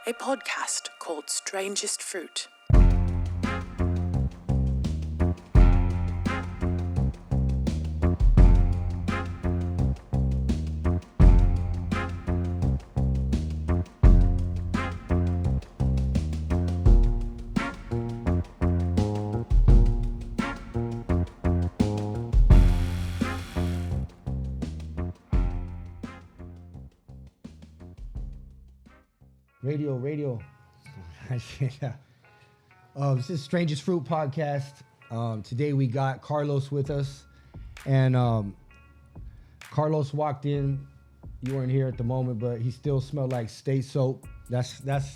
a podcast called Strangest Fruit. Radio. Yeah. This is Strangest Fruit podcast. Today we got Carlos with us, and Carlos walked in. You weren't here at the moment, but he still smelled like state soap. That's that's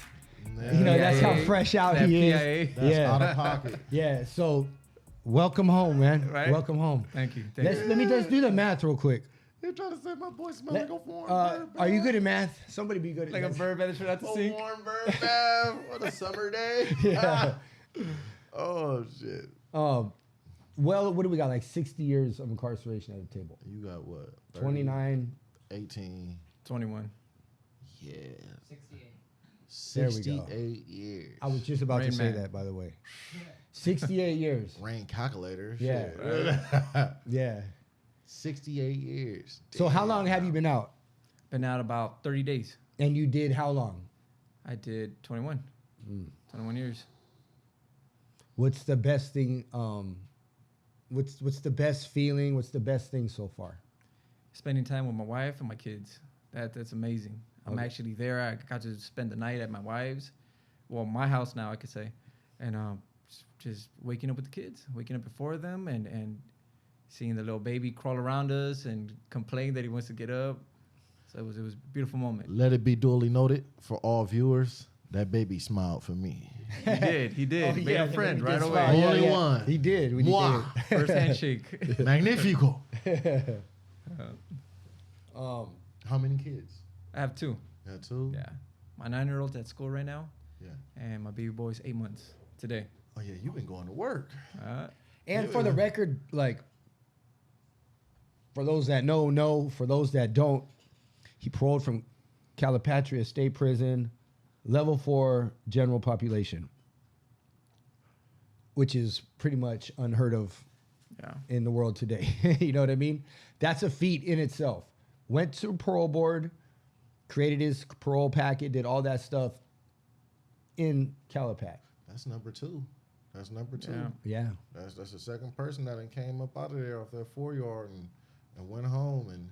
how fresh out he is. That's out of pocket. Yeah. So welcome home, man. Right? Welcome home. Thank you. Let's do the math real quick. You're trying to say my boy smells like a warm bird Are you good at math? Somebody be good at Like math. a bird better straight out the A sink. warm bird bath on a summer day. Yeah. Oh shit. Well, what do we got? Like 60 years of incarceration at the table. You got what? 30, 29. 18. 21. Yeah. 68. There we go. 68 years. I was just about to Rain say Man. that, by the way. 68 years. Rain calculator. Yeah. Shit. Yeah. 68 years. So how Damn. long have you been out? Been out about 30 days. And you did how long? I did 21. 21 years. What's the best thing? What's the best feeling? What's the best thing so far? Spending time with my wife and my kids. That's amazing. I'm Okay. actually there. I got to spend the night at my wife's. Well, my house now, I could say. And just waking up with the kids. Waking up before them and seeing the little baby crawl around us and complain that he wants to get up. So it was a beautiful moment. Let it be duly noted for all viewers. That baby smiled for me. He did. Oh, Made yeah, a friend he right did away. smile. Only one. He did. When Mwah. he First handshake. Magnifico. did. How many kids? I have two. Yeah, two? Yeah. My 9-year-old's at school right now, Yeah. and my baby boy's 8 months today. Oh, yeah, you've been going to work. And for the record, like, for those that know. For those that don't, he paroled from Calipatria State Prison, level 4 general population, which is pretty much unheard of Yeah. in the world today. You know what I mean? That's a feat in itself. Went to parole board, created his parole packet, did all that stuff in Calipat. That's number two. That's number two. Yeah. Yeah. That's the second person that done came up out of there off that 4-yard and went home. And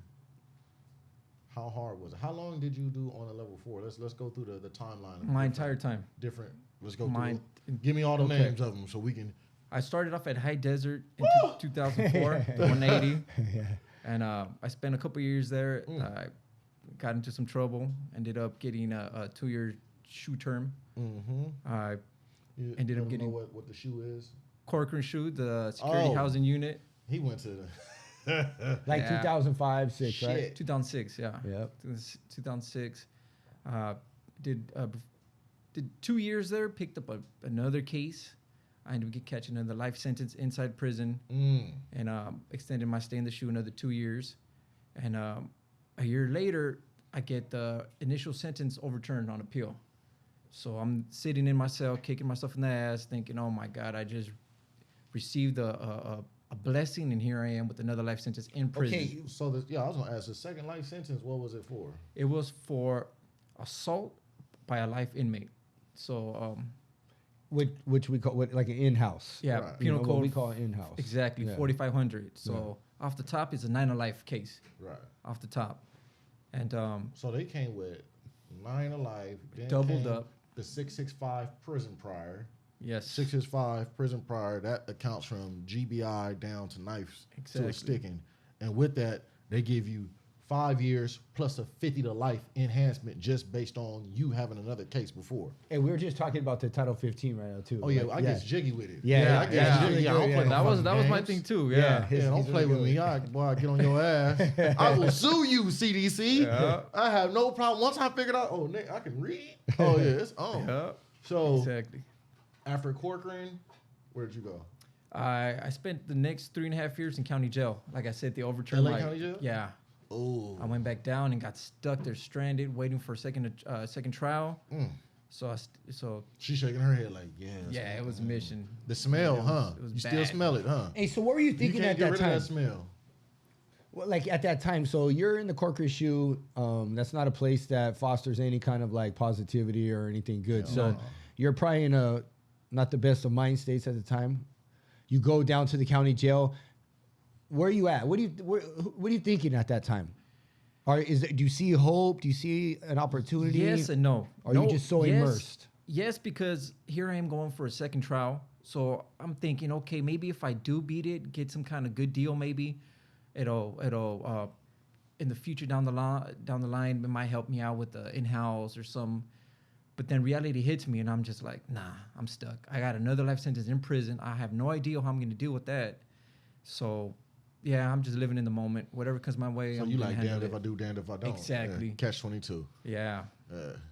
how hard was it? How long did you do on a level 4? Let's go through the timeline. My entire time. Different. Let's go Mine- through. Give me all the Okay. names of them so we can. I started off at High Desert in 2004, 180. Yeah. And I spent a couple years there. I got into some trouble. Ended up getting a 2-year shoe term. Mm-hmm. I You Ended up don't getting- know what the shoe is. Corcoran shoe, the security Oh. housing unit, He went to the. Like Yeah. 2005, 6, Shit. right? 2006. Yeah. Yep. 2006. Did 2 years there. Picked up another case. I ended up catching another life sentence inside prison. And extended my stay in the shoe another 2 years. And a year later, I get the initial sentence overturned on appeal. So I'm sitting in my cell, kicking myself in the ass, thinking, "Oh my God, I just received a blessing, and here I am with another life sentence in prison." Okay, so I was gonna ask the second life sentence. What was it for? It was for assault by a life inmate. So Which we call like an in-house. yeah, Right. penal What code we call in-house. exactly Yeah. 4,500. So off the top is a 9 to life case. Right. Off the top, and So they came with 9 alive. Then Doubled came up. The 665 prison prior. yes, 665 prison prior. That accounts from GBI down to knife to Exactly. a sticking. And with that, they give you 5 years plus a 50 to life enhancement just based on you having another case before. And we were just talking about the Title 15 right now too. Oh yeah, Like, I get jiggy with it. Yeah, I get yeah. jiggy. Yeah, I don't yeah. play no that was fucking my games. thing too. Yeah. Yeah, His- Yeah, don't he's play really with me. good. Boy, I get on your ass. I will sue you, CDC. Yeah. I have no problem. Once I figured out, oh, Nick, I can read. Oh, yeah, it's on. yeah, So, exactly. after Corcoran, where'd you go? I spent the next 3.5 years in county jail. Like I said, the overturned LA my- County Jail? Yeah, Oh. I went back down and got stuck there, stranded, waiting for a second trial. So She's shaking her head like, yes. yeah, it was a mission. The smell, Yeah, huh? it was You still bad. smell it, huh? Hey, so what were you You thinking can't at get that rid time? of that smell. Well, like at that time, so you're in the corporate shoe. That's not a place that fosters any kind of like positivity or anything good. Hell So no. you're probably in a not the best of mind states at the time. You go down to the county jail. Where are you at? What are you thinking at that time? Or do you see hope? Do you see an opportunity? Yes and no. Or are you just so immersed? Yes, because here I am going for a second trial. So I'm thinking, okay, maybe if I do beat it, get some kind of good deal, maybe it'll in the future down the line, it might help me out with the in-house or some. But then reality hits me, and I'm just like, nah, I'm stuck. I got another life sentence in prison. I have no idea how I'm going to deal with that. So, yeah, I'm just living in the moment. Whatever comes my way, So I'm you gonna like handle damned if it. I do, damned if I don't. Exactly. Yeah. Catch 22. Yeah.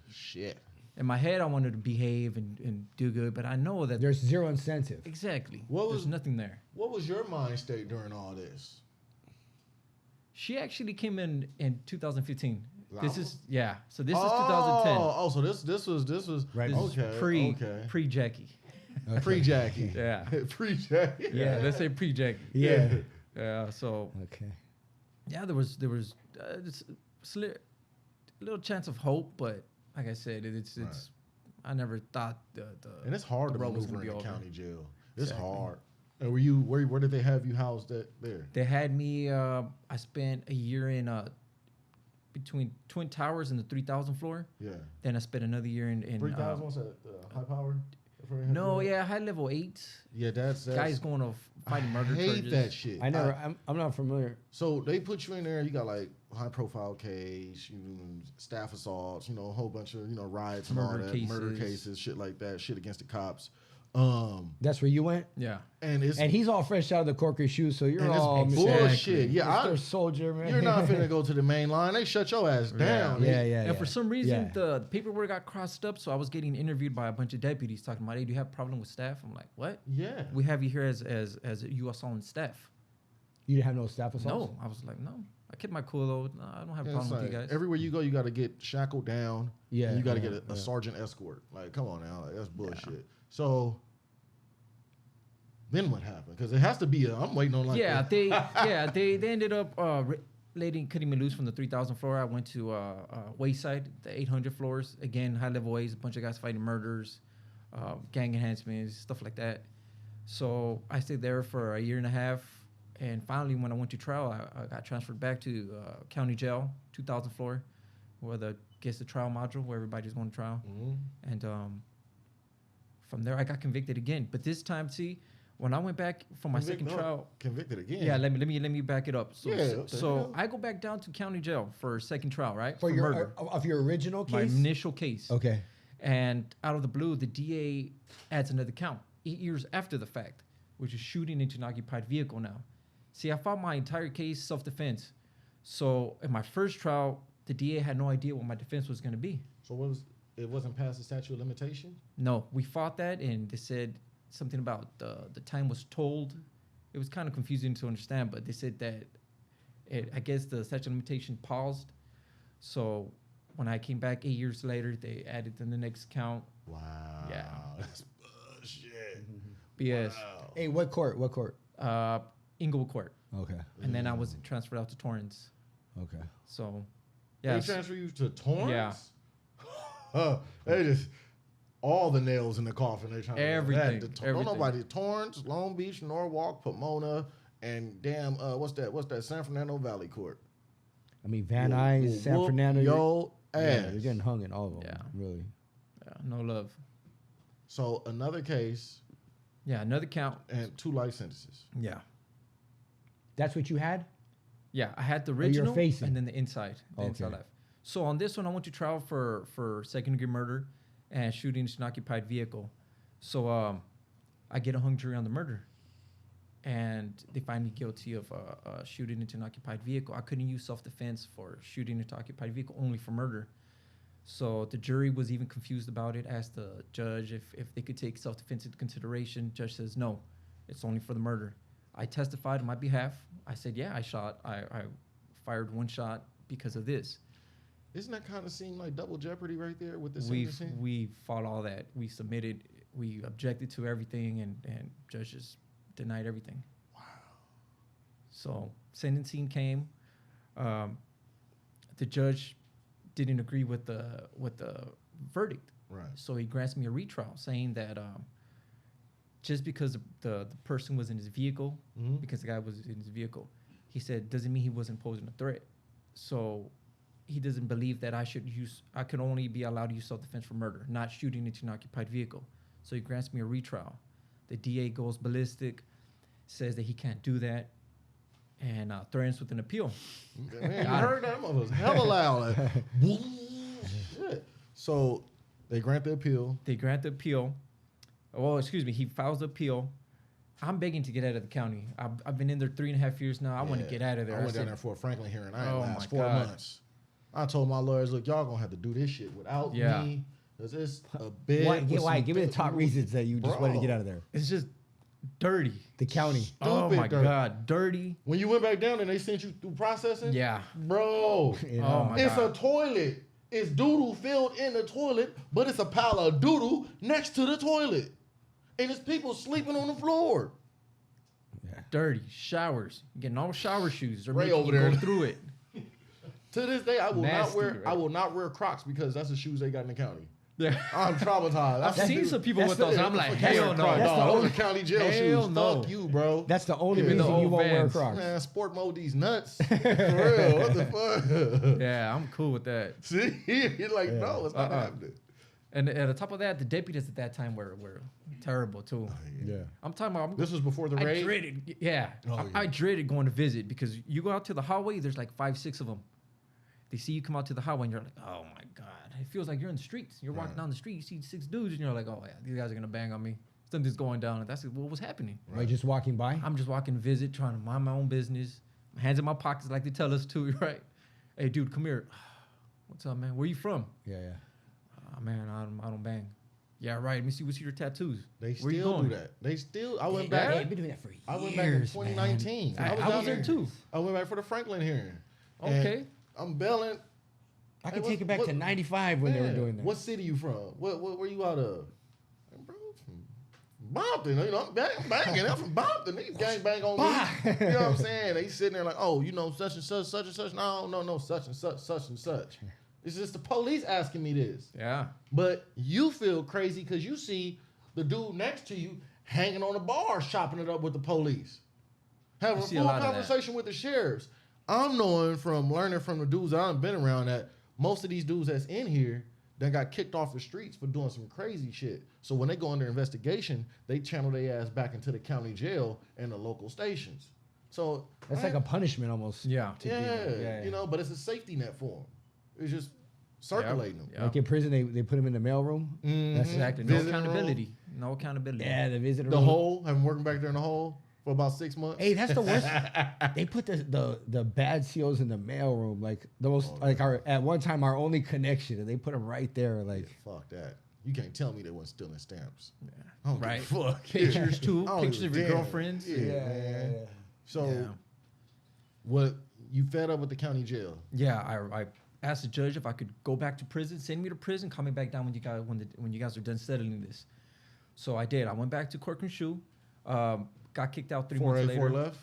Shit. In my head, I wanted to behave and do good, but I know that There's zero incentive. exactly. What There's was- nothing there. What was your mind state during all this? She actually came in 2015. Wow. This is So this is 2010. Oh, so this was Right. This is okay. pre Jackie. Pre Jackie. Yeah. Pre Jackie. Yeah, let's say pre Jackie. Yeah. Yeah. So Okay. yeah, there was just a little chance of hope, but like I said, it's Right. I never thought And it's hard the to road was maneuver gonna in be the over. county jail. It's Exactly. hard. And were you where did they have you housed there? They had me. I spent a year in between Twin Towers and the 3,000 floor. Yeah. Then I spent another year in 3,000 what's that? High power? That's where they have no, you at? yeah, high level 8. Yeah, that's Guys going to fighting murder I hate charges. that shit. I'm not familiar. So they put you in there. You got like high profile case, staff assaults, a whole bunch of riots and all Murder that, murder cases. cases, shit like that, shit against the cops. That's where you went? Yeah. And it's And he's all fresh out of the corporate shoe, so you're and it's all bullshit. Yeah, Mr. Soldier, man. you're not finna go to the main line. They shut your ass down. Yeah, yeah. And for some reason, Yeah. the paperwork got crossed up, so I was getting interviewed by a bunch of deputies talking about, hey, do you have a problem with staff? I'm like, what? Yeah. We have you here as a U.S. on staff. You didn't have no staff assaults? No. I was like, no. I kept my cool, though. No, I don't have a Yeah, it's problem with you like, guys. everywhere you go, you got to get shackled down. Yeah, and you got to yeah, get a yeah. sergeant escort. Like, come on now, like, that's bullshit. So then what happened? Because it has to be. I'm waiting on like. Yeah, they ended up cutting me loose from the 3,000 floor. I went to Wayside, the 800 floors. Again, high level ways, a bunch of guys fighting murders, gang enhancements, stuff like that. So I stayed there for a year and a half. And finally, when I went to trial, I got transferred back to county jail, 2,000 floor, where the trial module where everybody's going to trial. Mhm. And from there, I got convicted again. But this time, see, when I went back for my second trial, Convicted again. yeah, let me back it up. So, Yeah, what the so hell? I go back down to county jail for second trial, right? For murder. of your original My case? initial case. Okay. And out of the blue, the DA adds another count 8 years after the fact, which is shooting into an occupied vehicle now. See, I fought my entire case self-defense. So in my first trial, the DA had no idea what my defense was going to be. So it wasn't past the statute of limitation? No, we fought that, and they said something about the time was told. It was kind of confusing to understand, but they said that I guess the statute of limitation paused. So when I came back 8 years later, they added in the next count. Wow. Yeah. That's bullshit. BS. Wow. Hey, what court? What court? Inglewood Court. Okay. And then I was transferred out to Torrance. Okay. So, They yeah. transfer you to Torrance? Yeah. They just all the nails in the coffin. They trying Everything, to everything. Don't nobody Torrance, Long Beach, Norwalk, Pomona, and damn what's that San Fernando Valley Court. I mean, Van Nuys, San Whoop Fernando. Yo yeah, ass. you're getting hung in all of them. Yeah. Really. Yeah, no love. So another case Yeah, another count. and 2 life sentences. Yeah. That's what you had? Yeah, I had the you're original facing. and then the inside Okay. life. So on this one, I went to trial for second-degree murder and shooting into an occupied vehicle. So I get a hung jury on the murder, and they find me guilty of shooting into an occupied vehicle. I couldn't use self-defense for shooting into an occupied vehicle, only for murder. So the jury was even confused about it. Asked the judge if they could take self-defense into consideration. Judge says no, it's only for the murder. I testified on my behalf. I said, yeah, I fired one shot because of this. Isn't that kind of seem like double jeopardy right there with the We sentencing? we fought all that. We submitted. We objected to everything, and judges denied everything. Wow. So sentencing came. The judge didn't agree with the verdict. Right. So he grants me a retrial, saying that just because the person was in his vehicle, Mhm. because the guy was in his vehicle, he said doesn't mean he wasn't posing a threat. So he doesn't believe that I could only be allowed to use self-defense for murder, not shooting into an occupied vehicle. So he grants me a retrial. The DA goes ballistic, says that he can't do that, and threatens with an appeal. Man, you heard that motherfucker hella loud. Like, shit. So they grant the appeal. They grant the appeal. Oh, excuse me. He files the appeal. I'm begging to get out of the county. I've been in there 3.5 years now. I want to get out of there. I went down there for a Franklin hearing. I ain't Oh last my 4 God. months. I told my lawyers, look, y'all gonna have to do this shit without Yeah. me. Cause it's a bed. Why? Give me the top reasons that you just wanted to get out of there. It's just dirty. The county. Oh my dirty. God, dirty. When you went back down and they sent you through processing? Yeah. Bro. You Oh know? my It's God. a toilet. It's doodle filled in the toilet, but it's a pile of doodle next to the toilet. And it's people sleeping on the floor. Dirty showers. Getting all shower shoes. They're Ray making over you there. go through it. To this day, I will Nasty, not right? wear Crocs because that's the shoes they got in the county. Yeah. I'm traumatized. I've seen some people that's with the- those, and I'm like, Can't hell wear no. Crocs. That's the Those only- are county jail Hell shoes. no. Fuck you, bro. That's the only Give me reason the you old won't wear Vans. Crocs. Man, sport mode these nuts. For real. What the fuck? Yeah, I'm cool with that. See? You're like, no, it's not happening. And at the top of that, the deputies at that time were terrible too. Yeah. I'm talking about. This was before the I raid? dreaded. Yeah. Oh, I dreaded going to visit because you go out to the hallway. There's like 5, 6 of them. They see you come out to the highway and you're like, oh my God. It feels like you're in the streets. You're walking down the street, you see 6 dudes and you're like, oh yeah, these guys are going to bang on me. Something's going down. And that's what was happening. Right. Just walking by. I'm just walking to visit, trying to mind my own business. My hands in my pockets like they tell us to, right? Hey dude, come here. What's up, man? Where you from? Yeah. Man, I don't bang. Yeah, right. Let me see what's your tattoos. They Where you still going? do that. They still, I went Yeah, back. they've been doing that for years. I went back in 2019. I down was there too. I went back for the Franklin hearing. Okay. And I'm belling. I Hey, can what- take it back what- to 95 when they were Man, doing that. What city you from? What where you out of? Hey, bro, from Bompton. You know, I'm banging. I'm from Bompton. They gang bang on me. You know what I'm saying? They sitting there like, oh, you know, such and such, such and such. No, such and such, such and such. It's just the police asking me this. Yeah. But you feel crazy because you see the dude next to you hanging on the bar, chopping it up with the police. Having You a see a full lot of that. conversation with the sheriffs. I'm knowing from learning from the dudes that I've been around that most of these dudes that's in here that got kicked off the streets for doing some crazy shit. So when they go under investigation, they channel their ass back into the county jail and the local stations. So That's like a punishment almost. Yeah. to people. yeah, you know, but it's a safety net for them. It's just circulating them. Yeah. Like in prison, they put them in the mailroom. That's Exactly. No Visiting accountability. No accountability. Yeah, the visitor The room. hole, I've been working back there in the hole for about 6 months. Hey, that's the worst. They put the bad seals in the mailroom. Like the most, like our at one time our only connection, and they put them right there. Like Fuck that. You can't tell me they wasn't stealing stamps. Yeah. I don't Right. give a fuck. Pictures too. I don't Pictures give of a your damn. girlfriends. Yeah, man. So, Yeah. what you fed up with the county jail? Yeah, I asked the judge if I could go back to prison, send me to prison, call me back down when you guys are done settling this. So I did. I went back to Corcoran Shoe, got kicked out 3 months later. 4A4 left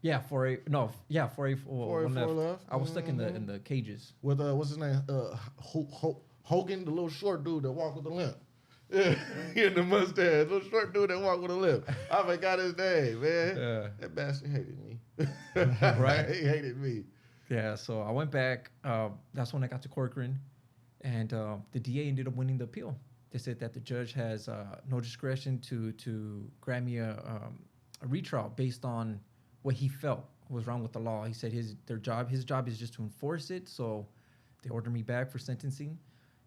Yeah, 4A. No, yeah, 4A. 4A4 left. I was stuck in the cages. with what's his name? Hogan, the little short dude that walked with the limp. Yeah, he had the mustache, little short dude that walked with a limp. I forgot his name, man. Yeah. That bastard hated me. Right? He hated me. Yeah, so I went back. That's when I got to Corcoran, and the DA ended up winning the appeal. They said that the judge has no discretion to grant me a retrial based on what he felt was wrong with the law. He said his job is just to enforce it. So they ordered me back for sentencing.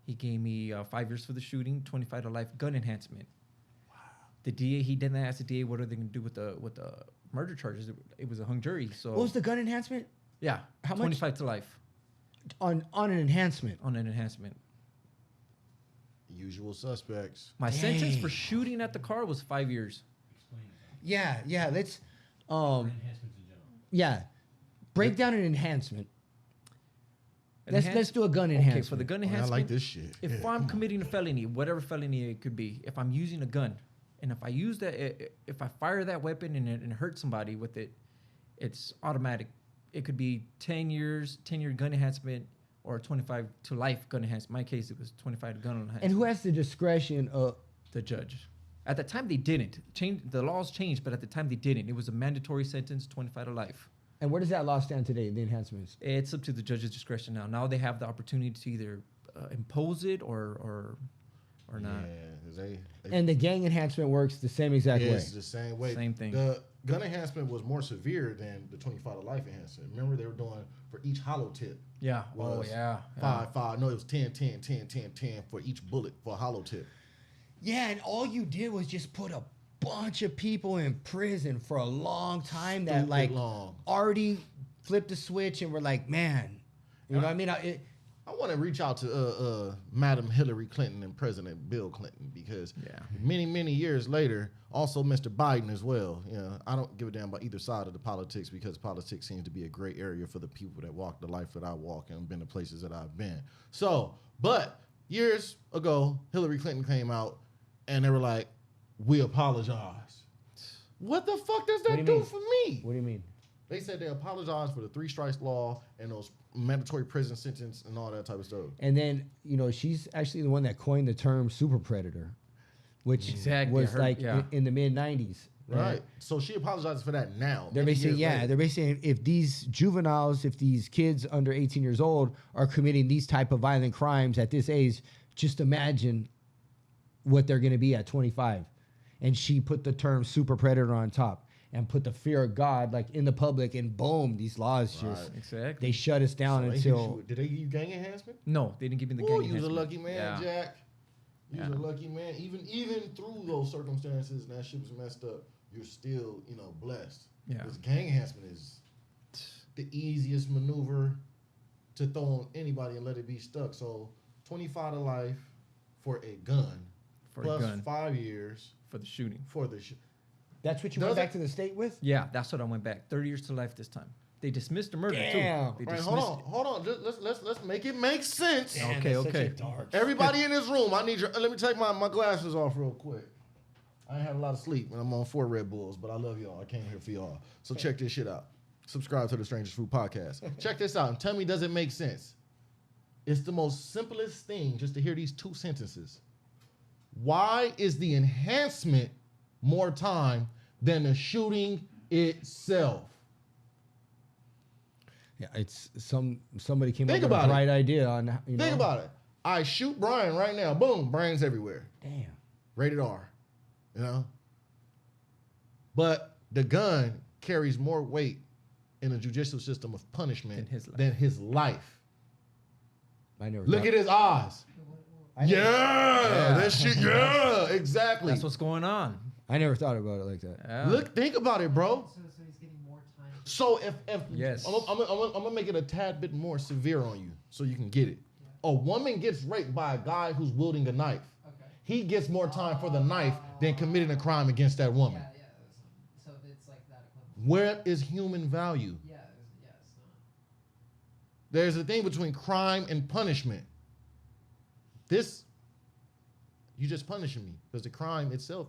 He gave me 5 years for the shooting, 25 to life gun enhancement. Wow. The DA, he didn't ask the DA what are they going to do with the murder charges. It was a hung jury. So what was the gun enhancement yeah, How much? 25 to life on an enhancement? on an enhancement. Usual suspects. My sentence Dang. for shooting at the car was 5 years. Yeah. Let's yeah. Break down an enhancement. Let's do a gun enhancement. Okay, for the gun I enhancement. like this shit. If Yeah, I'm committing a felony, whatever felony it could be, if I'm using a gun, and if I use that, if I fire that weapon and hurt somebody with it, it's automatic. It could be 10 year gun enhancement, or 25 to life gun enhancement. In my case, it was 25 gun enhancement. And who has the discretion of The judge. At the time, they didn't change. The laws changed, but at the time they didn't. It was a mandatory sentence, 25 to life. and where does that law stand today? The enhancements. It's up to the judge's discretion now. Now they have the opportunity to either impose it or not. Yeah, 'cause they And the gang enhancement works the same exact way. it's the same way. Same thing. The gun enhancement was more severe than the 25 to life enhancement. Remember, they were doing for each hollow tip. Yeah. Oh Was yeah. 5. No, it was 10, 10, 10, 10, 10 for each bullet for a hollow tip. Yeah, and all you did was just put a bunch of people in prison for a long time that Stupid like long. already flipped the switch and were like, man, you know what I mean? I want to reach out to Madam Hillary Clinton and President Bill Clinton because many years later, also Mr. Biden as well. You know, I don't give a damn about either side of the politics because politics seems to be a gray area for the people that walk the life that I walk and been the places that I've been. So, but years ago, Hillary Clinton came out and they were like, "We apologize." What the fuck does that do for me? What do you mean? They said they apologized for the 3 strikes law and those mandatory prison sentence and all that type of stuff. And then, you know, she's actually the one that coined the term super predator, which Exactly. was like in the mid 90s. Right. So she apologizes for that now. They're many basically, years later. they're basically if these juveniles, if these kids under 18 years old are committing these type of violent crimes at this age, just imagine what they're going to be at 25. And she put the term super predator on top and put the fear of God like in the public, and boom, these laws just Exactly. they shut us down So they until. did they give you gang enhancement? No, they didn't give me the Oh, gang you was a enhancement. lucky man, Yeah. Jack. You was a lucky man. Even through those circumstances and that shit was messed up, you're still, blessed. Yeah. Because gang enhancement is the easiest maneuver to throw on anybody and let it be stuck. So 25 to life for a gun, For plus a gun 5 years for the shooting. for the That's what you Does went back it- to the state with? Yeah, that's what I went back. 30 years to life this time. They dismissed the murder Damn. too. They Right, dismissed hold on. Let's make it make sense. Damn, Okay, that's such a okay. dark- Everybody in this room, I need your. Let me take my glasses off real quick. I ain't had a lot of sleep and I'm on 4 Red Bulls, but I love y'all. I came here for y'all. So check this shit out. Subscribe to the Strangest Fruit Podcast. Check this out and tell me, does it make sense? It's the most simplest thing just to hear these 2 sentences. Why is the enhancement more time than the shooting itself? Yeah, it's somebody came Think up with a about it. bright idea on Think about it. I shoot Brian right now. Boom, brains everywhere. Damn. Rated R. But the gun carries more weight in the judicial system of punishment than his life. I never Look thought- at his eyes. I never- That shit. Yeah, exactly. That's what's going on. I never thought about it like that. Yeah. Think about it, bro. So he's getting more time. So if Yes. I'm gonna make it a tad bit more severe on you, so you can get it. A woman gets raped by a guy who's wielding a knife. Okay. He gets more time for the knife than committing a crime against that woman. Yeah. So if it's like that equivalent. Where is human value? Yeah, it's not. There's a thing between crime and punishment. This, you just punishing me because the crime itself,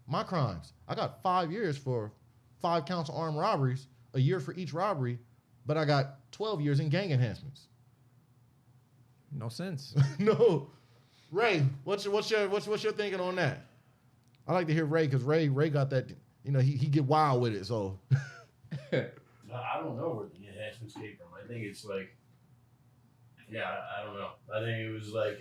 my crimes. I got 5 years for 5 counts of armed robberies, a year for each robbery, but I got 12 years in gang enhancements. No sense. No, Ray, what's your thinking on that? I like to hear Ray because Ray got that. He get wild with it. So I don't know where the enhancements came from. I think it's like, I don't know. I think it was like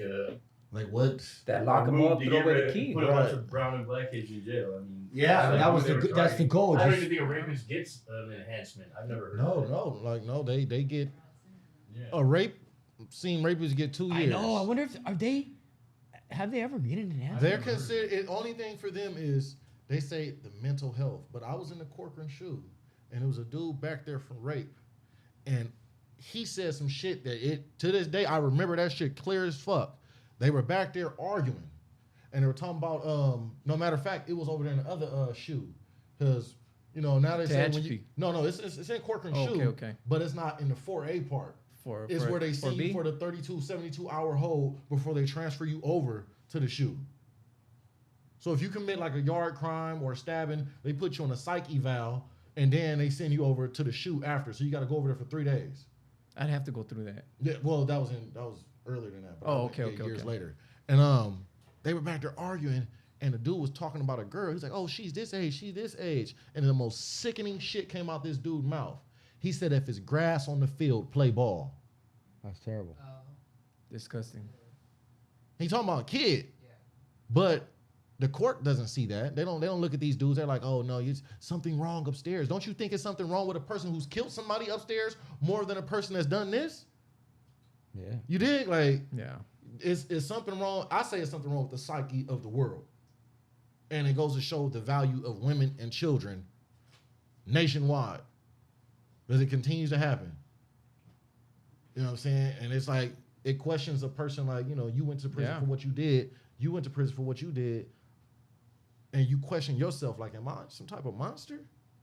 like what? That lock him up, throw away the key. Put a bunch of brown and black kids in jail. I mean, Yeah, that's that what was they were that's the trying. goal. I don't Just- even think a rapist gets an enhancement. I've never heard. No, they get Yeah. a rape. Seen rapists get 2 years. I know. I wonder if have they ever been in an They're considered. The only thing for them is they say the mental health. But I was in the Corcoran shoe, and there was a dude back there from rape, and he said some shit that to this day I remember that shit clear as fuck. They were back there arguing, and they were talking about no matter of fact it was over there in the other shoe, because now they say when you, HP. no it's in Corcoran Oh, shoe, okay. but it's not in the 4A part. It's where they send you B? for the 72 hour hold before they transfer you over to the SHU. So if you commit like a yard crime or a stabbing, they put you on a psych eval, and then they send you over to the SHU after. So you got to go over there for 3 days. I'd have to go through that. Yeah, well, that was earlier than that. But Oh, I okay, went years okay. later. And they were back there arguing, and the dude was talking about a girl. He's like, "Oh, she's this age, she's this age," and the most sickening shit came out this dude's mouth. He said, "If it's grass on the field, play ball." That's terrible. Disgusting. He talking about a kid, Yeah. but the court doesn't see that. They don't look at these dudes. They're like, "Oh no, it's something wrong upstairs." Don't you think it's something wrong with a person who's killed somebody upstairs more than a person that's done this? Yeah. You dig? Like, Yeah. is something wrong? I say it's something wrong with the psyche of the world, and it goes to show the value of women and children nationwide, because it continues to happen. You know what I'm saying? And it's like it questions a person like, you went to prison for what you did. You went to prison for what you did. And you question yourself like, am I some type of monster?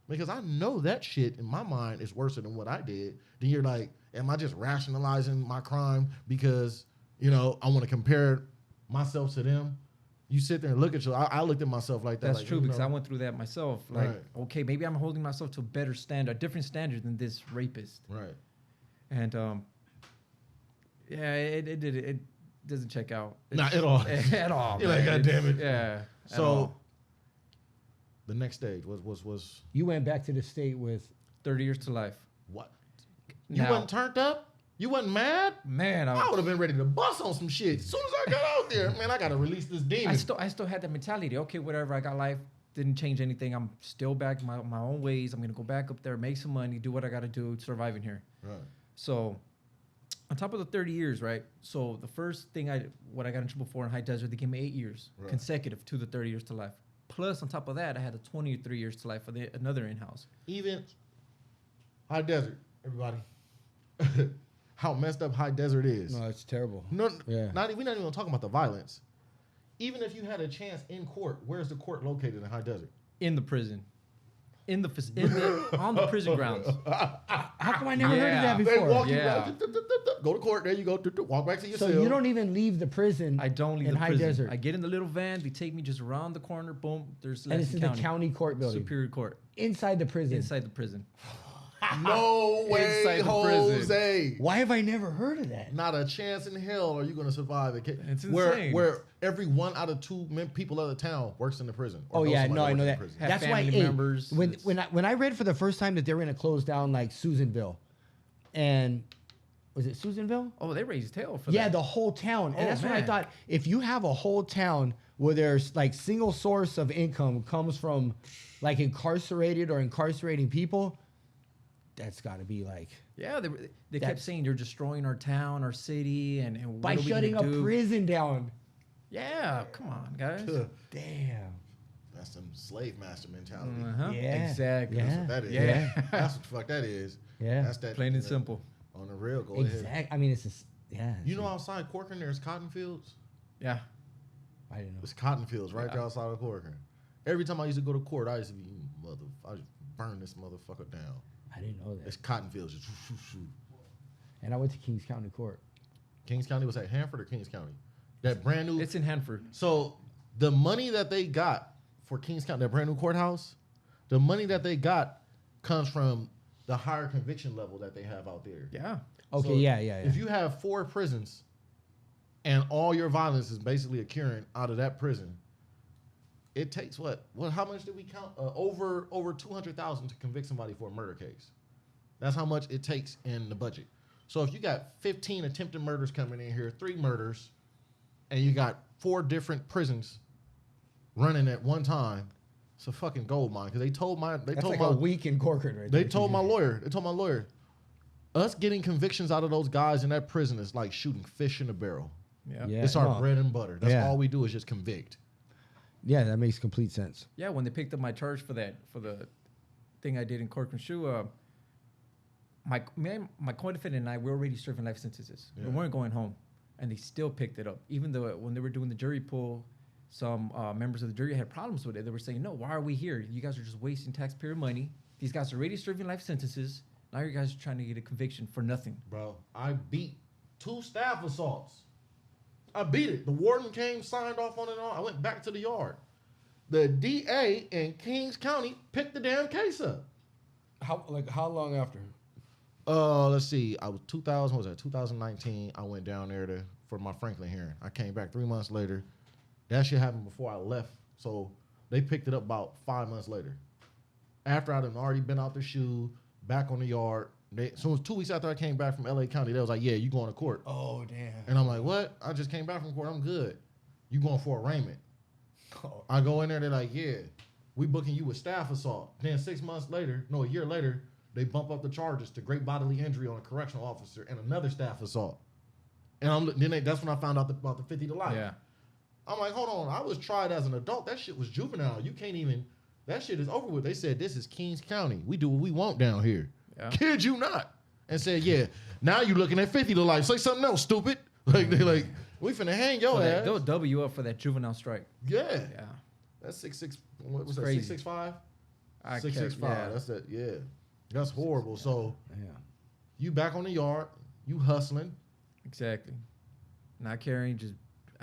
Because I know that shit in my mind is worse than what I did. Then you're like, am I just rationalizing my crime because, I want to compare myself to them? You sit there and look at you. I looked at myself like that. That's like, true because I went through that myself. Like, Right. okay, maybe I'm holding myself to a better standard, a different standard than this rapist. Right. And yeah, it doesn't check out. Not at all. At all. You're like, man. God damn it. Yeah. at So all. the next stage was You went back to the state with 30 years to life. what? You Now- wasn't turned up? You wasn't mad? Man, I would have been ready to bust on some shit. As soon as I got out there, man, I got to release this demon. I still had that mentality. Okay, whatever. I got life. Didn't change anything. I'm still back my own ways. I'm gonna go back up there, make some money, do what I got to do, survive in here. Right. So, on top of the 30 years, right? So the first thing what I got in trouble for in High Desert, they gave me 8 years Right. consecutive to the 30 years to life. Plus, on top of that, I had a 23 years to life for another in-house. Even High Desert, everybody. How messed up High Desert is. no, it's terrible. No, Yeah. we're not even talking about the violence. Even if you had a chance in court, where's the court located in High Desert? In the prison, on the prison grounds. How come I never heard of Yeah. that They before? walk you Yeah. back, go to court, there you go, walk back to your So cell. you don't even leave the prison. I don't leave in the High prison. Desert. I get in the little van. They take me just around the corner. Boom. There's and this Lansing is the county court building. Superior Court Inside the prison. inside the prison. No way, Inside the prison. Jose. Why have I never heard of that? Not a chance in hell are you going to survive it. It's where, insane. Where every 1 out of 2 people of the town works in the prison. or Oh knows yeah, somebody no, I works know in that. prison. Have That's why family members. when I read for the first time that they were going to close down like Susanville, and was it Susanville? Oh, they raised hell for Yeah, that. the whole town. And Oh, that's when I man. thought, if you have a whole town where there's like single source of income comes from like incarcerated or incarcerating people, that's got to be like Yeah, they kept That's- saying you're destroying our town, our city, and what by are we shutting a gonna do? prison down. Yeah, come on, guys. Damn. That's some slave master mentality. Uh-huh. Yeah. Exactly. Yeah. That's what that is. Yeah. That's what the fuck that is. Yeah. That's that. Plain and simple. On the real, go ahead. Exactly. I mean, it's just yeah. You know outside Corcoran there's cotton fields? Yeah. I didn't know. There's cotton fields right there outside of Corcoran. Every time I used to go to court, I used to be, I just burn this motherfucker down. I didn't know that. It's cotton fields. Just And I went to Kings County Court. Kings County was at Hanford or Kings County? That brand new. It's in Hanford. So the money that they got for Kings County, that brand new courthouse, the money that they got comes from the higher conviction level that they have out there. Yeah. Okay, So yeah. If you have 4 prisons and all your violence is basically occurring out of that prison, it takes what? Well, how much did we count? Over 200,000 to convict somebody for a murder case. That's how much it takes in the budget. So if you got 15 attempted murders coming in here, 3 murders, and you got 4 different prisons running at one time, it's a fucking gold mine. Because they told my That's like a week in Corcoran right they there. told my lawyer, us getting convictions out of those guys in that prison is like shooting fish in a barrel. Yeah. Yeah. It's our no. bread and butter. That's Yeah. all we do is just convict. Yeah, that makes complete sense. Yeah, when they picked up my charge for the thing I did in Corcoran Shoe, my co-defendant and I were already serving life sentences. Yeah. We weren't going home, and they still picked it up. Even though when they were doing the jury pool, some members of the jury had problems with it. They were saying, "No, why are we here? You guys are just wasting taxpayer money. These guys are already serving life sentences. Now you guys are trying to get a conviction for nothing. Bro, I beat 2 staff assaults. I beat it. The warden came, signed off on it all. I went back to the yard. The DA in Kings County picked the damn case up. How long after? Let's see. I was 2000. What was that? 2019. I went down there for my Franklin hearing. I came back 3 months later. That shit happened before I left. So they picked it up about 5 months later. After I'd already been out the shoe, back on the yard. So it was 2 weeks after I came back from LA County. They was like, "Yeah, you going to court?" Oh damn. And I'm like, "What? I just came back from court. I'm good. You going for arraignment?" Oh. I go in there. They're like, "Yeah, we booking you with staff assault." Then 6 months later, no, a year later, they bump up the charges to great bodily injury on a correctional officer and another staff assault. And that's when I found out about the 50 to life. Yeah. I'm like, hold on. I was tried as an adult. That shit was juvenile. You can't even. That shit is over with. They said this is Kings County. We do what we want down here. Yeah. Kid you not. And said, yeah. Now you looking at 50 to life. Say something else, stupid. Like they like, we finna hang your ass. They'll double you up for that juvenile strike. Yeah. Yeah. That's 6'6". What was that? Crazy. 6'5". I 6'5". yeah. That's it. Yeah. That's horrible. So Yeah. you back on the yard. You hustling. Exactly. Not carrying, just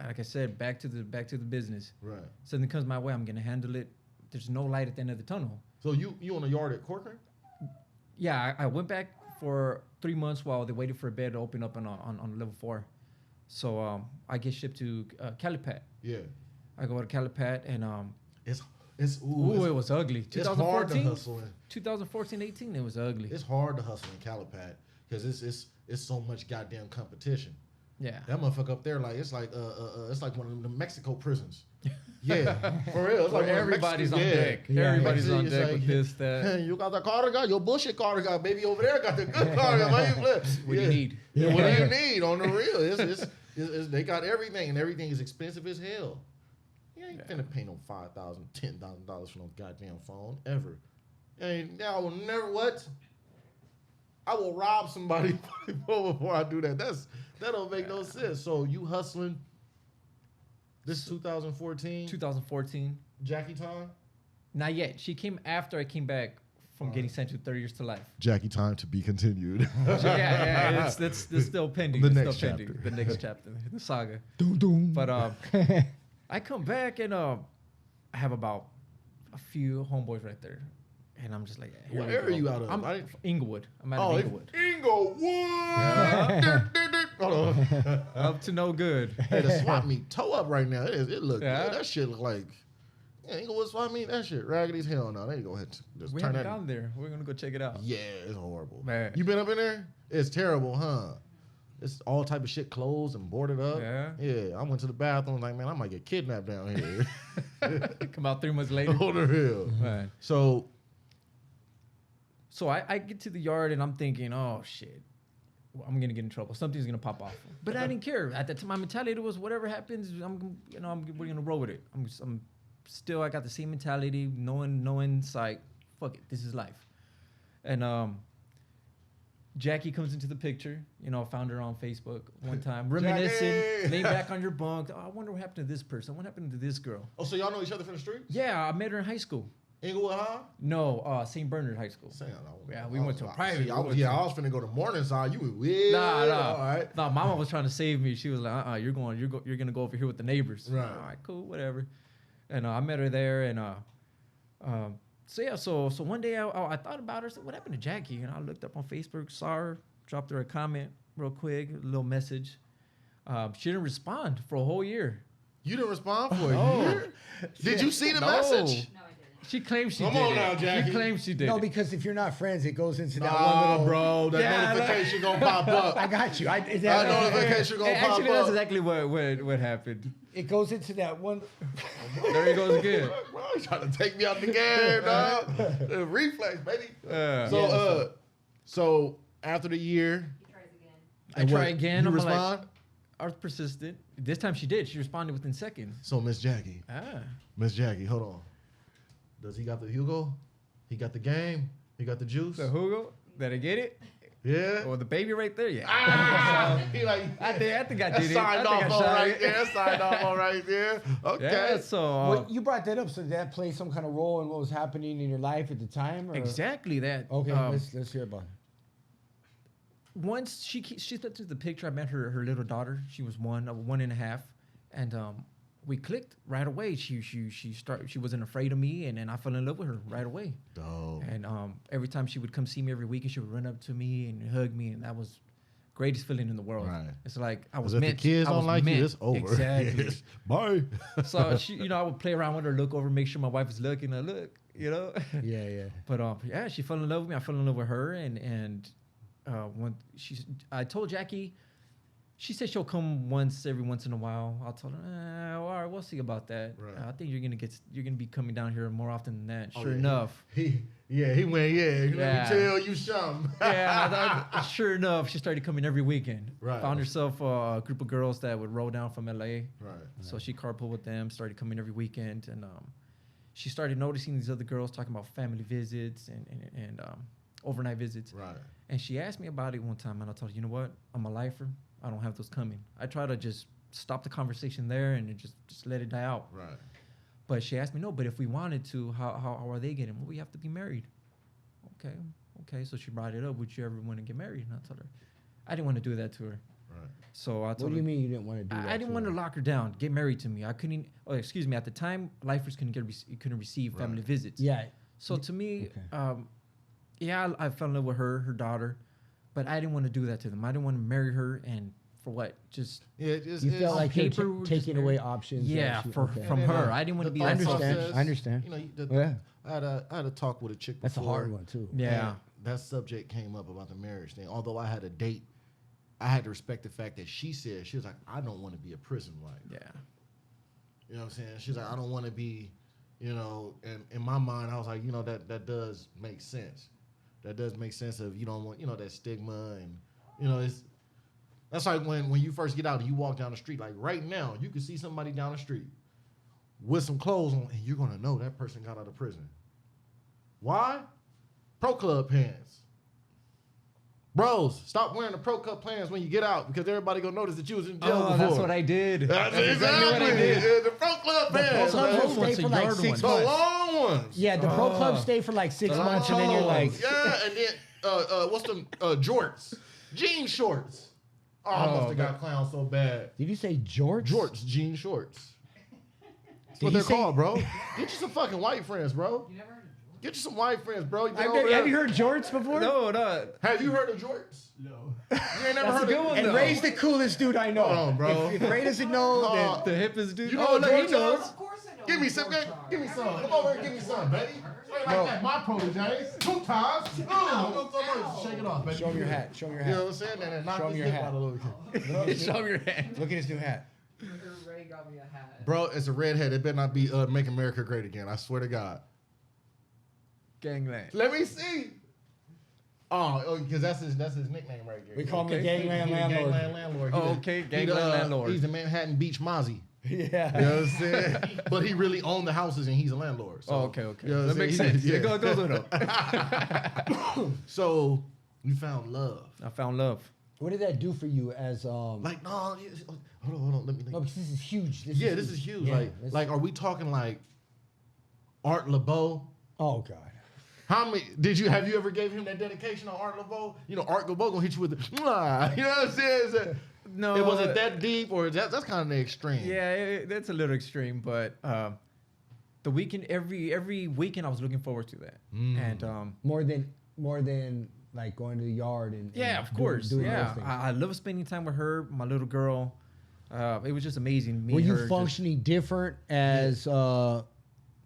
like I said, back to the business. Right. Something comes my way, I'm gonna handle it. There's no light at the end of the tunnel. So you on the yard at Corcoran? Yeah, I went back for 3 months while they waited for a bed to open up on level 4. So I get shipped to Calipat. Yeah. I go to Calipat and It's it was ugly. It's hard to 2014, hustle. 2014, 18, it was ugly. It's hard to hustle in Calipat because it's so much goddamn competition. Yeah. That motherfucker up there, like it's like one of the Mexico prisons. Yeah, for real. It's like Where one of everybody's on Mexico- deck. Yeah. Everybody's on It's deck like, with this, that. Hey, you got the cardigan, your bullshit cardigan. Baby over there got the good cardigan. Why you flip? What do you need? Yeah. What do you need on the real? It's they got everything, and everything is expensive as hell. You ain't finna pay no $5,000, $10,000 for no goddamn phone ever. And I will never what? I will rob somebody before I do that. That don't make no sense. So you hustling. This 2014. 2014. Jackie time. Not yet. She came after I came back from getting sent to 30 years to life. Jackie time to be continued. Yeah, that's still pending. The It's next still pending. chapter. The next chapter, the saga. Doom doom. But I come back and I have about a few homeboys right there, and I'm just like, here we Where go. are you out of? I'm I- Inglewood. I'm out Oh, of it's Inglewood. Inglewood. Hold on. Up to no good. Hey, the swap meet toe up right now. It look Yeah. that shit look like Inglewood swap meet. That shit raggedy as hell now. They go ahead and just We turn haven't that. gone there. We're gonna go check it out. Yeah, it's horrible. Man. You been up in there? It's terrible, huh? It's all type of shit closed and boarded up. Yeah. Yeah. I went to the bathroom like, man, I might get kidnapped down here. Come out 3 months later. On the real. Man. So So I get to the yard and I'm thinking, oh shit, I'm gonna get in trouble. Something's gonna pop off. But I didn't care. At that time, my mentality was whatever happens, we're gonna roll with it. I'm still, I got the same mentality, knowing sight. Fuck it, this is life. And Jackie comes into the picture. I found her on Facebook one time, reminiscing, Jackie! laying back on your bunk. Oh, I wonder what happened to this person. What happened to this girl? Oh, so y'all know each other from the streets? Yeah, I met her in high school. Inglewood High? No, St. Bernard High School. Yeah, we went to a private. See, I was finna go to Morningside. You went way. Nah. All right. No, Mama was trying to save me. She was like, you're gonna go over here with the neighbors. Right. All right, cool, whatever. And I met her there, and so one day I thought about her. I said, what happened to Jackie? And I looked up on Facebook, saw her, dropped her a comment real quick, a little message. She didn't respond for a whole year. You didn't respond for a No. year? Did you see the No. message? No, I didn't. She claims she Come did on it. now, Jackie. She claims she did No, it. because if you're not friends, it goes into that one Nah, little. bro. That Yeah, notification gonna pop up. I got you. That notification gonna pop Actually, that's up. exactly what happened. It goes into that one. There he goes again. Bro, he's trying to take me out the game, dog. The reflex, baby. So after the year, He tries again. I and try what, again. You I'm respond? like, I was persistent. This time she did. She responded within seconds. So Miss Jackie, hold on. Does he got the Hugo? He got the game? He got the juice? The Hugo, did I get it? Yeah. Or the baby right there? Yeah. He like, I think I that did it. signed I think off I on shot right it. there. Signed off on right there. Okay. Yeah, so Well, you brought that up, so did that play some kind of role in what was happening in your life at the time? Or? exactly that. Okay, let's hear about it. once she stepped into the picture, I met her little daughter. She was 1.5, and we clicked right away. She wasn't afraid of me, and then I fell in love with her right away. Dope. And every time she would come see me every week, and she would run up to me and hug me, and that was greatest feeling in the world. Right. It's like I was Because if meant. the kids I was don't like meant. you, it's over. Exactly. Bye. So she, I would play around with her, look over, make sure my wife is looking. I look, Yeah. But yeah, she fell in love with me. I fell in love with her, and when I told Jackie, she said she'll come every once in a while. I told her, all right, we'll see about that. Right. I think you're gonna be coming down here more often than that. Oh, Sure yeah. enough. He went, let me Yeah. tell you something. Sure enough, she started coming every weekend. Right. Found herself a group of girls that would roll down from LA. Right. So she carpooled with them, started coming every weekend, and she started noticing these other girls talking about family visits and overnight visits. Right. And she asked me about it one time, and I told her, you know what? I'm a lifer. I don't have those coming. I try to just stop the conversation there and then just let it die out. Right. But she asked me, no, but if we wanted to, how are they getting? Well, we have to be married. Okay. So she brought it up. Would you ever want to get married? And I told her, I didn't want to do that to her. Right. So I told her. What do you mean you didn't want to do that? I didn't want to lock her down, get married to me. I couldn't. Oh, excuse me. At the time, lifers couldn't receive family visits. Yeah. So to me, Okay. yeah, I fell in love with her daughter, but I didn't want to do that to them. I didn't want to marry her, and for what? Just Yeah, it's, You it's, felt like you're paper, we're just taking away married. options. yeah, that she- for okay. from And then, her. I didn't want to the be thought that I understand. selfish. I understand. Yeah. I had a talk with a chick before. That's a hard one too. Yeah. And that subject came up about the marriage thing. Although I had a date, I had to respect the fact that she said, she was like, I don't want to be a prison wife. Yeah. You know what I'm saying? She's like, I don't want to be, and in my mind, I was like, that does make sense. That does make sense of you don't want, that stigma and, that's like when you first get out and you walk down the street. Like right now, you can see somebody down the street with some clothes on, and you're gonna know that person got out of prison. Why? Pro Club pants. Bros, stop wearing the Pro Club pants when you get out because everybody gonna notice that you was in jail before. That's what I did. That's exactly what I exactly. did. The Pro Club The Pro pants. Club man. will Those stay ones, for the like yard 6 ones. The months. long ones. Yeah, the Pro Club stay for like 6 months, and then you're like, Yeah, and then what's them jorts? Jean shorts. Oh, I must have got clowned so bad. did you say George? Jorts, jean shorts. That's Did what you they're say- called, bro. Get you some fucking white friends, bro. You never heard of George? Get you some white friends, bro. You been Have over there? you heard Jorts before? No. Have you heard of jorts? No. You ain't never That's heard a good of one, And though. Ray's the coolest dude I know. Hold on, bro. If Ray doesn't know, then The hippest dude. You know oh, what look, he George knows. is? Of course I know. Give me what some. George are. Give me some. Everybody Come over here knows and give me George some, baby. are. Straight like that. My protege. 2 times. Shake it off, baby. show him your hat. Show him your You know hat. what I'm saying? And then knock Show this me your hip hat. out a little bit. Show me your hand. Look at his new hat. Ray got me a hat. Bro, it's a redhead. It better not be Make America Great Again. I swear to God. Gangland. Let me see. Oh, because that's his nickname right there. We call him the Okay. Gangland He's the Landlord. Gangland Landlord. Oh, He the- okay, he Gangland the, Landlord. He's the Manhattan Beach Mozzie. Yeah. You know what I'm saying? But he really owned the houses and he's a landlord. So, Oh, okay. you know what That I'm makes saying? sense. Yeah. It goes with him. So you found love. I found love. What did that do for you as Like, no, hold on, let me think. No, because this is huge. This Is huge. Yeah, Like, are we talking like Art LeBeau? Oh God. How many have you ever gave him that dedication on Art LeBeau? Art LeBeau gonna hit you with the mwah. You know what I'm saying? Is that, No, it wasn't that deep, or that's kind of the extreme. Yeah, that's a little extreme, but the weekend, every weekend, I was looking forward to that, and More than like going to the yard and yeah, of doing- course, doing yeah, those things. I love spending time with her, my little girl. It was just amazing. Me Were and you her just- functioning different as a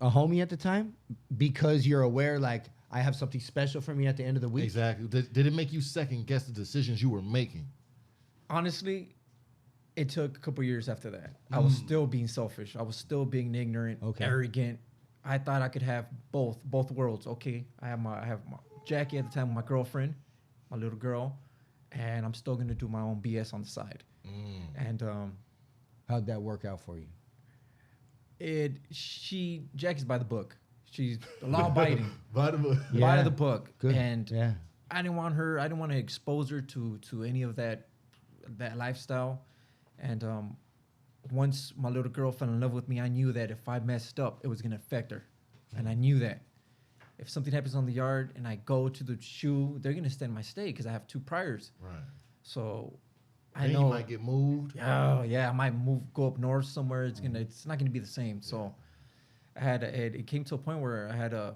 homie at the time because you're aware like I have something special for me at the end of the week? Exactly. Did it make you second guess the decisions you were making? Honestly, it took a couple years after that. I was still being selfish. I was still being ignorant, Okay. arrogant. I thought I could have both worlds. Okay, I have my Jackie at the time, my girlfriend, my little girl, and I'm still gonna do my own BS on the side. And How'd that work out for you? Jackie's by the book. She's law abiding, Vitamin. by Yeah. the book, Good. and Yeah. I didn't want to expose her to any of that lifestyle. And once my little girl fell in love with me, I knew that if I messed up, it was gonna affect her, and I knew that. if something happens on the yard and I go to the shoe, they're gonna extend my stay because I have 2 priors. Right. So I Then know you might get moved. Oh yeah, I might go up north somewhere. It's not gonna be the same. So I had it came to a point where I had to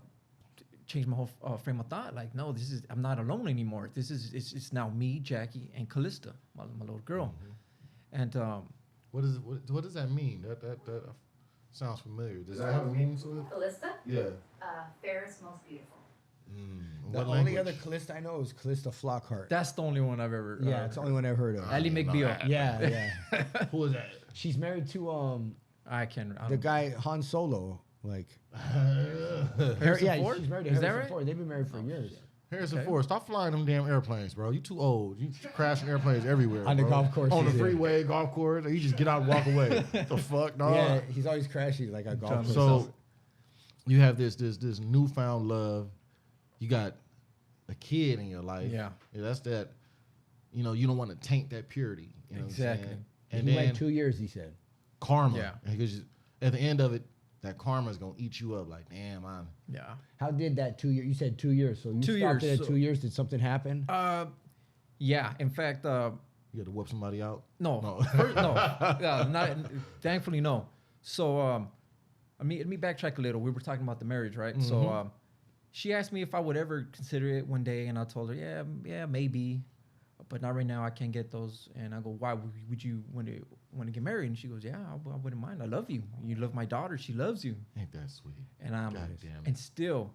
change my whole frame of thought. Like, no, I'm not alone anymore. It's now me, Jackie, and Callista, my little girl. And What does that mean? That sounds familiar. Does that have a meaning to it? Callista? Yeah. Fairest, most beautiful. The What only language? other Callista I know is Callista Flockhart. that's the only one I've ever. Yeah, it's the only one I've heard of. Ally McBeal. Yeah. Who is that? She's married to I can. the guy Han Solo. Like, Harrison Ford? she's married to Is that Harrison right? Ford. They've been married for years. Harrison Okay. Ford, stop flying them damn airplanes, bro. You too old. You crashing airplanes everywhere. On the bro. golf course, On the yeah. freeway, golf course. You just get out and walk away. What the fuck, dog? Yeah, he's always crashing like a golf course. So you have this newfound love. You got a kid in your life. Yeah. That's that. You know, you don't want to taint that purity. You know Exactly. What I'm saying? And he then went 2 years, he said. karma. Yeah. Because at the end of it, that karma is gonna eat you up. Like, damn, Yeah. How did that 2 years? You said 2 years, so you 2 stopped years, it at so- 2 years. Did something happen? Yeah. In fact, you got to whoop somebody out. no. No. First, no. Yeah, not. Thankfully, no. So, let me backtrack a little. We were talking about the marriage, right? So, she asked me if I would ever consider it one day, and I told her, yeah, maybe, but not right now. I can't get those. And I go, why would you want to get married? And she goes, yeah, I wouldn't mind. I love you. You love my daughter. She loves you. Ain't that sweet? And God damn it. and still,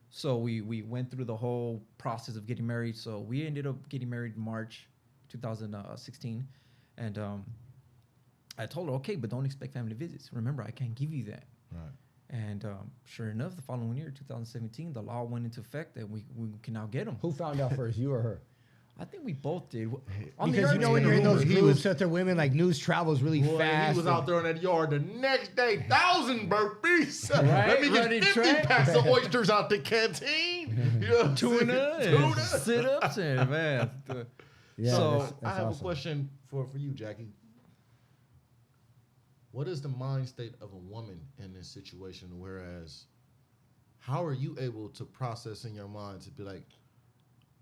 so we went through the whole process of getting married. So we ended up getting married in March 2016, and I told her, okay, but don't expect family visits. Remember, I can't give you that. Right. And sure enough, the following year, 2017, the law went into effect that we can now get them. Who found out first, you or her? I think we both did. Because you know when you're in those groups that they're women, like news travels really Boy, fast. he was out there in that yard the next day, 1,000 burpees. Right, Let me get running 50 track. packs of oysters out the canteen. You know what I'm tuna saying? and sit-ups and man. Yeah, So, that's I have awesome. a question for you, Jackie. What is the mind state of a woman in this situation? Whereas, how are you able to process in your mind to be like,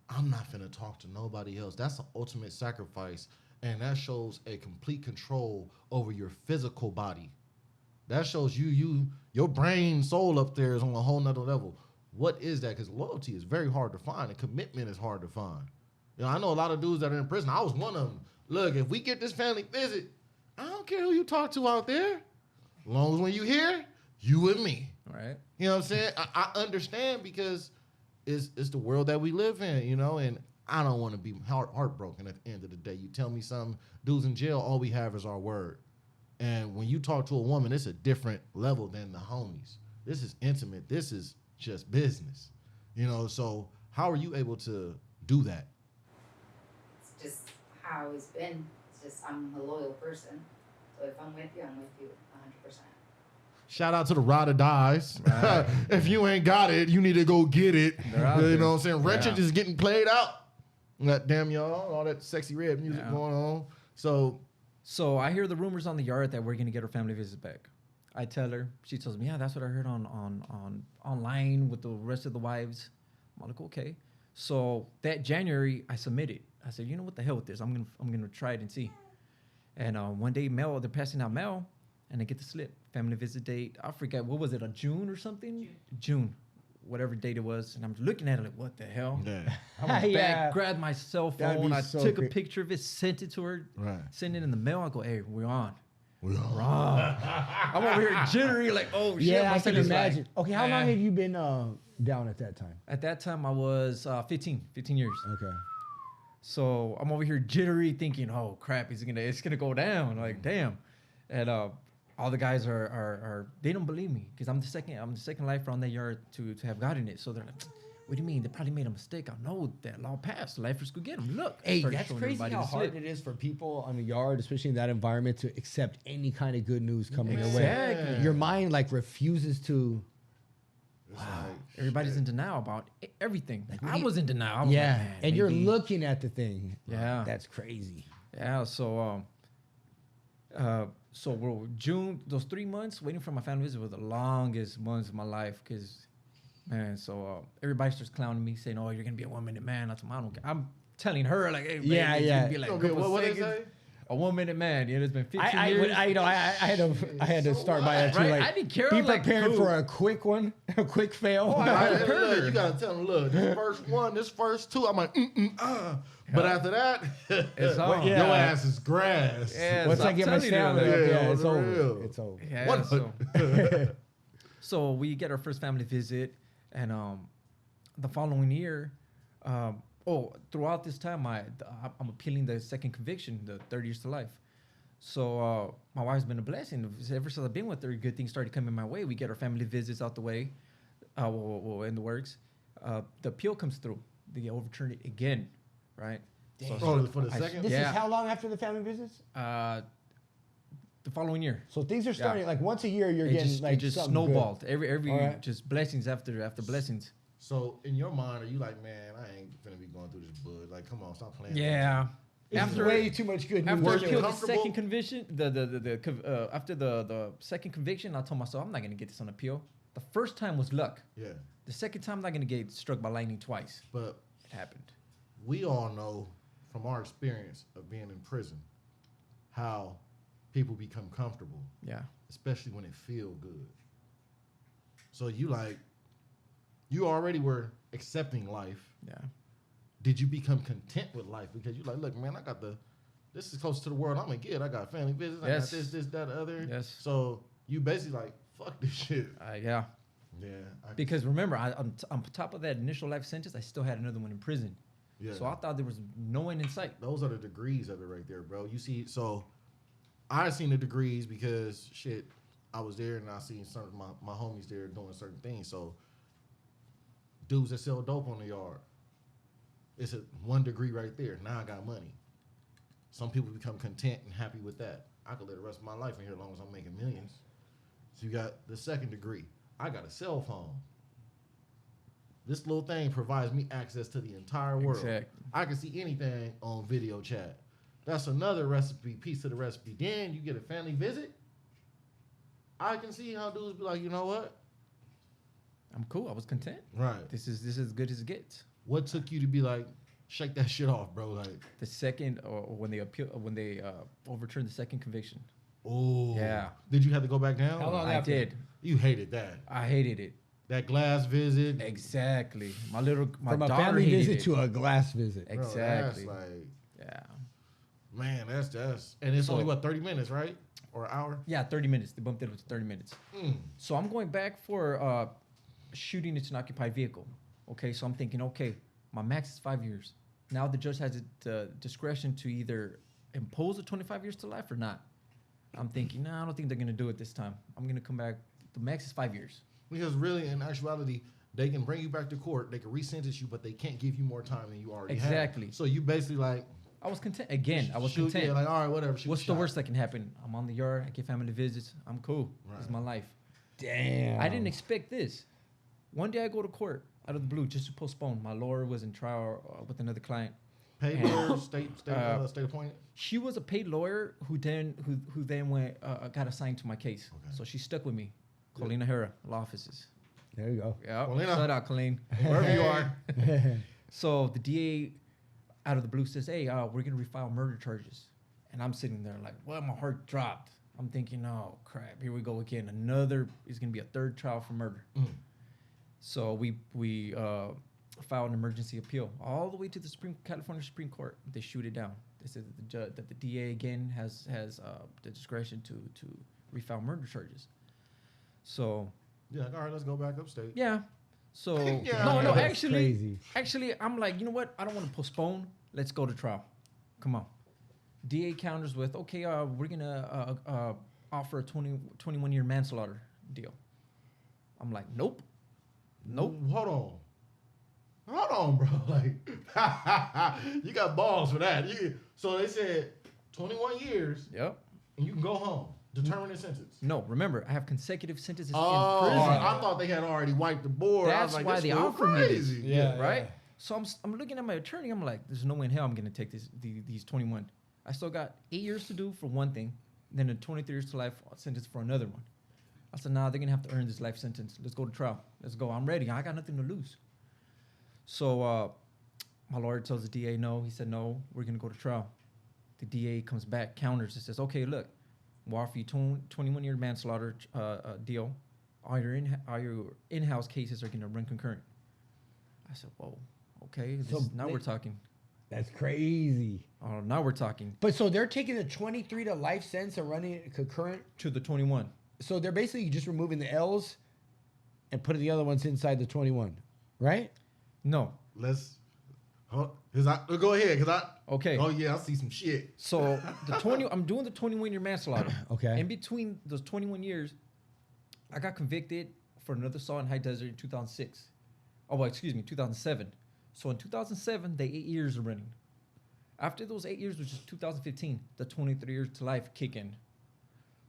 I'm not finna talk to nobody else? That's the ultimate sacrifice. And that shows a complete control over your physical body. That shows your brain, soul up there is on a whole nother level. What is that? Because loyalty is very hard to find, and commitment is hard to find. You know, I know a lot of dudes that are in prison. I was one of them. Look, if we get this family visit, I don't care who you talk to out there. As long as when you here, you and me. Right. You know what I'm saying? I understand because it's the world that we live in, you know, and I don't want to be heartbroken at the end of the day. You tell me something, dudes in jail, all we have is our word. And when you talk to a woman, it's a different level than the homies. This is intimate. This is just business, you know? So how are you able to do that? It's just how it's been. It's just I'm a loyal person. So if I'm with you 100%. Shout out to the ride or dies. Right. If you ain't got it, you need to go get it. They're out You there. know what I'm saying? Wretched Yeah. is getting played out. That damn y'all, all that sexy red music Yeah. going on. So I hear the rumors on the yard that we're gonna get our family visit back. I tell her, she tells me, yeah, that's what I heard on online with the rest of the wives. I'm like, okay. So that January, I submitted. I said, you know what the hell with this? I'm gonna try it and see. And one day, they're passing out mail, and I get the slip, family visit date. I forget what was it, a June or something? June, whatever date it was. And I'm looking at it like, what the hell? yeah. I went Yeah. back, grabbed my cell That'd phone. be I so took a great. picture of it, sent it to her, Right. sent it in the mail. I go, hey, we're on. We are. We're on. I'm over here jittery, like, oh shit. Yeah, my I can stomach's like, imagine. Okay, how long had you been down at that time? At that time, I was 15 years. Okay. So I'm over here jittery, thinking, "Oh crap, it's gonna go down." Like, damn. And all the guys are they don't believe me because I'm the second lifer on that yard to have gotten it. So they're like, "What do you mean? They probably made a mistake. I know that law passed. Lifers could get them. Look." Hey, Started that's showing crazy everybody how the hard slip. it is for people on the yard, especially in that environment, to accept any kind of good news coming their way. Exactly. Your mind like refuses to. It's like, Everybody's shit. in denial about everything. we- I was in denial. I was Yeah, like, man, and you're maybe- looking at the thing. Yeah. That's crazy. Yeah, so we're June, those 3 months waiting for my family visit were the longest months of my life because Man, so everybody starts clowning me, saying, "Oh, you're gonna be a 1 minute man." I don't care. I'm telling her like, "Hey, Yeah, baby, it's yeah. gonna be like a Okay, couple what they seconds." say? A 1 minute man. Yeah, it's been 15 I years. had to So start by that too. Right? Like, I didn't care. be I'm like, prepared cool. for a quick one, a quick fail. Oh, Right, I heard look, her. you gotta tell them, look, this first one, this first two, I'm like, But after that, It's on. Yeah. your ass is grass. Yeah, Once so I I'm get my telling you, stamina, like, up, yeah, it's for over. real. It's over. Yeah, What? so we get our first family visit, and the following year, throughout this time, I'm appealing the second conviction, the 30 years to life. So my wife's been a blessing. Ever since I've been with her, good things started coming my way. We get our family visits out the way, in the works. The appeal comes through. They overturn it again, right? Damn. Oh, for the second? This Yeah. is how long after the family visits? The following year. So things are starting like once a year. You're It getting just, like it just something snowballed. Every All right. just blessings after blessings. So in your mind, are you like, man, I ain't finna be going through this bud. Like, come on, stop playing. Yeah. This is way too much good news. After Were I you appealed the comfortable? second conviction, after the second conviction, I told myself I'm not gonna get this on appeal. The first time was luck. Yeah, The second time I'm not gonna get struck by lightning twice. but It happened. we all know from our experience of being in prison how people become comfortable, Yeah. especially when it feel good. So you already were accepting life. Yeah. Did you become content with life because you like, look, man, this is close to the world I'm gonna get. I got family visits. I Yes. got this, that, the other. Yes. So you basically like, fuck this shit. Yeah. Yeah. Because remember, on top of that initial life sentence, I still had another one in prison. Yeah. So I thought there was no end in sight. Those are the degrees of it right there, bro. You see, so I seen the degrees because shit, I was there and I seen some of my homies there doing certain things. So dudes that sell dope on the yard, it's a 1 degree right there. Now I got money. Some people become content and happy with that. I could live the rest of my life in here as long as I'm making millions. So you got the 2nd degree. I got a cell phone. This little thing provides me access to the entire world. Exactly. I can see anything on video chat. That's another piece of the recipe. Then you get a family visit. I can see how dudes be like, you know what? I'm cool. I was content. Right. This is as good as it gets. What took you to be like, shake that shit off, bro? Like, The second, or when they overturned the second conviction. oh. Yeah. Did you have to go back down? How long I after? did. You hated that. I hated it. That glass visit. Exactly. My From a daughter family hated visit it. to a glass visit. Bro, Exactly. that's like, Yeah. man, that's and it's So- only what, 30 minutes, right? Or an hour? Yeah, 30 minutes. They bumped it up to 30 minutes. So I'm going back for shooting into an occupied vehicle. Okay, so I'm thinking, okay, my max is 5 years. Now the judge has the discretion to either impose the 25 years to life or not. I'm thinking, nah, I don't think they're going to do it this time. I'm going to come back. The max is 5 years. Because really, in actuality, they can bring you back to court, they can resentence you, but they can't give you more time than you already have. Exactly. So you basically like, I was content. Again, I was shoot, content. yeah, like, all right, whatever. Shoot What's the the shot. worst that can happen? I'm on the yard. I get family visits. I'm cool. It's Right. my life. Damn. I didn't expect this. One day I go to court out of the blue just to postpone. My lawyer was in trial with another client. Paid lawyer, state appointed. She was a paid lawyer who then went got assigned to my case. Okay. So she stuck with me. Colleen O'Hara, law offices. There you go. Yeah. Colleen. Shout out, Colleen. Wherever you are. So the DA out of the blue says, hey, we're going to refile murder charges. And I'm sitting there like, well, my heart dropped. I'm thinking, oh, crap, here we go again. It's going to be a 3rd trial for murder. So we filed an emergency appeal all the way to the California Supreme Court. They shoot it down. They said that the DA, again, has the discretion to refile murder charges. So, Yeah, all right, let's go back upstate. yeah. So, Yeah. no, That's crazy. Actually, I'm like, you know what? I don't want to postpone. Let's go to trial. Come on. DA counters with, okay, we're going to offer a 21-year manslaughter deal. I'm like, nope. Hold on, bro. Like, you got balls for that. So they said 21 years, Yep. and you can go home. Determinate sentence. No, remember, I have consecutive sentences Oh, in prison. I thought they had already wiped the board. I was That's like, why this they fool offered me this. crazy. Yeah. Right? So I'm looking at my attorney. I'm like, there's no way in hell I'm going to take these 21. I still got 8 years to do for one thing, then a 23 years to life sentence for another one. I said, nah, they're gonna have to earn this life sentence. Let's go to trial. Let's go. I'm ready. I got nothing to lose. So my lawyer tells the DA no. He said, no, we're gonna go to trial. The DA comes back, counters, and says, okay, look, we'll offer you 21-year manslaughter deal. All your in-house cases are gonna run concurrent. I said, whoa, okay, now we're talking. That's crazy. Oh, now we're talking. But so they're taking the 23 to life sentence and running it concurrent. To the 21. So they're basically just removing the L's and putting the other ones inside the 21, right? No. Go ahead, cause Okay. Oh yeah, I see some shit. So I'm doing the 21-year manslaughter. Okay. In between those 21 years, I got convicted for another assault in High Desert in 2006. Oh, well, excuse me, 2007. So in 2007, the 8 years are running. After those 8 years, which is 2015, the 23 years to life kick in.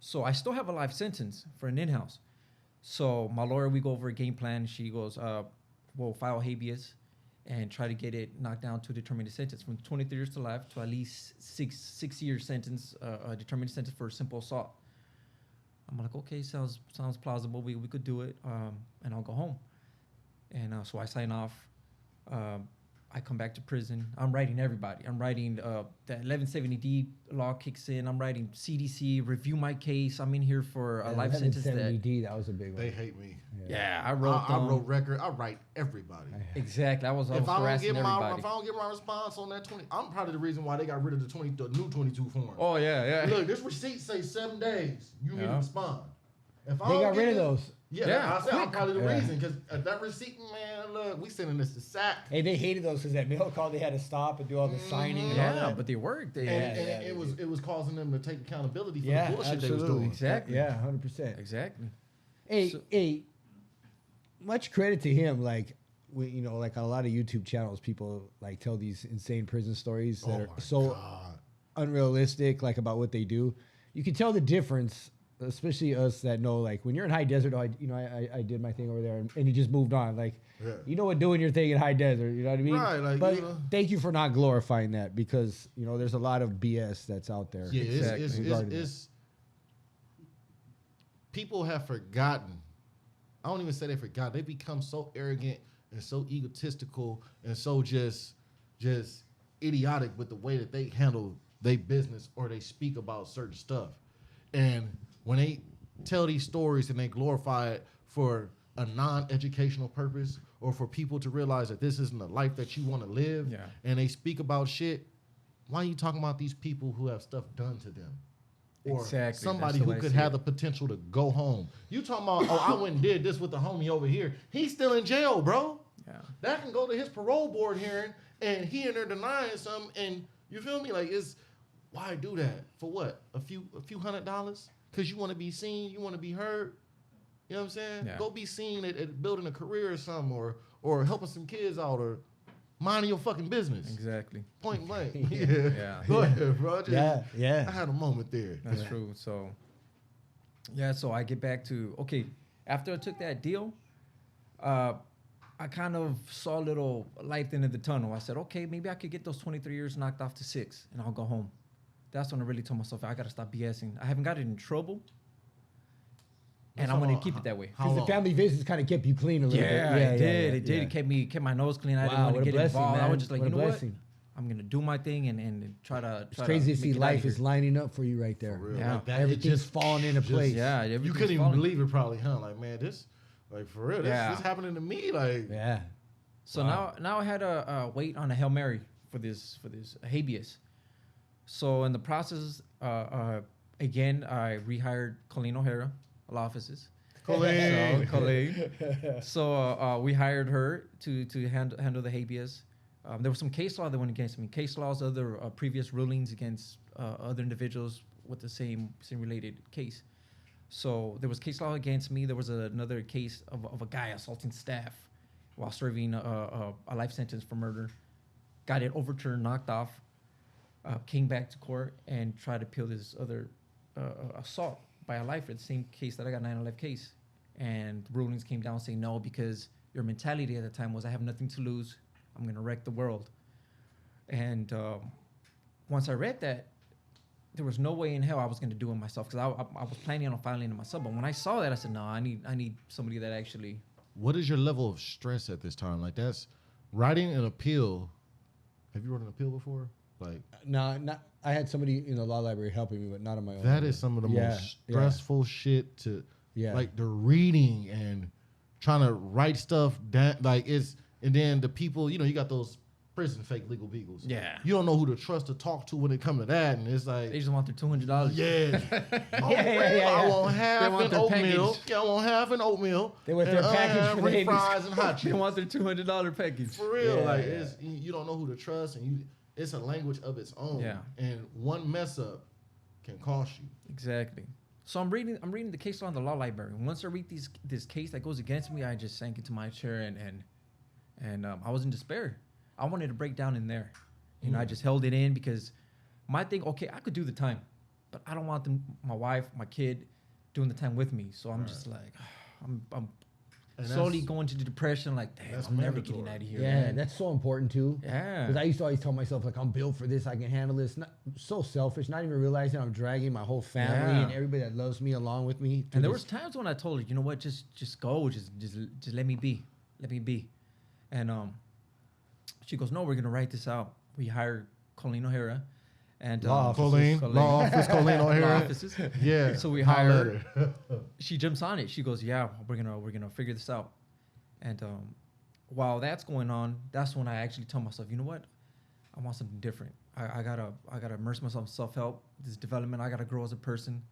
So I still have a life sentence for an in-house. So my lawyer, we go over a game plan. She goes, we'll file habeas and try to get it knocked down to a determined sentence from 23 years to life to at least six year sentence, a determined sentence for a simple assault. I'm like, okay, sounds plausible. We could do it, and I'll go home. And so I sign off. I come back to prison. I'm writing everybody. I'm writing the 1170D law kicks in. I'm writing CDC, review my case. I'm in here for a life sentence. 1170D, that was a big one. They hate me. Yeah, I wrote I wrote record. I write everybody. Exactly. I was If I harassing everybody. if I don't get my response on that 20, I'm probably the reason why they got rid of the new 22 form. Oh, yeah. Look, this receipt say 7 days. You need to respond. If I They don't got get rid of this- those. Yeah, I said I'm probably the Yeah. reason because that receipt, man. Look, we sending this to SAC. Hey, they hated those because that mail call, they had to stop and do all the signing. And all Yeah, that. but they worked. And Yeah, it was causing them to take accountability for Yeah, the bullshit they was absolutely. doing. Exactly. Yeah, 100%. Exactly. Hey, much credit to him. Like, like a lot of YouTube channels, people like tell these insane prison stories that are so unrealistic, like about what they do. You can tell the difference, especially us that know, like when you're in High Desert. I did my thing over there, and you just moved on. Like, you know what, doing your thing in High Desert. You know what I mean? Right. Like, but thank you for not glorifying that, because there's a lot of BS that's out there. Yeah, regarding it's people have forgotten. I don't even say they forgot. They become so arrogant and so egotistical and so just idiotic with the way that they handle their business or they speak about certain stuff. And when they tell these stories and they glorify it for a non-educational purpose or for people to realize that this isn't a life that you want to live, and they speak about shit, why are you talking about these people who have stuff done to them? Or Exactly. somebody That's the who way could I see have the potential to go home. You talking about, I went and did this with the homie over here. He's still in jail, bro. Yeah. That can go to his parole board hearing, and he in there denying something, and you feel me? Like, why do that? For what? A few $100? Because you want to be seen, you want to be heard. You know what I'm saying? Yeah. Go be seen at building a career or something, or helping some kids out, or minding your fucking business. Exactly. Point blank. Yeah. Go ahead, bro. Yeah. I had a moment there. That's true. So, so I get back to, okay, after I took that deal, I kind of saw a little light at the end of the tunnel. I said, okay, maybe I could get those 23 years knocked off to 6 and I'll go home. That's when I really told myself, I got to stop BSing. I haven't gotten in trouble. And I'm going to keep it that way. Because the family visits kind of kept you clean a little bit. It did. It kept my nose clean. I didn't want to get involved. I was just like, you know what? I'm going to do my thing and try to. It's crazy to see life is lining up for you right there. For real. Yeah. Like that, Everything's falling into place. Yeah. You couldn't even believe it probably, huh? Like, man, this, like, for real, this happening to me. Like, Yeah. So now I had to wait on a Hail Mary for this habeas. So in the process, again, I rehired Colleen O'Hara, law offices. Colleen. So we hired her to handle the habeas. There was some case law that went against me. Case laws, other previous rulings against other individuals with the same related case. So there was case law against me. There was another case of a guy assaulting staff while serving a life sentence for murder. Got it overturned, knocked off. Came back to court and tried to appeal this other assault by a lifer, the same case that I got 9/11 case. And rulings came down saying no, because your mentality at the time was, I have nothing to lose. I'm going to wreck the world. And once I read that, there was no way in hell I was going to do it myself because I was planning on filing it myself. But when I saw that, I said, no, I need somebody that actually. What is your level of stress at this time? Like that's writing an appeal. Have you wrote an appeal before? Like No, not. I had somebody in the law library helping me, but not on my own. that is some of the most stressful shit to. Yeah. Like the reading and trying to write stuff down. Like it's and then the people. You got those prison fake legal beagles. Yeah. You don't know who to trust to talk to when it comes to that, and it's like They just want their $200. yeah. Yeah. I want half want an their oatmeal. package. Yeah, I want half an oatmeal. They want their and package for the French 80s. fries and hot They chips. want their $200 package. For real, Yeah, like yeah. it's you don't know who to trust, and it's a language of its own. Yeah. And one mess up can cost you. Exactly. So I'm reading the case law in the law library. Once I read this case that goes against me, I just sank into my chair and I was in despair. I wanted to break down in there. I just held it in because my thing, okay, I could do the time, but I don't want my wife, my kid, doing the time with me. So I'm just like, I'm And slowly that's- going to the depression. Like, damn, that's I'm never mandatory. getting out of here. Yeah, man. that's so important too. Yeah. Because I used to always tell myself, like, I'm built for this, I can handle this. Not so selfish, not even realizing I'm dragging my whole family Yeah. and everybody that loves me along with me. And there was times when I told her, you know what, just go, just let me be, and she goes, no, we're gonna write this out. We hired Colleen O'Hara, and Law Colleen, law office, Colleen law O'Hara. offices. Yeah. So we holler hired. at her. She jumps on it. She goes, yeah, we're gonna figure this out. And while that's going on, that's when I actually tell myself, you know what, I want something different. I gotta immerse myself in self-help, this development. I gotta grow as a person.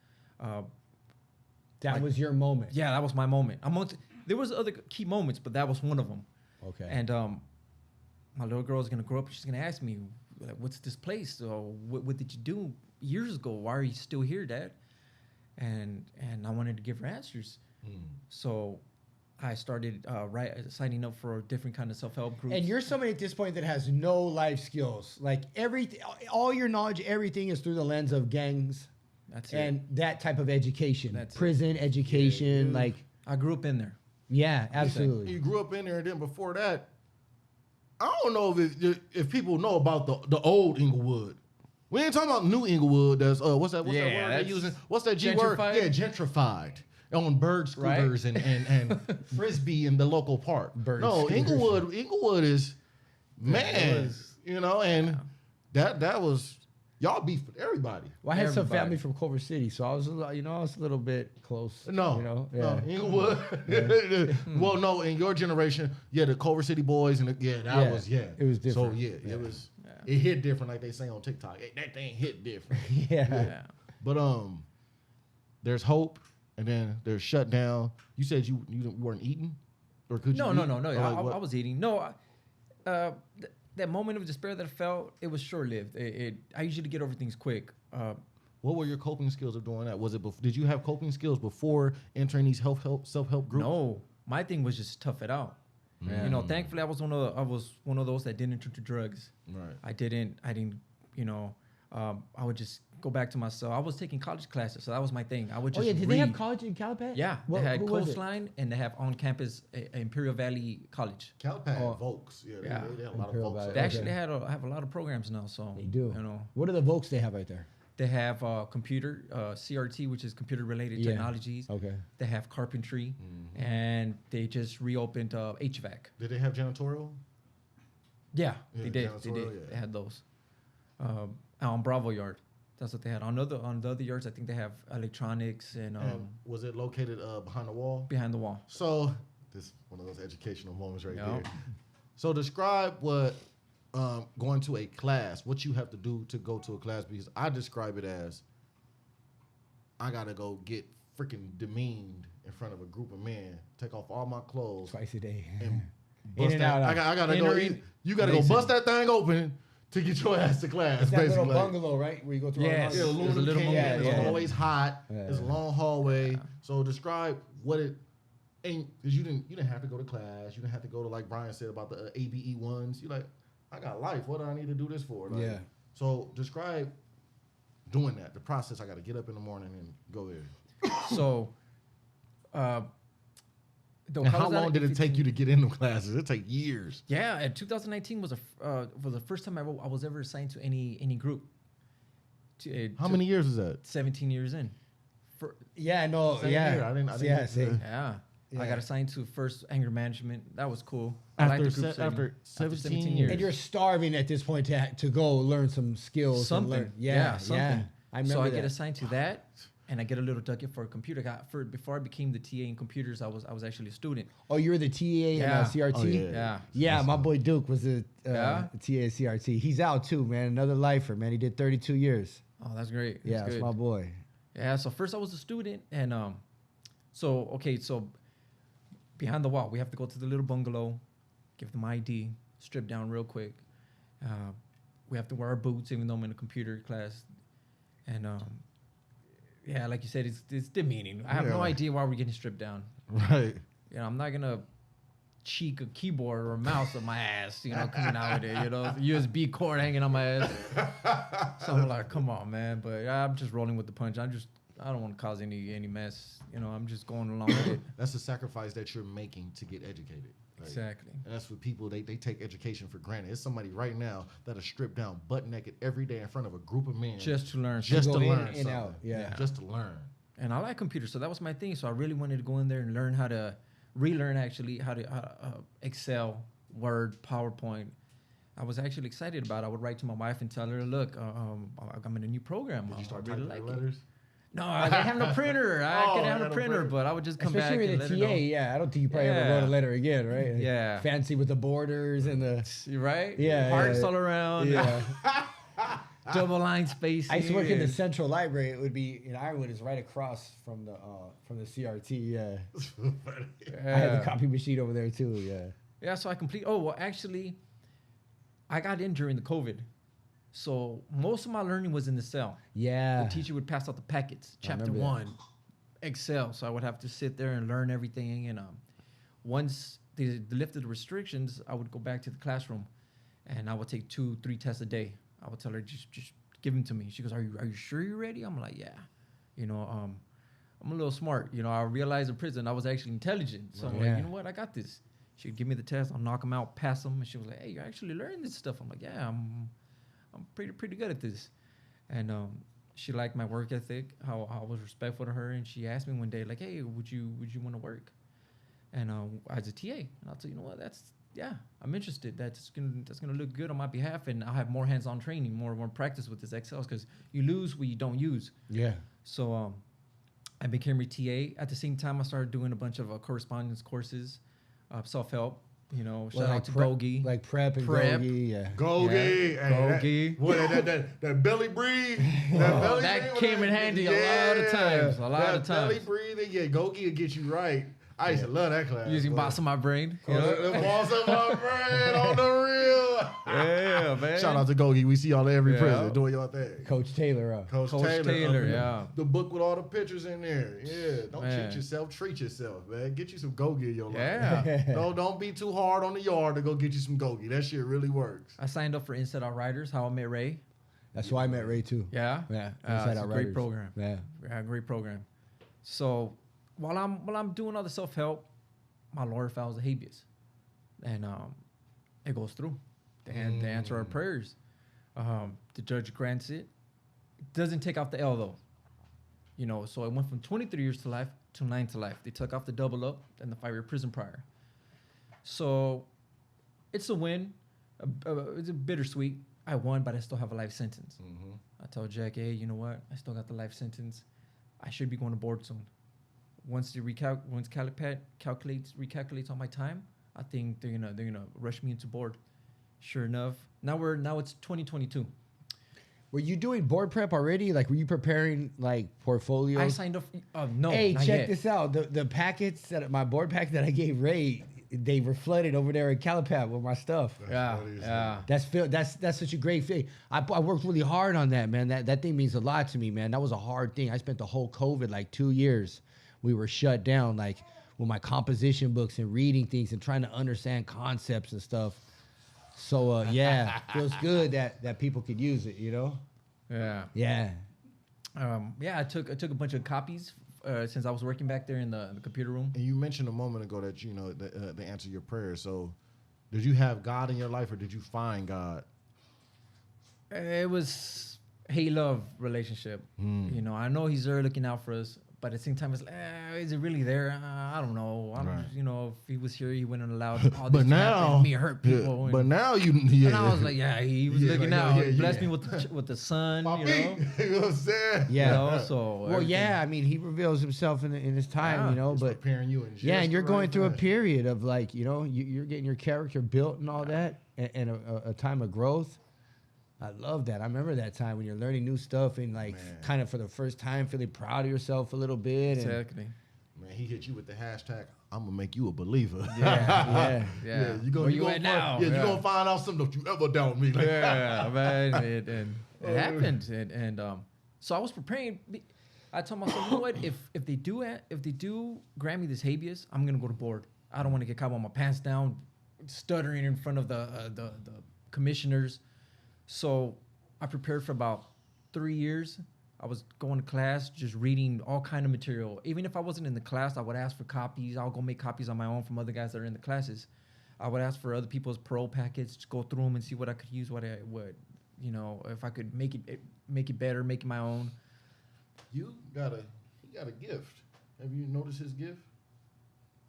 that was your moment. Yeah, that was my moment. There was other key moments, but that was one of them. Okay. And my little girl is gonna grow up. She's gonna ask me, like, "What's this place? Or what did you do years ago? Why are you still here, Dad?" And I wanted to give her answers. So I started signing up for different kind of self-help groups. And you're somebody at this point that has no life skills. Like everything, all your knowledge, everything is through the lens of gangs That's it. and that type of education. That's it. Prison education, like I grew up in there. yeah, absolutely. You grew up in there, and then before that, I don't know if people know about the old Inglewood. We ain't talking about new Inglewood. That's what's that? What's that Yeah, word they're that's using? What's that G word? gentrified? Yeah, gentrified. On bird scooters and frisbee in the local park. Bird no, scooters. Inglewood is man, was- and that was y'all beef with everybody. Well, I had some Everybody. family from Culver City, so I was, I was a little bit close. No, you know, no, Inglewood. Well, no, in your generation, the Culver City boys and Yeah, was it was different. So it was it hit different, like they say on TikTok. That thing hit different. yeah. Yeah. But there's hope, and then there's shut down. You said you weren't eating, or could you? No. eat? Or like I what? was eating. No, that moment of despair that I felt, it was short-lived. I usually get over things quick. What were your coping skills of doing that? Was it? Did you have coping skills before entering these self-help groups? No, my thing was just tough it out. You know, thankfully I was one of those that didn't turn to drugs. Right. I didn't. I would just go back to myself. I was taking college classes, so that was my thing. I would Oh just yeah, did read. they have college in Calipat? Yeah, What, they had who was it? Coastline and they have on campus Imperial Valley College. Calpat Oh. Volks. Yeah, Yeah. They had a lot of Imperial Volks. Valley. They Okay. actually have a lot of programs now. So They do. You know, What are the Volks they have right there? they have computer CRT, which is computer related Yeah. technologies. Okay. They have carpentry, and they just reopened HVAC. Did they have janitorial? Yeah, Yeah, they did. janitorial, yeah. They had those. On Bravo Yard, that's what they had. On the other yards, I think they have electronics and And was it located behind the wall? behind the wall. So this is one of those educational moments right Yep. there. So describe what going to a class, what you have to do to go to a class, because I describe it as I gotta go get freaking demeaned in front of a group of men, take off all my clothes, Twice a day. and In bust and that. out. I gotta go. Entering, You gotta go racing. bust that thing open to get your ass to class. It's that little basically. bungalow, right? Where you go through Yes. all Yeah, the aluminum There's a little can. bungalow. It's Yeah, yeah. always hot. Yeah. It's a long hallway. So describe what it ain't, because you didn't have to go to class. You didn't have to go to, like Brian said about the ABE ones. You like, I got life. What do I need to do this for? Like, Yeah. So describe doing that. The process. I got to get up in the morning and go there. So, And how long did it take you to get into classes? It take years. Yeah, and 2019 was the first time I was ever assigned to any group. How many years is that? 17 years in. Yeah, no, Same yeah. here. I didn't yeah, get same. Yeah. I Yeah. got assigned to first anger management. That was cool. I liked the group setting. After 17 years. And you're starving at this point to go learn some skills. Something. And learn. Something. Yeah. I remember so I that. get assigned to that, and I get a little ducket for a computer. Before I became the TA in computers, I was actually a student. Oh, you were the TA and Yeah. CRT? Oh, yeah. Yeah. Yeah, my boy Duke was a Yeah? TA and CRT. He's out too, man. Another lifer, man. He did 32 years. Oh, that's great. Yeah, That's that's good. my boy. Yeah, so first I was a student, and so behind the wall, we have to go to the little bungalow, give them ID, strip down real quick. We have to wear our boots, even though I'm in a computer class, and yeah, like you said, it's demeaning. I have no idea why we're getting stripped down. Right. You know, I'm not gonna cheek a keyboard or a mouse on my ass, you know, coming out with it, you know, USB cord hanging on my ass. So I'm like, come on, man. But yeah, I'm just rolling with the punch. I don't want to cause any mess. You know, I'm just going along with it. That's the sacrifice that you're making to get educated. Right? Exactly. And that's what people, they take education for granted. It's somebody right now that is stripped down butt naked every day in front of a group of men. Just to learn. Just to go in learn and something. out, yeah. Just to learn. And I like computers, so that was my thing. So I really wanted to go in there and learn how to relearn actually how to Excel, Word, PowerPoint. I was actually excited about it. I would write to my wife and tell her, look, I'm in a new program. Did you start I really typing like the it. letters? No, I didn't have no printer. I Oh, couldn't have you no had no printer, printer. but I would just come Especially back and with let a her TA, know. yeah. I don't think you probably ever Yeah. wrote a letter again, right? Yeah. Fancy with the borders and the... You right? Yeah, Hearts yeah. all around. Yeah. Double line spacing. I used to work in the Central Library. It would be in Ironwood. Is right across from the CRT. Yeah. I had the copy machine over there too. Yeah. Yeah, so I complete. Oh, well, actually, I got in during the COVID. So most of my learning was in the cell. Yeah. The teacher would pass out the packets, I chapter remember that. 1, Excel. So I would have to sit there and learn everything. And once they lifted the restrictions, I would go back to the classroom, and I would take 2-3 tests a day. I would tell her, just give them to me. She goes, are you sure you're ready? I'm like, yeah. You know, I'm a little smart. You know, I realized in prison I was actually intelligent. So I'm Yeah. like, you know what? I got this. She'd give me the test. I'll knock them out, pass them. And she was like, hey, you're actually learning this stuff. I'm like, yeah, I'm pretty good at this. And she liked my work ethic, how I was respectful to her. And she asked me one day, like, hey, would you want to work? And as a TA, and I'll tell you, know what, I'm interested. That's gonna look good on my behalf, and I'll have more hands-on training, more practice with this Excel, because you lose what you don't use. Yeah. So I became a TA. At the same time, I started doing a bunch of correspondence courses, self-help. You know, shout out to Gogi. Like prep and Prep. Gogi. Yeah. Gogi. Yeah, Gogi. That belly breathe. That belly that breathe, came in handy a lot of times. A lot that of belly times. breathing, yeah, Gogi will get you right. I used to love that class. Using boy. boss of my brain. Oh, the boss of my brain on the real. Yeah, man. Shout out to Gogi. We see y'all at every Yeah. prison doing your thing. Coach Taylor. Coach Taylor, Taylor, yeah. The book with all the pictures in there. Yeah. Don't Man. cheat yourself. Treat yourself, man. Get you some Gogi in your life. Yeah. Don't be too hard on the yard to go get you some Gogi. That shit really works. I signed up for Inside Out Riders, How I Met Ray. That's why I met Ray too. Yeah. Yeah. It's a Out great Riders. program. Yeah. Yeah, great program. So while I'm doing all the self-help, my lawyer files the habeas, and it goes through. They answer our prayers. The judge grants it. It doesn't take off the L though. You know, so it went from 23 years to life to 9 to life. They took off the double up and the 5-year prison prior. So it's a win. It's a bittersweet. I won, but I still have a life sentence. I told Jack, hey, you know what? I still got the life sentence. I should be going to board soon. Once the recalculates on my time, I think they're gonna rush me into board. Sure enough, now it's 2022. Were you doing board prep already? Like, were you preparing like portfolios? I signed up. No, Hey, not check yet. this out. The packets that my board packet that I gave Ray, they were flooded over there at Calipat with my stuff. Yeah, funny as yeah. That's such a great thing. I worked really hard on that, man. That thing means a lot to me, man. That was a hard thing. I spent the whole COVID, like 2 years. We were shut down, like with my composition books and reading things and trying to understand concepts and stuff. So yeah, feels good that people could use it, you know? Yeah. Yeah. I took a bunch of copies since I was working back there in the computer room. And you mentioned a moment ago that they answer your prayers. So, did you have God in your life, or did you find God? It was hate-love relationship. You know, I know he's there looking out for us, but at the same time, it's like, is it really there? I don't know. You know, if he was here, he wouldn't allow all this to happen to me, hurt people. But now and I was like, he was looking out. He blessed me with the sun, My you feet. know. You know what I'm saying? Yeah. You know, so Well, yeah. I mean, he reveals himself in his time, you know. Just But preparing you in yeah, and you're the going right through a fashion. period of like, you know, you're getting your character built and all that, and a time of growth. I love that. I remember that time when you're learning new stuff and like kind of for the first time feeling proud of yourself a little bit. And exactly. Man, he hit you with the hashtag, I'm gonna make you a believer. yeah. You Where you gonna at now? Yeah, you gonna find out something. Don't you ever doubt me. Like, Yeah, man. And it happened. And so I was preparing. I told myself, you know what? If they do grant me this habeas, I'm gonna go to board. I don't want to get caught with my pants down, stuttering in front of the commissioners. So I prepared for about 3 years. I was going to class, just reading all kind of material. Even if I wasn't in the class, I would ask for copies. I'll go make copies on my own from other guys that are in the classes. I would ask for other people's parole packets, just go through them and see what I could use, what I would, you know, if I could make it better, make it my own. he got a gift. Have you noticed his gift?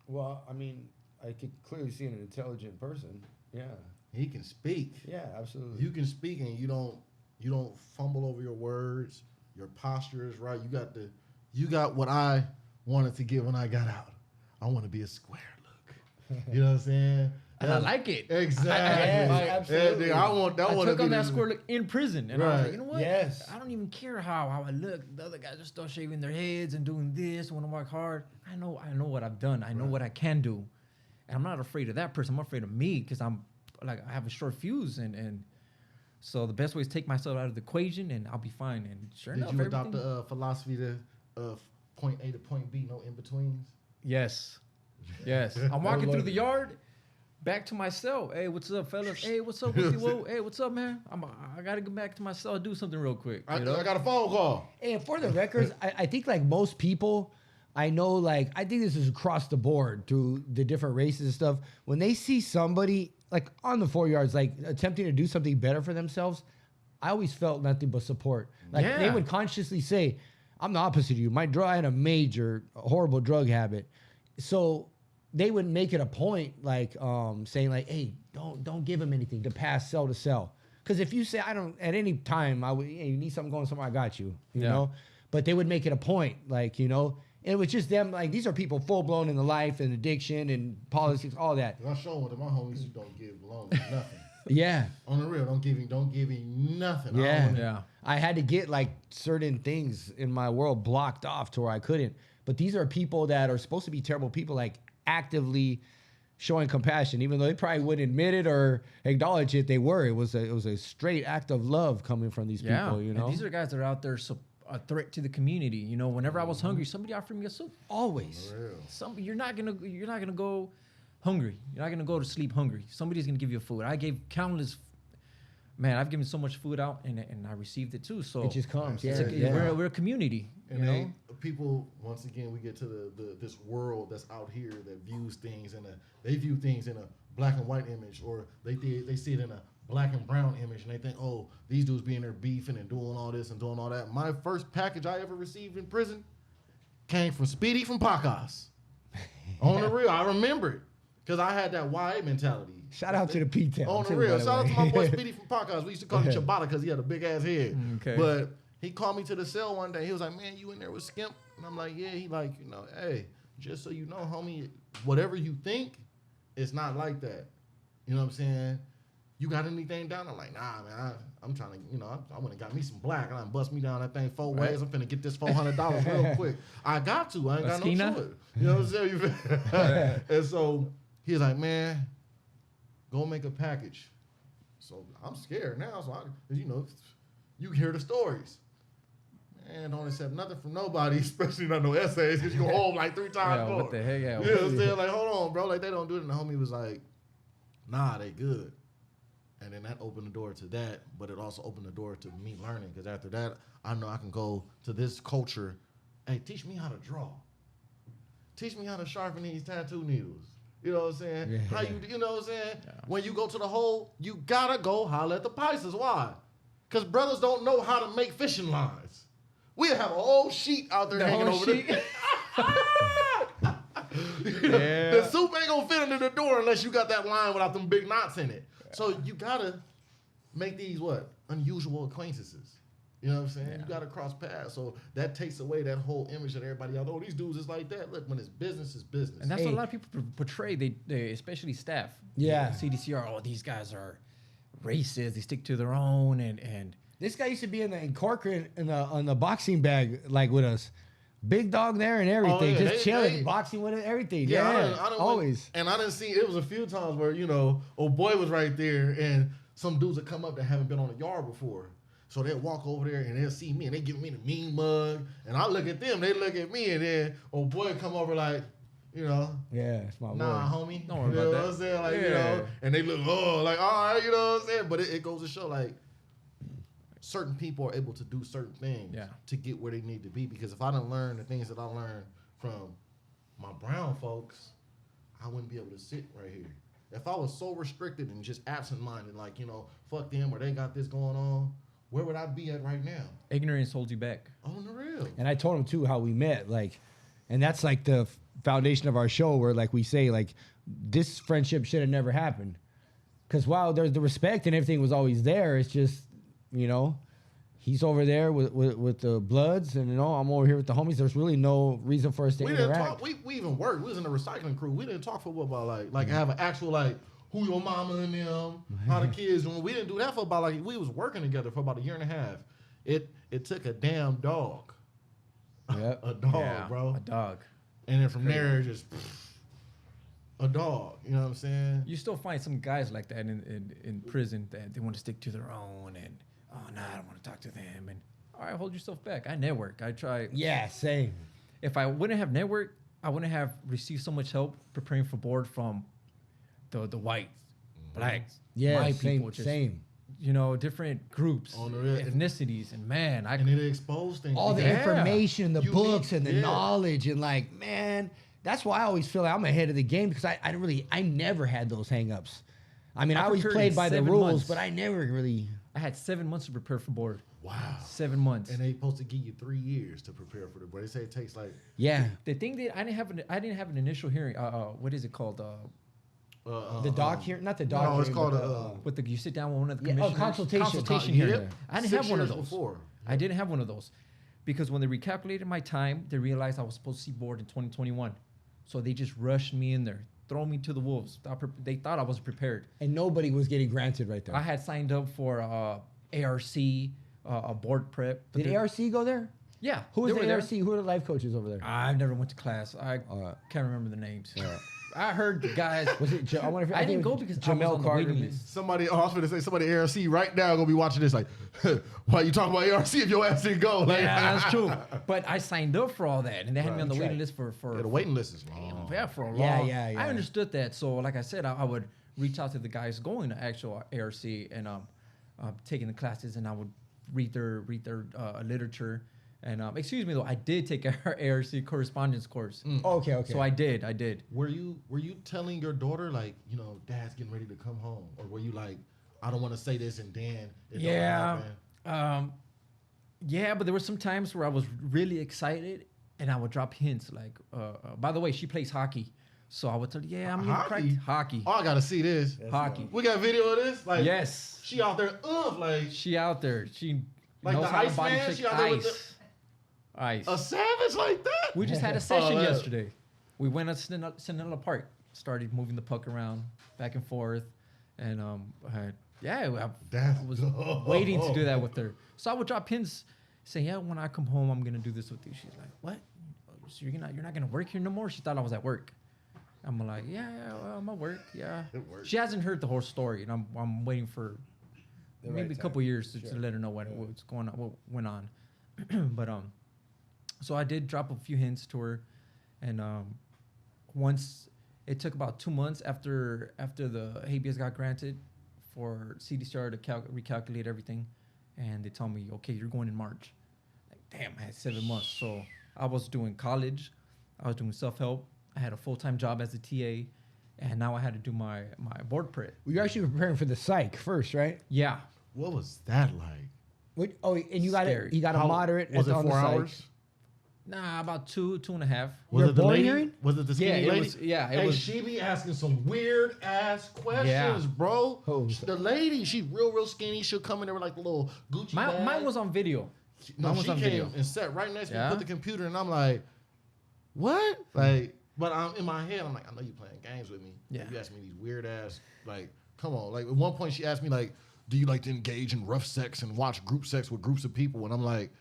Well, I mean, I could clearly see an intelligent person. Yeah. He can speak. Yeah, absolutely. You can speak and you don't fumble over your words. Your posture is right. You got what I wanted to get when I got out. I want to be a square look. You know what I'm saying? And I like it. Exactly. absolutely. I took on that square look in prison. And I was like, you know what? Yes. I don't even care how I look. The other guys just start shaving their heads and doing this, want to work hard. I know what I've done. I know what I can do. And I'm not afraid of that person. I'm afraid of me because I have a short fuse. And so the best way is take myself out of the equation and I'll be fine. And sure enough, Did you adopt everything- the philosophy of point A to point B, no in-betweens? Yes. I'm walking through the yard, back to my cell. Hey, what's up, fellas? Hey, what's up with you? Whoa, hey, what's up, man? I gotta get back to my cell, do something real quick. I You know? got a phone call. And for the records, I think like most people, I know, like, I think this is across the board through the different races and stuff. When they see somebody like on the 4 yards, like attempting to do something better for themselves, I always felt nothing but support. Like they would consciously say, I'm the opposite of you. I had a major, horrible drug habit. So they would make it a point, like saying like, hey, don't give him anything to pass cell to cell. Because if you say, I don't, at any time, hey, you need something going somewhere, I got you, you know? But they would make it a point, like, you know, and it was just them, like, these are people full-blown in the life and addiction and politics, all that. I show one of my homies who don't give loans nothing. Yeah. On the real, don't give him nothing. Yeah. I had to get like certain things in my world blocked off to where I couldn't. But these are people that are supposed to be terrible people, like actively showing compassion, even though they probably wouldn't admit it or acknowledge it. They were. It was a straight act of love coming from these people. You know, and these are guys that are out there a threat to the community. You know, whenever I was hungry, somebody offered me a soup. always. You're not gonna go hungry. You're not gonna go to sleep hungry. Somebody's gonna give you food. I gave countless. Man, I've given so much food out, and I received it too. So It just comes. we're a community. And you know? people, once again, we get to this world that's out here that views things they view things in a black and white image, or they see it in a black and brown image, and they think, oh, these dudes being there beefing and doing all this and doing all that. My first package I ever received in prison came from Speedy from Pacas. On the real, I remember it because I had that YA mentality. Shout out to the P-Town. On the too, real. by the Shout out way. to my boy Speedy from Pacas. We used to call him Ciabatta because he had a big ass head. Okay. But he called me to the cell one day. He was like, man, you in there with Skimp? And I'm like, yeah. He like, you know, hey, just so you know, homie, whatever you think, it's not like that. You know what I'm saying? You got anything down? I'm like, nah, man. I'm trying to, you know, I went and got me some black and I bust me down that thing 4 ways. I'm finna get this $400 real quick. I got to. I ain't got no choice. You know what I'm saying? You feel- and so he's like, man, go make a package. So I'm scared now. So you know, you hear the stories. Man, don't accept nothing from nobody, especially not no essays, because you go home like 3 times more. What the heck? Yeah. You know what I'm saying? Like, hold on, bro. Like, they don't do it. And the homie was like, nah, they good. And then that opened the door to that, but it also opened the door to me learning. Because after that, I know I can go to this culture. Hey, teach me how to draw. Teach me how to sharpen these tattoo needles. You know what I'm saying? Yeah. You know what I'm saying? Yeah. When you go to the hole, you gotta go holler at the Pisces. Why? Because brothers don't know how to make fishing lines. We have a whole sheet out there hanging over there. The soup ain't gonna fit under the door unless you got that line without them big knots in it. So you gotta make these unusual acquaintances. You know what I'm saying? Yeah. You gotta cross paths. So that takes away that whole image that everybody else. Oh, these dudes is like that. Look, when it's business, it's business. And that's what a lot of people portray. They especially staff. Yeah. CDCR. Oh, these guys are racist. They stick to their own and. This guy used to be in Corcoran on the boxing bag like with us. Big dog there and everything. Oh, yeah, just chilling, boxing with it, everything. Yeah, Yeah, I done always. And I didn't see, it was a few times where, old boy was right there and some dudes would come up that haven't been on the yard before. So they'll walk over there and they'll see me and they give me the mean mug. And I look at them, they look at me, and then old boy come over like, Yeah, it's my nah, boy. homie. Don't worry you know about what that. I'm saying? Like, Yeah. and they look, like, all right, you know what I'm saying? But it goes to show, like, certain people are able to do certain things to get where they need to be. Because if I didn't learn the things that I learned from my brown folks, I wouldn't be able to sit right here. If I was so restricted and just absent-minded, like, fuck them or they got this going on, where would I be at right now? Ignorance holds you back. On the real. And I told him too how we met, and that's like the foundation of our show, where like we say like this friendship should have never happened, because while there's the respect and everything was always there, it's just he's over there with the Bloods, and I'm over here with the homies. There's really no reason for us to We didn't interact. talk. We even worked. We was in the recycling crew. We didn't talk for about like have an actual who your mama and them, how the kids doing. We didn't do that for about we was working together for about a year and a half. It took a damn dog. Yep. A dog, bro. A dog. And then from there, just a dog. You know what I'm saying? You still find some guys like that in prison that they want to stick to their own and I don't want to talk to them, and all right, hold yourself back. I network. I try. Yeah, same. If I wouldn't have networked, I wouldn't have received so much help preparing for board from the whites, blacks, Yeah, my same, people, just, same. Different groups, On the real- ethnicities, and man, And it exposed things. All the because information, the You books, need- and the yeah. knowledge, and man, that's why I always feel like I'm ahead of the game, because I never had those hangups. I mean, I always prepared played in by the 7 rules, months. but I never really. I had 7 months to prepare for board. Wow. 7 months. And they supposed to give you 3 years to prepare for the. But they say it takes Yeah, The thing that I didn't have an initial hearing. What is it called? the doc here, not the doc. no, it's hearing, called but the, You sit down with one of the Yeah, commissioners. consultation. Consultation Yep. hearing. I didn't 6 have one of years those. before. I didn't have one of those because when they recalculated my time, they realized I was supposed to see board in 2021, so they just rushed me in there, throw me to the wolves. They thought I was prepared. and nobody was getting granted right there. I had signed up for ARC, a board prep. but Did they- ARC go there? Yeah. Who was they the were there. ARC? Who are the life coaches over there? I never went to class. I can't remember the names. I heard the guys. Was it? I wonder if I didn't think it go was because I was Jamel on the Carter. waiting list. Somebody, I was going to say, somebody at ARC right now gonna be watching this like, why you talking about ARC if your ass didn't go? Like, Yeah, that's true. But I signed up for all that, and they had me on the That's waiting right. list for Yeah, the waiting list is long. yeah, for a long. Yeah, yeah. I understood that. So, like I said, I would reach out to the guys going to actual ARC and taking the classes, and I would read their literature. And excuse me though, I did take our ARC correspondence course. Okay. So I did. Were you telling your daughter like, Dad's getting ready to come home, or were you like, I don't want to say this and Dan? It don't Yeah. happen? Yeah, but there were some times where I was really excited, and I would drop hints like, by the way, she plays hockey. So I would tell her, yeah, I'm going to practice hockey. Oh, I gotta see this. Hockey. We got video of this. Like, Yes. she out there, like She out there. She Like knows the how to Ice body Man? check She out there with ice. Ice. a savage like that. We just had a session that- yesterday. We went to Cinderella Park, started moving the puck around back and forth, and I That's was waiting to do that with her. So I would drop hints, saying, "Yeah, when I come home, I'm gonna do this with you." She's like, "What? So you're not gonna work here no more?" She thought I was at work. I'm like, "Yeah, well, I'm at work. Yeah." It works. She hasn't heard the whole story, and I'm waiting for maybe a couple years to let her know what's going on, what went on. But so I did drop a few hints to her, and once it took about 2 months after the habeas got granted for CDCR to recalculate everything, and they told me, okay, you're going in March. Like, damn, I had 7 months. So I was doing college, I was doing self-help, I had a full-time job as a TA, and now I had to do my board prep. Well, you're actually preparing for the psych first, right? Yeah. What was that like? And you got Scary. a How- moderate. Was it on the 4 side. hours? Nah, about 2.5. Was Your it the boy lady? hearing? Was it the Yeah, skinny it lady? was. Yeah, it Hey, was. she be asking some weird ass questions, bro. Who's The lady, she real skinny. She'll come in there with like the little Gucci bag. Mine was on video. No, mine was she on came video. and sat right next to me, Yeah? put the computer, and I'm like, what? Like, but I'm in my head, I'm like, I know you playing games with me. Yeah. You ask me these weird ass, like, come on. Like, at one point, she asked me, like, do you like to engage in rough sex and watch group sex with groups of people? And I'm like,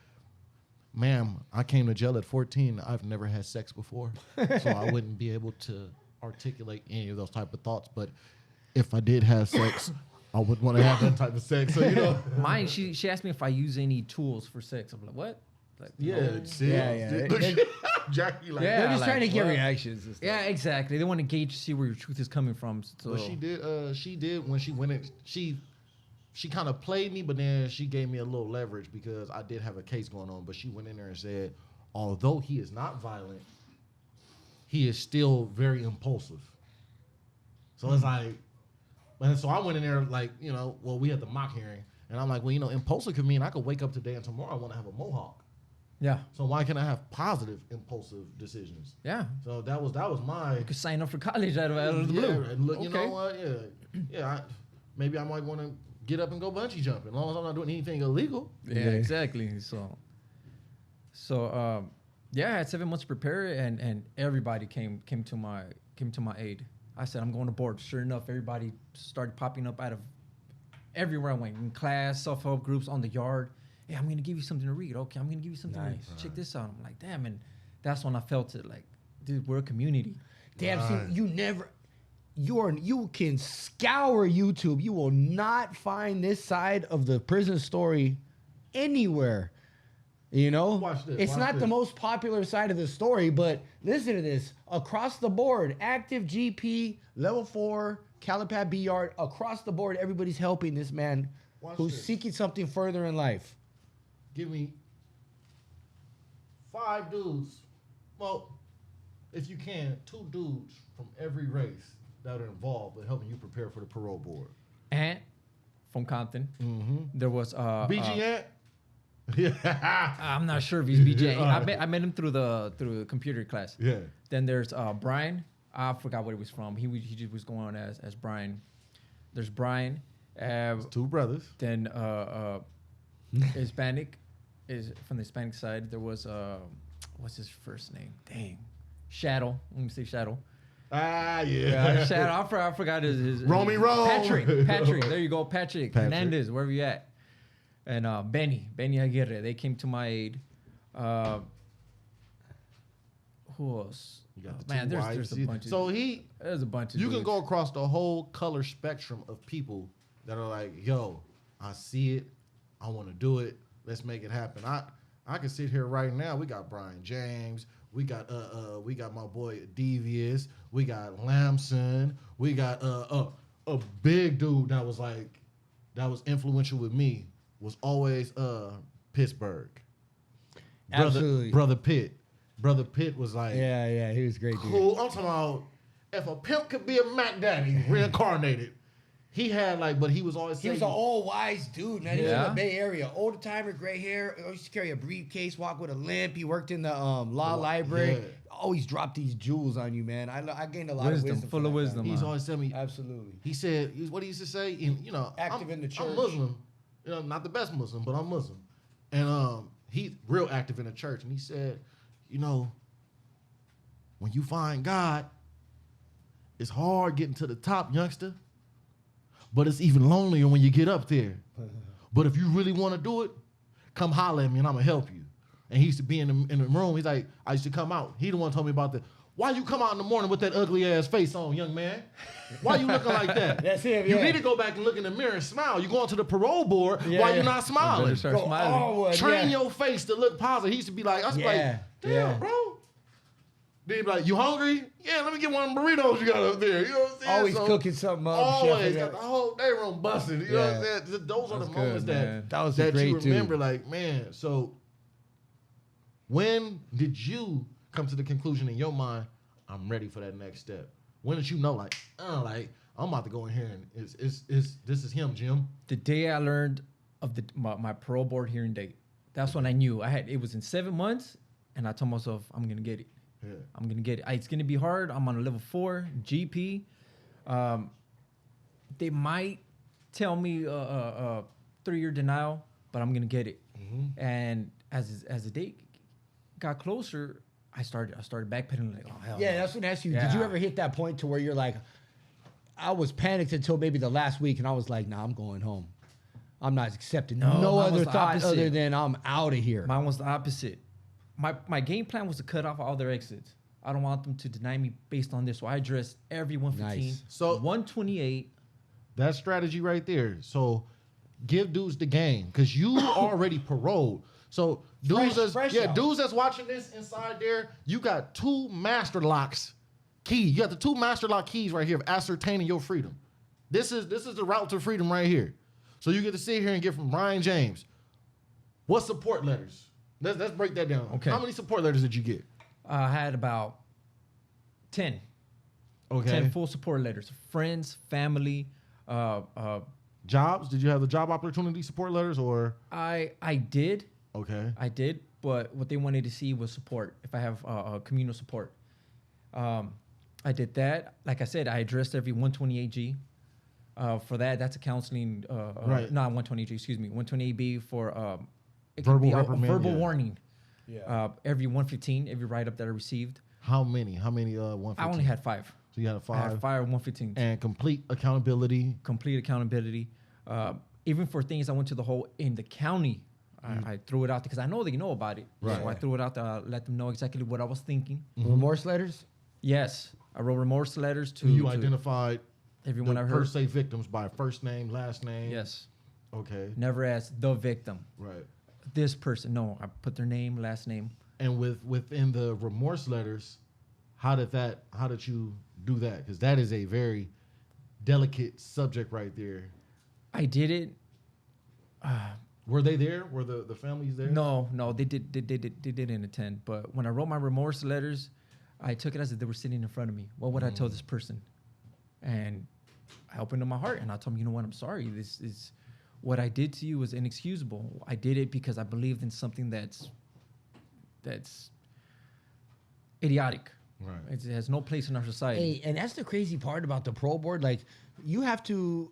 ma'am, I came to jail at 14. I've never had sex before, so I wouldn't be able to articulate any of those type of thoughts. But if I did have sex, I would want to have that type of sex. So, you know. Mine, she asked me if I use any tools for sex. I'm like, what? Like, Yeah, no. see? Yeah. Look, Jackie, like, Yeah. They're just like, trying to get what? reactions. And stuff. Yeah, exactly. They want to gauge, see where your truth is coming from. So But she did when she went in, she kind of played me, but then she gave me a little leverage because I did have a case going on. But she went in there and said, although he is not violent, he is still very impulsive. So it's like, and so I went in there like, you know, well, we had the mock hearing, and I'm like, well, you know, impulsive could mean I could wake up today and tomorrow I want to have a mohawk. yeah, So why can't I have positive impulsive decisions? yeah. So that was my You could sign up for college out of the yeah, blue. and look, you Okay. know what? Yeah. Maybe I might want to get up and go bungee jumping, as long as I'm not doing anything illegal. Yeah, exactly. So yeah, I had 7 months to prepare, and everybody came to my aid. I said, I'm going to board. Sure enough, everybody started popping up out of everywhere I went, in class, self-help groups, on the yard. Hey, I'm going to give you something to read. Okay, I'm going to give you something to read. Check this out. I'm like, damn, and that's when I felt it. Like, dude, we're a community. Damn, Right. see, you can scour YouTube. You will not find this side of the prison story anywhere. You know, Watch this, it's watch not the this. most popular side of the story, but listen to this. Across the board, active GP, level 4, Calipat B yard, across the board, everybody's helping this man Watch who's this. seeking something further in life. Give me 5 dudes. Well, if you can, 2 dudes from every race that are involved in helping you prepare for the parole board. Ant from Compton. Mm-hmm. There was BG Ant? Yeah. I'm not sure if he's BJ. Alright. I met him through the computer class. Yeah. Then there's Brian. I forgot what he was from. He just was going on as Brian. There's Brian. 2 brothers. Then Hispanic is from the Hispanic side. There was what's his first name? Dang, Shadow. Let me say Shadow. Ah, yeah. Shadow. I forgot his Romy Rome. Patrick. There you go, Patrick Hernandez. Wherever you at. And Benny Aguirre. They came to my aid. Who else? You got the Man, 2 there's whites. a bunch of So there's a bunch of you can dudes. go across the whole color spectrum of people that are like, yo, I see it. I want to do it. Let's make it happen. I can sit here right now. We got Brian James. We got my boy Devious. We got Lamson. We got a big dude that was influential with me was always Pittsburgh. Absolutely. Brother Pitt. Brother Pitt was like, Yeah, he was great, dude. cool. I'm talking about if a pimp could be a Mac Daddy reincarnated. He had but he was always He was saying, an old wise dude, man. He was in Yeah. the Bay Area, older timer, gray hair. He used to carry a briefcase, walk with a limp. He worked in the law library. yeah. Always dropped these jewels on you, man. I gained a lot Wisdom, of wisdom. full from of that guy. wisdom. he's always telling me. Absolutely. He said, what he used to say, Active in the church. I'm Muslim, not the best Muslim, but I'm Muslim, and he's real active in the church. And he said, when you find God, it's hard getting to the top, youngster, but it's even lonelier when you get up there. But if you really want to do it, come holler at me and I'm gonna help you. And he used to be in the room. He's like, I used to come out. He the one told me about why you come out in the morning with that ugly ass face on, young man? Why you looking like that? That's him, You yeah. need to go back and look in the mirror and smile. You going to the parole board. Why you not smiling? Better start smiling. Onward, Train yeah. your face to look positive. He used to be like, I was like, Yeah, damn, yeah. bro. Then he'd be like, you hungry? Yeah, let me get one of them burritos you got up there. You know what I'm saying? Always So, cooking something up. Always chefing got up. the whole day room busted. You know what I'm Yeah. saying? Those are the That's moments good, that man. That was that great, you remember. dude. Like, man. So when did you come to the conclusion in your mind, I'm ready for that next step? When did you know, I'm about to go in here and this is him, Jim? The day I learned of my parole board hearing date. That's when I knew it was in 7 months, and I told myself I'm gonna get it. Yeah. I'm gonna get it. It's gonna be hard. I'm on a level 4 GP. They might tell me a 3-year denial, but I'm gonna get it. Mm-hmm. And as the date got closer, I started backpedaling like, oh hell. Yeah, no. that's what I asked you. Did Yeah. you ever hit that point to where you're like, I was panicked until maybe the last week, and I was like, nah, I'm going home. I'm not accepting No, no mine other was the thought opposite. other than I'm out of here. Mine was the opposite. My game plan was to cut off all their exits. I don't want them to deny me based on this. So I addressed every 115. Nice. So- 128. That strategy right there. So give dudes the game because you already paroled. So Fresh out. dudes that's watching this inside there, you got 2 master locks key. You got the 2 master lock keys right here of ascertaining your freedom. This is the route to freedom right here. So you get to sit here and get from Brian James. What support letters? Let's break that down. Okay. How many support letters did you get? I had about 10. Okay. 10 full support letters. Friends, family. Jobs? Did you have the job opportunity support letters or? I did. Okay. I did. But what they wanted to see was support. If I have communal support. I did that. Like I said, I addressed every 128G. For that, that's a counseling. Right. Not 120G, excuse me. 128B for it could Verbal be a reprimand, verbal yeah. warning. Yeah. Every 115, every write-up that I received. How many? 115? I only had 5. So you had a 5. I had 5 115s. And complete accountability. Complete accountability. Even for things I went to the hole in the county, I threw it out because I know they know about it. Right. So I threw it out there, let them know exactly what I was thinking. Remorse letters? Yes, I wrote remorse letters to You to identified everyone the I per heard. se victims by first name, last name. Yes, Okay. never asked the victim. Right. This person, no, I put their name, last name. And within the remorse letters, how did you do that? Because that is a very delicate subject right there. I did it. Were they there? Were the families there? No, they didn't attend. But when I wrote my remorse letters, I took it as if they were sitting in front of me. What would I tell this person? And I opened up my heart and I told them, you know what, I'm sorry. This is what I did to you was inexcusable. I did it because I believed in something that's idiotic. Right. It has no place in our society. Hey, and that's the crazy part about the parole board. Like, you have to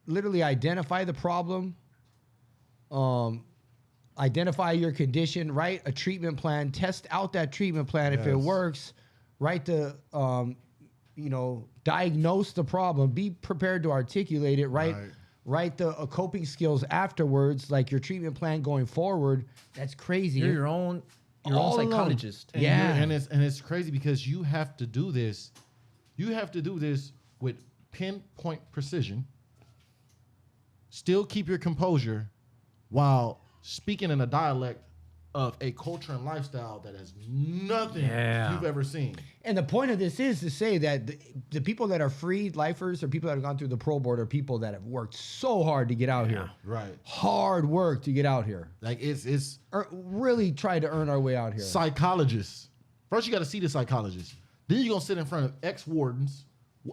literally identify the problem, identify your condition, write a treatment plan, test out that treatment plan. If it Yes. works, write the, diagnose the problem, be prepared to articulate it, Right. write the coping skills afterwards, like your treatment plan going forward. That's crazy. You're your own all alone. psychologist. And Yeah. and it's crazy because you have to do this. You have to do this with pinpoint precision. Still keep your composure while speaking in a dialect of a culture and lifestyle that has nothing Yeah. you've ever seen. And the point of this is to say that the people that are freed lifers or people that have gone through the parole board are people that have worked so hard to get out here. Right. Hard work to get out here. Like it's Really tried to earn our way out here. psychologists. First, you got to see the psychologist. Then you're gonna sit in front of ex-warden.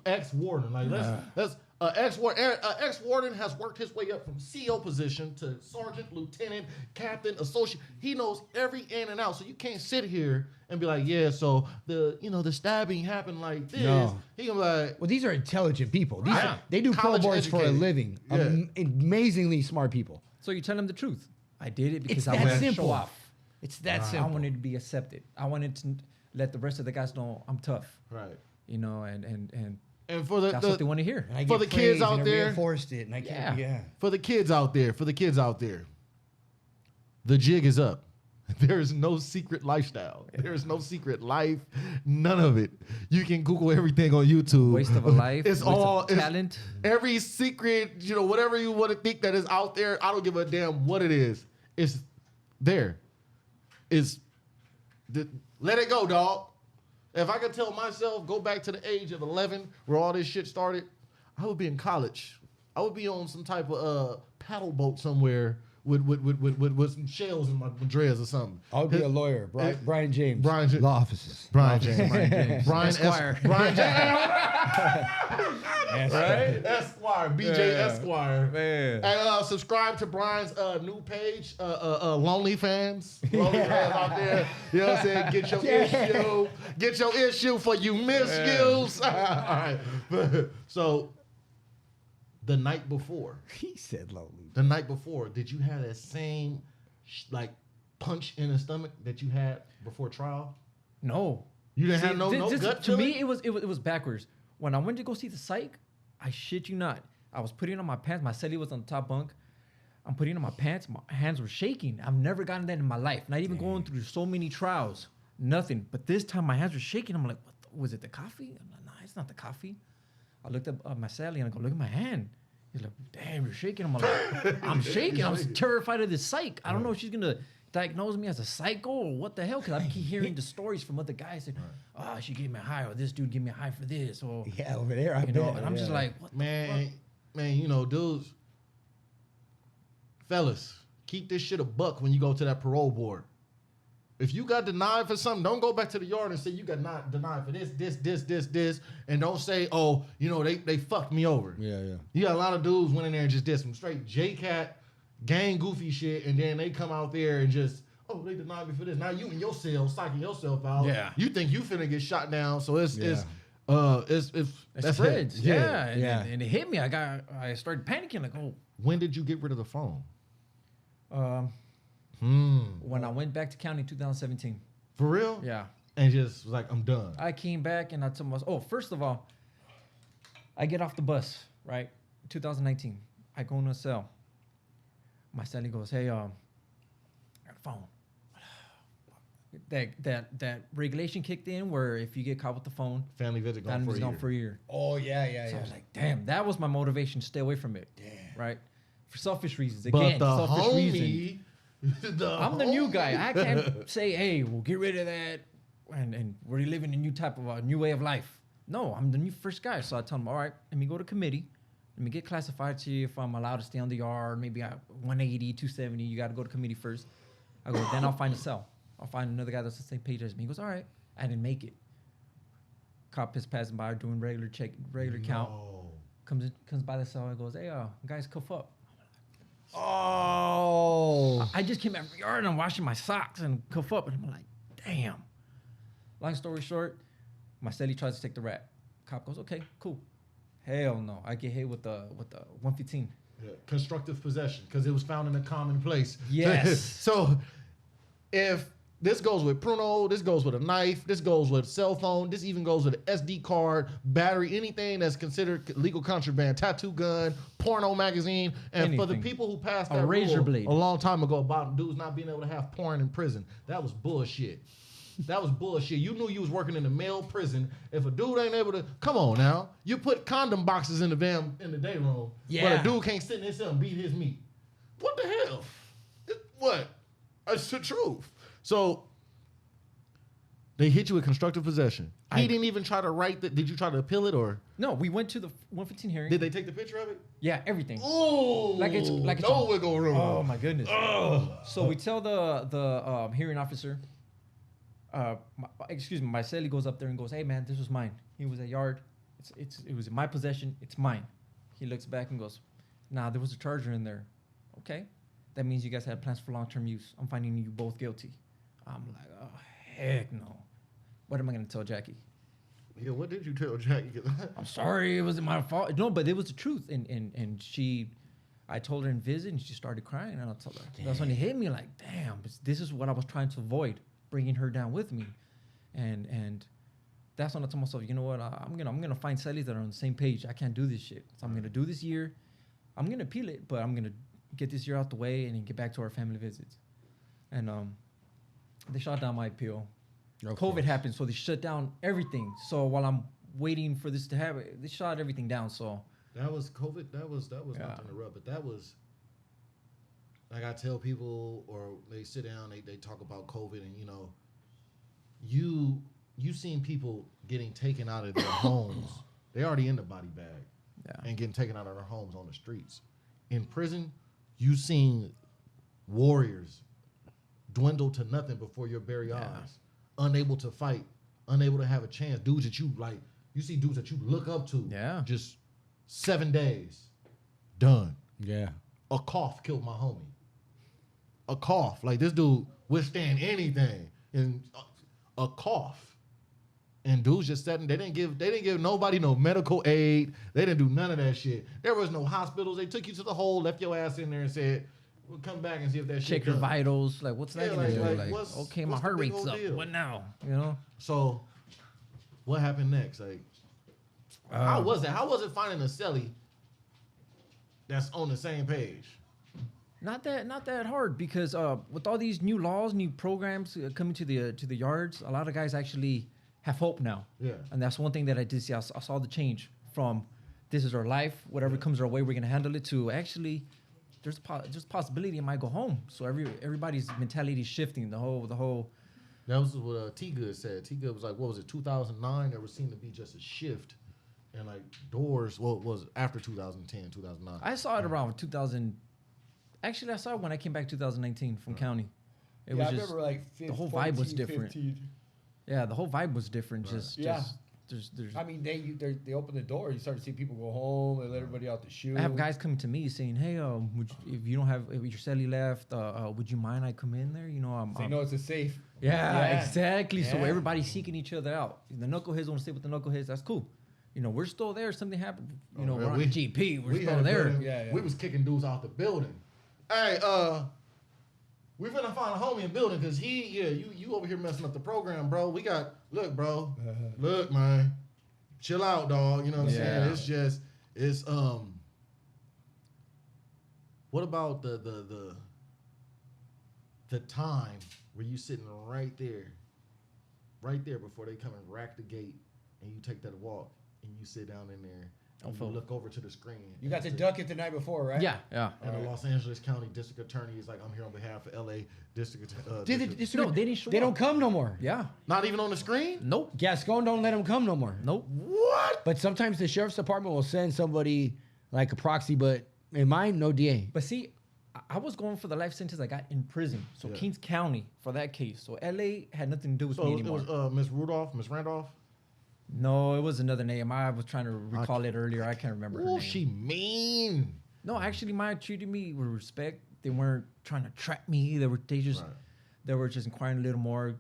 Like let's ex-warden has worked his way up from CO position to sergeant, lieutenant, captain, associate. He knows every in and out. So you can't sit here and be like, yeah, so the stabbing happened like this. No. He gonna be like, Well, these are intelligent people. Right. They do parole College boards for a educated. living. Yeah. Amazingly smart people. So you tell them the truth. I did it because It's I that wanted to simple. show off. It's that I simple. wanted to be accepted. I wanted to let the rest of the guys know I'm tough. right. And And for that's what they want to hear. And I for get the kids praise and out I there- reinforced it, and I can't. Yeah. Yeah. for the kids out there, the jig is up. There is no secret lifestyle. There is no secret life. None of it. You can Google everything on YouTube. Waste of a life. It's waste of all it's- talent. Every secret, whatever you want to think that is out there, I don't give a damn what it is. It's there. Let it go, dog. If I could tell myself, go back to the age of 11 where all this shit started, I would be in college. I would be on some type of paddle boat somewhere with some shells in my dreads or something. I'll be a lawyer. Brian James. Brian James. Law offices. Brian James. Brian Esquire. Brian James. Right? Esquire. BJ Esquire. Man. And subscribe to Brian's new page, Lonely Fans. Lonely Fans out there. You know what I'm saying? Get your issue. Get your issue for you miscues. All right. So the night before. He said lonely. The night before, did you have that same punch in the stomach that you had before trial? No. You didn't See, have no gut to feeling? me, it was backwards. When I went to go see the psych, I shit you not, I was putting on my pants. My celly was on the top bunk. I'm putting on my pants. My hands were shaking. I've never gotten that in my life. Not even going through so many trials. Nothing. But this time my hands were shaking. I'm like, was it the coffee? I'm like, nah, it's not the coffee. I looked up my celly and I go, look at my hand. He's like, damn, you're shaking. I'm like, I'm shaking. I'm terrified of this psych. I don't know if she's gonna diagnose me as a psycho or what the hell, because I keep hearing the stories from other guys saying, oh, she gave me a high, or this dude gave me a high for this, or Yeah, over there. I you know, bet, and I'm just like, what Man, you know, dudes, fellas, keep this shit a buck when you go to that parole board. If you got denied for something, don't go back to the yard and say you got not denied for this, and don't say, oh, you know, they fucked me over. Yeah. You got a lot of dudes went in there and just did some straight J-Cat, gang goofy shit, and then they come out there and just, oh, they denied me for this. Now you in your cell, psyching yourself out. Yeah. You think you finna get shot down, so it's It's that's Fred's. it. Yeah. Yeah. And it hit me. I started panicking, like, oh. When did you get rid of the phone? When I went back to county in 2017. For real? Yeah. And just was like, I'm done. I came back and I told myself, first of all, I get off the bus, right? 2019. I go in a cell. My cellie goes, hey, I got a phone. That regulation kicked in where if you get caught with the phone, Family visit gone family for a was year. gone for a year. Oh, yeah. So I was like, damn, that was my motivation to stay away from it. Damn. Right? For selfish reasons. But Again, the selfish reason. homie, I'm the new guy. I can't say, hey, we'll get rid of that and we're living a new type of a new way of life. No, I'm the new first guy. So I tell him, all right, let me go to committee. Let me get classified to you if I'm allowed to stay on the yard. Maybe 180, 270. You got to go to committee first. I go, then I'll find a cell. I'll find another guy that's the same page as me. He goes, all right. I didn't make it. Cop is passing by doing regular count. Comes by the cell and goes, hey, guys, cuff up. Oh. I just came out of the yard and I'm washing my socks and cuff up. And I'm like, damn. Long story short, my cellie tries to take the rat. Cop goes, okay, cool. Hell no. I get hit with the 115. Yeah, constructive possession, because it was found in a common place. Yes. So if this goes with pruno, this goes with a knife, this goes with a cell phone, this even goes with an SD card, battery, anything that's considered legal contraband, tattoo gun, porno magazine, and for the Anything. people who passed A that razor rule blade. a long time ago about dudes not being able to have porn in prison, that was bullshit. That was bullshit. You knew you was working in a male prison. If a dude ain't able to, come on now. You put condom boxes in the day room, but Yeah. a dude can't sit in his cell and beat his meat. What the hell? What? It's the truth. So they hit you with constructive possession. He didn't even try to write that. Did you try to appeal it, or No, we went to the 115 hearing. did they take the picture of it? Yeah, everything. Oh, Like it's no wiggle room. Oh my goodness. So we tell the hearing officer, my cellie goes up there and goes, hey man, this was mine. He was at yard. It was in my possession. It's mine. He looks back and goes, nah, there was a charger in there. Okay. That means you guys had plans for long-term use. I'm finding you both guilty. I'm like, oh, heck no. What am I going to tell Jackie? Yeah, what did you tell Jackie? I'm sorry, it wasn't my fault. No, but it was the truth. And I told her in visit and she started crying. And I told her, that's when it hit me like, damn, this is what I was trying to avoid, bringing her down with me. And that's when I told myself, you know what, I'm gonna find cellies that are on the same page. I can't do this shit. So I'm gonna do this year. I'm gonna appeal it, but I'm gonna get this year out the way and then get back to our family visits. And they shot down my appeal. COVID happened, so they shut down everything. So while I'm waiting for this to happen, they shot everything down. So That was COVID. That was not to interrupt, but that was like I tell people, or they sit down, they talk about COVID, and you seen people getting taken out of their homes. They already in the body bag, and getting taken out of their homes on the streets. In prison, you seen warriors dwindle to nothing before your very eyes. Unable to fight, unable to have a chance. Dudes that you like, you see dudes that you look up to. Yeah. Just 7 days, done. Yeah. A cough killed my homie. A cough, like this dude withstand anything, and a cough. And dudes just sat. They didn't give nobody no medical aid. They didn't do none of that shit. There was no hospitals. They took you to the hole, left your ass in there, and said, "We'll come back and see if that shit Check your done." vitals. Like, what's that Yeah, gonna do? like, Like, what's- okay, my what's the heart big rate's old up. deal? What now? You know? So, what happened next? Like, how was it? How was it finding a celly that's on the same page? Not that hard because with all these new laws, new programs coming to the yards, a lot of guys actually have hope now. Yeah. And that's one thing that I did see. I saw the change from this is our life, whatever comes our way, we're gonna handle it. To actually, there's possibility I might go home. So everybody's mentality is shifting. The whole. That was what T Good said. T Good was like, what was it, 2009? There was seemed to be just a shift, and like doors. Well, it was after 2010, 2009. I saw it around 2000. Actually, I saw it when I came back 2019 from county. It was I just remember like the whole vibe was 14, different. 15. Yeah, the whole vibe was different. Right. Just there's. I mean, they open the door. You start to see people go home. They let everybody out the shoe. I have guys coming to me saying, "Hey, if you don't have if your celly left, would you mind I come in there? You know, They know it's a safe. yeah, exactly. So Yeah. everybody's seeking each other out. The knuckleheads want to stay with the knuckleheads. That's cool. You know, we're still there. Something happened. You know, man, we're on GP. We're we still had a there. building, Yeah, yeah. We was kicking dudes out the building. Hey, we finna find a homie in building because you over here messing up the program, bro. Look, bro. Look, man. Chill out, dog. You know what I'm Yeah. saying? It's what about the time where you sitting right there before they come and rack the gate and you take that walk and you sit down in there and you look over to the screen. You got to duck it the night before, right? Yeah. And the Los Angeles County District Attorney is like, I'm here on behalf of LA District. No, they didn't show They up. don't come no more. Yeah. Not even on the screen? Nope. Gascon don't let them come no more. Nope. What? But sometimes the sheriff's department will send somebody like a proxy, but in mine, no DA. But see, I was going for the life sentence I got in prison. So Yeah. Kings County for that case. So LA had nothing to do with So me it anymore. was Miss Randolph? No, it was another name. I was trying to recall it earlier. I can't remember her Oh, name. she mean. No, actually, mine treated me with respect. They weren't trying to trap me. They were just inquiring a little more.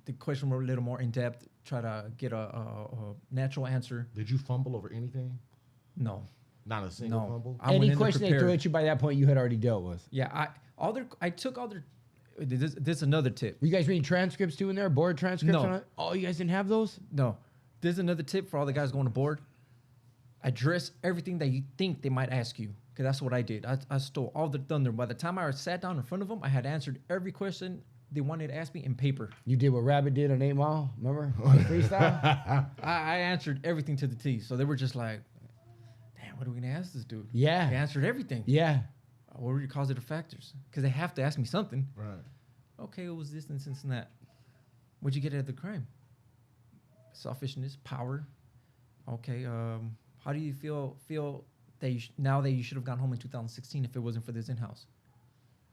The question were a little more in depth. Try to get a natural answer. Did you fumble over anything? No, Not a single no. fumble? I went Any in there question they threw prepared. at you by that point, you had already dealt with. Yeah, I took all their. This is another tip. Were you guys reading transcripts too in there? Board transcripts? No. On it? Oh, you guys didn't have those? No, there's another tip for all the guys going to board. Address everything that you think they might ask you, because that's what I did. I stole all the thunder. By the time I sat down in front of them, I had answered every question they wanted to ask me in paper. You did what Rabbit did on 8 Mile, remember? On the freestyle? I answered everything to the T. So they were just like, damn, what are we going to ask this dude? Yeah. He answered everything. Yeah. What were your causative factors? Because they have to ask me something. Right. Okay, it was this and this and that. What'd you get out of the crime? Selfishness, power. Okay, how do you feel that now that you should have gone home in 2016 if it wasn't for this in-house?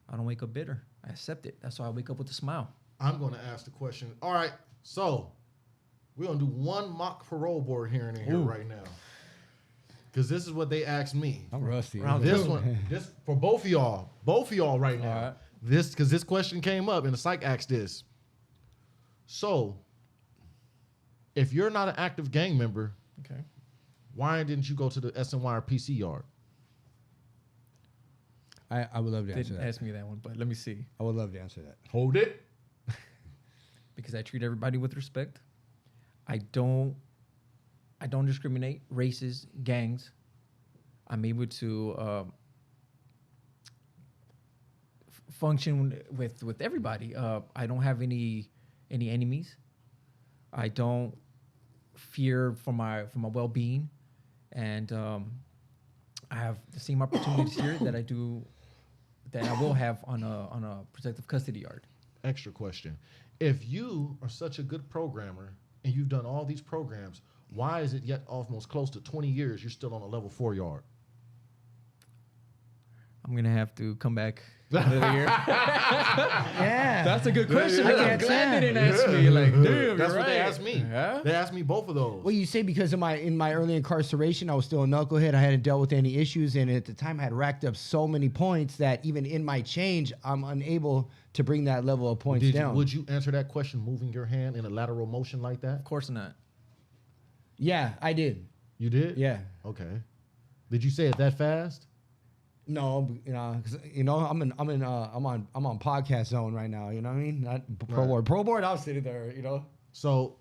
I don't wake up bitter. I accept it. That's why I wake up with a smile. I'm going to ask the question. All right, so we're going to do one mock parole board hearing in here right now. Because this is what they asked me. I'm rusty. This one, this for both of y'all right now. All right. Because this question came up and the psych asked this. So, if you're not an active gang member, Okay. why didn't you go to the SNY or PC yard? I would love to answer Didn't that. ask me that one, but let me see. I would love to answer that. Hold it. Because I treat everybody with respect. I don't discriminate races, gangs. I'm able to function with everybody. I don't have any enemies. I don't fear for my well-being, and I have the same opportunities here that I will have on a protective custody yard. Extra question. If you are such a good programmer and you've done all these programs, why is it yet almost close to 20 years you're still on a level 4 yard? I'm gonna have to come back another year. Yeah. That's a good question. I I'm can't glad say. they didn't ask me. Like, damn, That's you're what they right. asked me. Yeah? They asked me both of those. Well, you say because of in my early incarceration, I was still a knucklehead. I hadn't dealt with any issues, and at the time, I had racked up so many points that even in my change, I'm unable to bring that level of points down. Would you answer that question moving your hand in a lateral motion like that? Of course not. Yeah, I did. You did? Yeah. Okay. Did you say it that fast? No, 'cause, I'm on podcast zone right now. You know what I mean? Not pro Right. board. Pro board, I was sitting there. So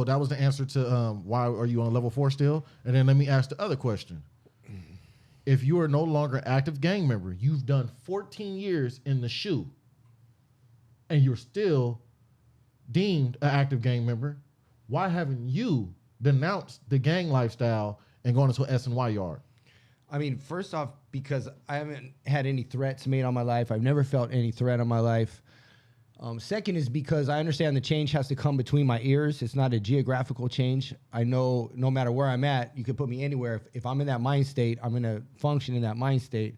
that was the answer to why are you on level 4 still? And then let me ask the other question. If you are no longer an active gang member, you've done 14 years in the shoe, and you're still deemed an active gang member, why haven't you denounced the gang lifestyle and gone into an S&Y yard? I mean, first off, because I haven't had any threats made on my life. I've never felt any threat on my life. Second is because I understand the change has to come between my ears. It's not a geographical change. I know no matter where I'm at, you could put me anywhere. If I'm in that mind state, I'm going to function in that mind state.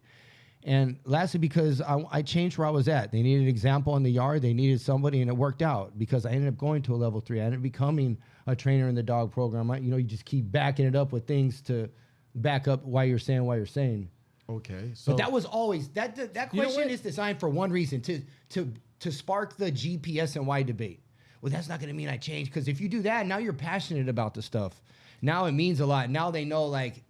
And lastly, because I changed where I was at. They needed an example in the yard. They needed somebody, and it worked out because I ended up going to a level 3. I ended up becoming a trainer in the dog program. You just keep backing it up with things to back up why you're saying. Okay. So But that was always that question is designed for one reason, to spark the GPS and why debate. Well, that's not going to mean I change, because if you do that, now you're passionate about the stuff. Now it means a lot. Now they know, like,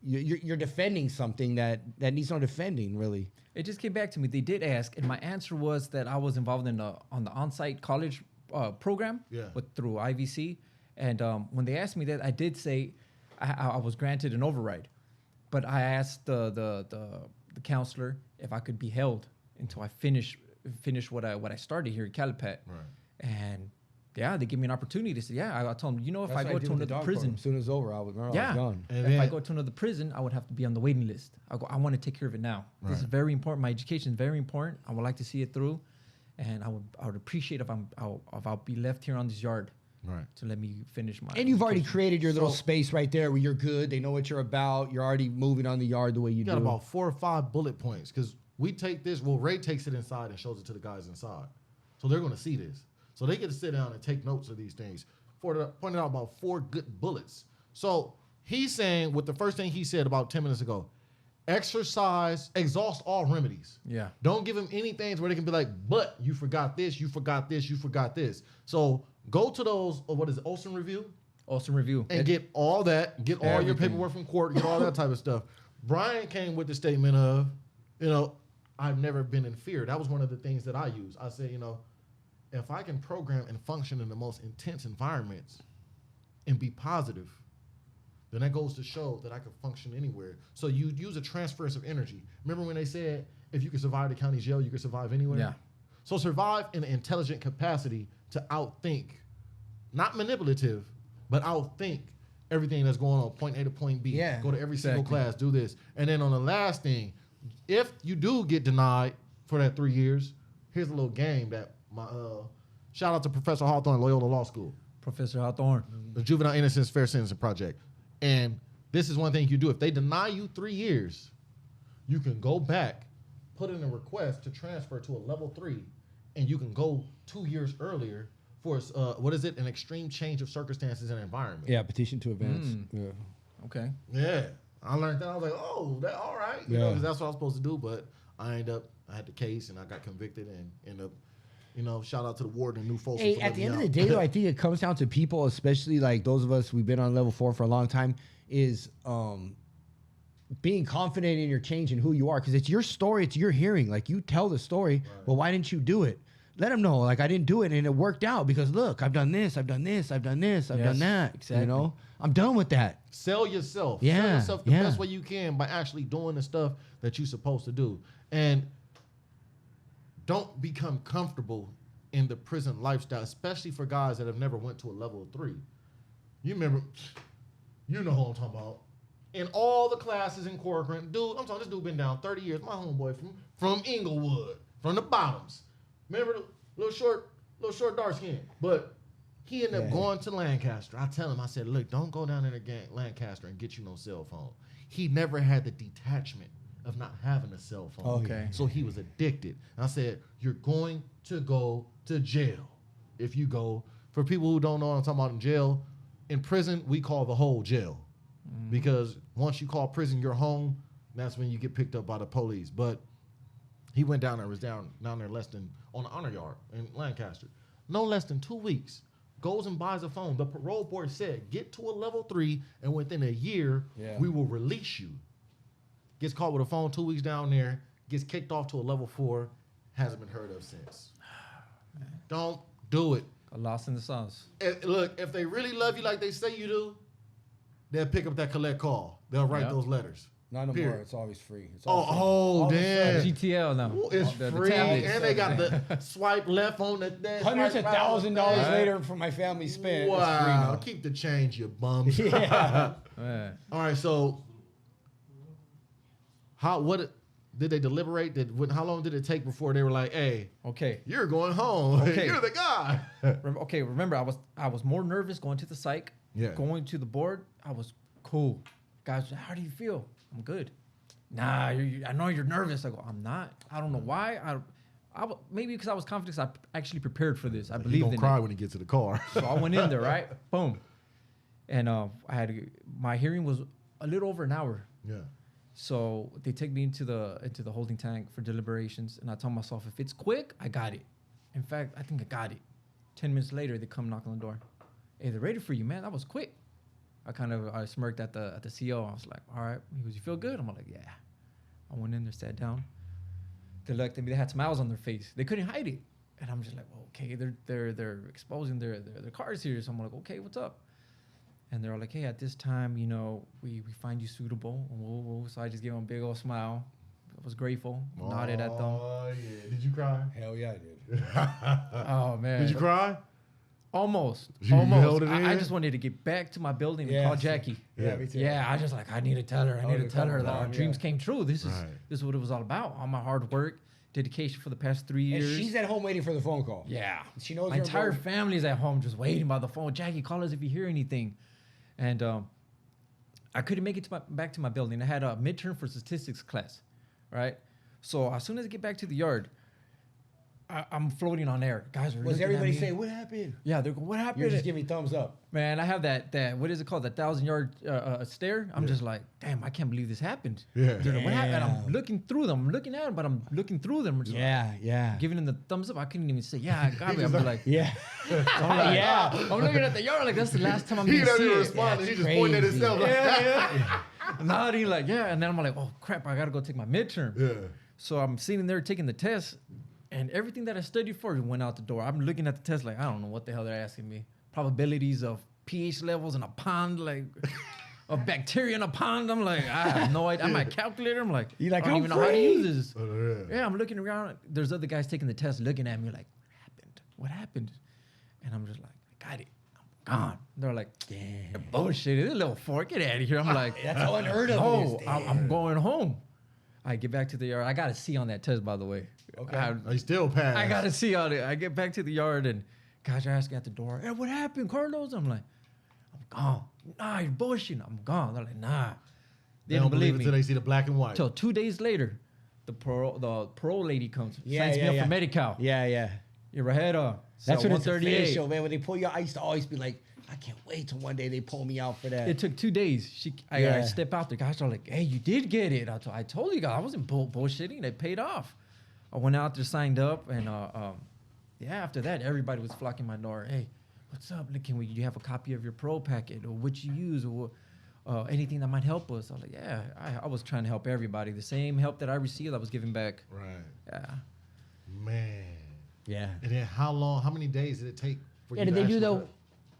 you're defending something that needs no defending, really. It just came back to me. They did ask, and my answer was that I was involved on the on-site college program through IVC. And when they asked me that, I did say I was granted an override, but I asked the counselor if I could be held until I finish what I started here at Calipat. Right. And yeah, they give me an opportunity to say, I told them, if That's I what go did to with the another dog prison, program. As soon as it's over, I was gone. And if I then- go to another prison, I would have to be on the waiting list. I want to take care of it now. This is very important. My education is very important. I would like to see it through, and I would appreciate if I'll be left here on this yard, Right. to let me finish my. And you've already education. created your little space right there where you're good. They know what you're about. You're already moving on the yard the way you You do. got about 4 or 5 bullet points, because we take this. Well, Ray takes it inside and shows it to the guys inside, so they're going to see this. So they get to sit down and take notes of these things. Pointed out about 4 good bullets. So he's saying, with the first thing he said about 10 minutes ago, exercise, exhaust all remedies. Yeah. Don't give them anything where they can be like, but you forgot this, you forgot this, you forgot this. So go to those, what is it, Olsen Review? Awesome review. And get all that, get all your Everything. paperwork from court, get all that type of stuff. Brian came with the statement of, I've never been in fear. That was one of the things that I use. I said, if I can program and function in the most intense environments and be positive, then that goes to show that I can function anywhere. So you use a transference of energy. Remember when they said, if you can survive the county jail, you can survive anywhere? Yeah. So survive in an intelligent capacity to outthink, not manipulative, but outthink everything that's going on, point A to point B. Yeah, Go to every single exactly. class, do this. And then on the last thing, if you do get denied for that 3 years, here's a little game that my shout out to Professor Hawthorne, Loyola Law School, Professor Hawthorne. the Juvenile Innocence Fair Sentencing Project. And this is one thing you do. If they deny you 3 years, you can go back, put in a request to transfer to a level 3, and you can go 2 years earlier for an extreme change of circumstances and environment. Yeah, petition to advance. Yeah. Okay. Yeah. I learned that. I was like, oh, that all right. Because that's what I was supposed to do. But I had the case, and I got convicted, and ended up, shout out to the warden and new folks. Hey, at the end of the day, though, I think it comes down to people, especially like those of us, we've been on level 4 for a long time, is being confident in your change and who you are. Because it's your story, it's your hearing. Like, you tell the story. Right. Well, why didn't you do it? Let them know, like, I didn't do it, and it worked out because, look, I've done this, I've done this, I've done this, I've done that. Exactly. I'm done with that. Sell yourself. Yeah, Sell yourself the best way you can by actually doing the stuff that you're supposed to do. And don't become comfortable in the prison lifestyle, especially for guys that have never went to a level 3. You remember, you know who I'm talking about. In all the classes in Corcoran, I'm talking, this dude been down 30 years. My homeboy from Inglewood, from the bottoms. Remember the little short, dark skin. But he ended up going to Lancaster. I tell him, I said, look, don't go down there to Lancaster and get you no cell phone. He never had the detachment of not having a cell phone. Okay. So he was addicted. And I said, you're going to go to jail if you go. For people who don't know what I'm talking about in jail, in prison, we call the whole jail. Because once you call prison your home, that's when you get picked up by the police. But he went down there, was down there less than, on the honor yard in Lancaster. No less than 2 weeks. Goes and buys a phone. The parole board said, get to a level 3, and within a year, we will release you. Gets caught with a phone 2 weeks down there, gets kicked off to a level 4, hasn't been heard of since. Don't do it. A lost in the sauce. Look, if they really love you like they say you do, they'll pick up that collect call. They'll write those letters. Not no Period. more. It's always free. It's all Oh, damn. GTL now. It's The free, tablets. and they got the swipe left on the that Hundreds of swipe right on $1,000 that. later for my family spent. Wow, It's free keep the change, you bums. now. Yeah. Yeah. All right, so what did they deliberate? How long did it take before they were like, "Hey, Okay. you're going home. Okay. You're the guy." Okay. Remember, I was more nervous going to the psych. Yeah. Going to the board, I was cool. Guys, how do you feel? I'm good. Nah, I know you're nervous. I go, I'm not. I don't know why. Maybe because I was confident. 'Cause I actually prepared for this. I He believed gonna in cry it. when he gets to the car. So I went in there, right? Boom. And my hearing was a little over an hour. Yeah. So they take me into the holding tank for deliberations, and I tell myself, if it's quick, I got it. In fact, I think I got it. 10 minutes later, they come knock on the door. Hey, they're ready for you, man. That was quick. I smirked at the CO. I was like, all right. He goes, you feel good? I'm like, yeah. I went in there, sat down. They looked at me. They had smiles on their face. They couldn't hide it. And I'm just like, well, okay, they're exposing their cards here. So I'm like, okay, what's up? And they're like, hey, at this time, we find you suitable. So I just gave them a big old smile. I was grateful. Nodded at them. Oh yeah. Did you cry? Hell yeah, I did. Oh man. Did you cry? Almost. You Almost. held it I in? just wanted to get back to my building and Yeah. call Jackie. Yeah, me too. Yeah, I just I need to tell her. I need to tell her that our dreams came true. This is what it was all about. All my hard work, dedication for the past 3 And years. she's at home waiting for the phone call. Yeah. She knows my you're entire important. family's at home just waiting by the phone. Jackie, call us if you hear anything. And I couldn't make it back to my building. I had a midterm for statistics class, right? So as soon as I get back to the yard, I'm floating on air. Guys are Was looking everybody at me. saying, what happened? Yeah, they're going, what happened? You're just giving thumbs up. Man, I have that what is it called? The 1,000-yard stare. I'm just like, damn, I can't believe this happened. Yeah. They're like, what happened? And I'm Damn. looking through them. I'm looking at them, but I'm looking through them. I'm just Yeah. giving them the thumbs up. I couldn't even say, yeah, I got it. I'm like, Yeah. I'm like, Yeah. I'm looking at the yard like that's the last time I'm He gonna doesn't see even it. respond. That's He just pointed at crazy. himself. Yeah. Nodding like, yeah. And then I'm like, oh crap, I gotta go take my midterm. Yeah. So I'm sitting there taking the test, and everything that I studied for went out the door. I'm looking at the test like, I don't know what the hell they're asking me. Probabilities of pH levels in a pond, like of bacteria in a pond. I'm like, I have no idea. I'm my calculator. I'm like, You're like, I don't I'm even know how to free. use this. Yeah. Yeah, I'm looking around. There's other guys taking the test, looking at me like, what happened? What happened? And I'm just like, I got it. I'm gone. They're like, you're bullshit. This little fork, get out of here. I'm like, That's all unheard of. no, It is. I'm going home. I get back to the yard. I got a C on that test, by the way. Okay. He still passed. I got a C on it. I get back to the yard, and guys are asking at the door, hey, what happened, Carlos? I'm like, I'm gone. Nah, you're bullshitting. I'm gone. They're like, nah. They don't believe it until they see the black and white. Till 2 days later, the parole lady comes, Yeah, signs yeah, me up yeah. for Medi-Cal. Yeah. Iraheta. That's when it's 138. official, man. When they pull you out, I used to always be like, I can't wait till one day they pull me out for that. It took 2 days. I Yeah. step out there. Guys are like, hey, you did get it. I told you guys. I wasn't bullshitting. It paid off. I went out there, signed up, and after that, everybody was flocking my door. Hey, what's up? Look, you have a copy of your pro packet or what you use or anything that might help us? I was like, yeah. I was trying to help everybody. The same help that I received, I was giving back. Right. Yeah. Man. Yeah. And then how many days did it take for Yeah, you did to they do actually though?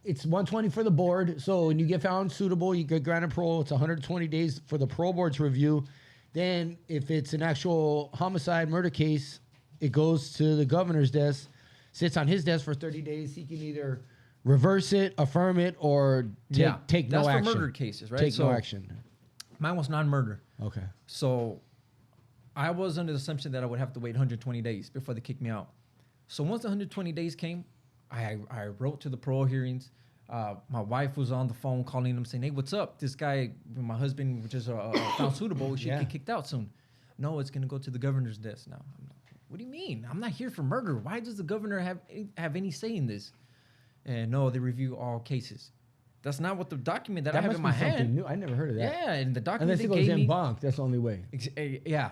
It's 120 for the board. So when you get found suitable, you get granted parole. It's 120 days for the parole board's review. Then if it's an actual homicide murder case, it goes to the governor's desk, sits on his desk for 30 days. He can either reverse it, affirm it, or take no That's action. for murder cases, right? Take So no action. Mine was non-murder. Okay. So I was under the assumption that I would have to wait 120 days before they kicked me out. So once the 120 days came, I wrote to the parole hearings. My wife was on the phone calling them saying, hey, what's up? This guy, my husband, which is found suitable, we should Yeah. get kicked out soon. No, it's gonna go to the governor's desk now. I'm like, what do you mean? I'm not here for murder. Why does the governor have any say in this? And no, they review all cases. That's not what the document that I have must in be my something hand. new. I never heard of that. Yeah, and the document Unless it they goes gave en me. banc. That's the only way. Yeah.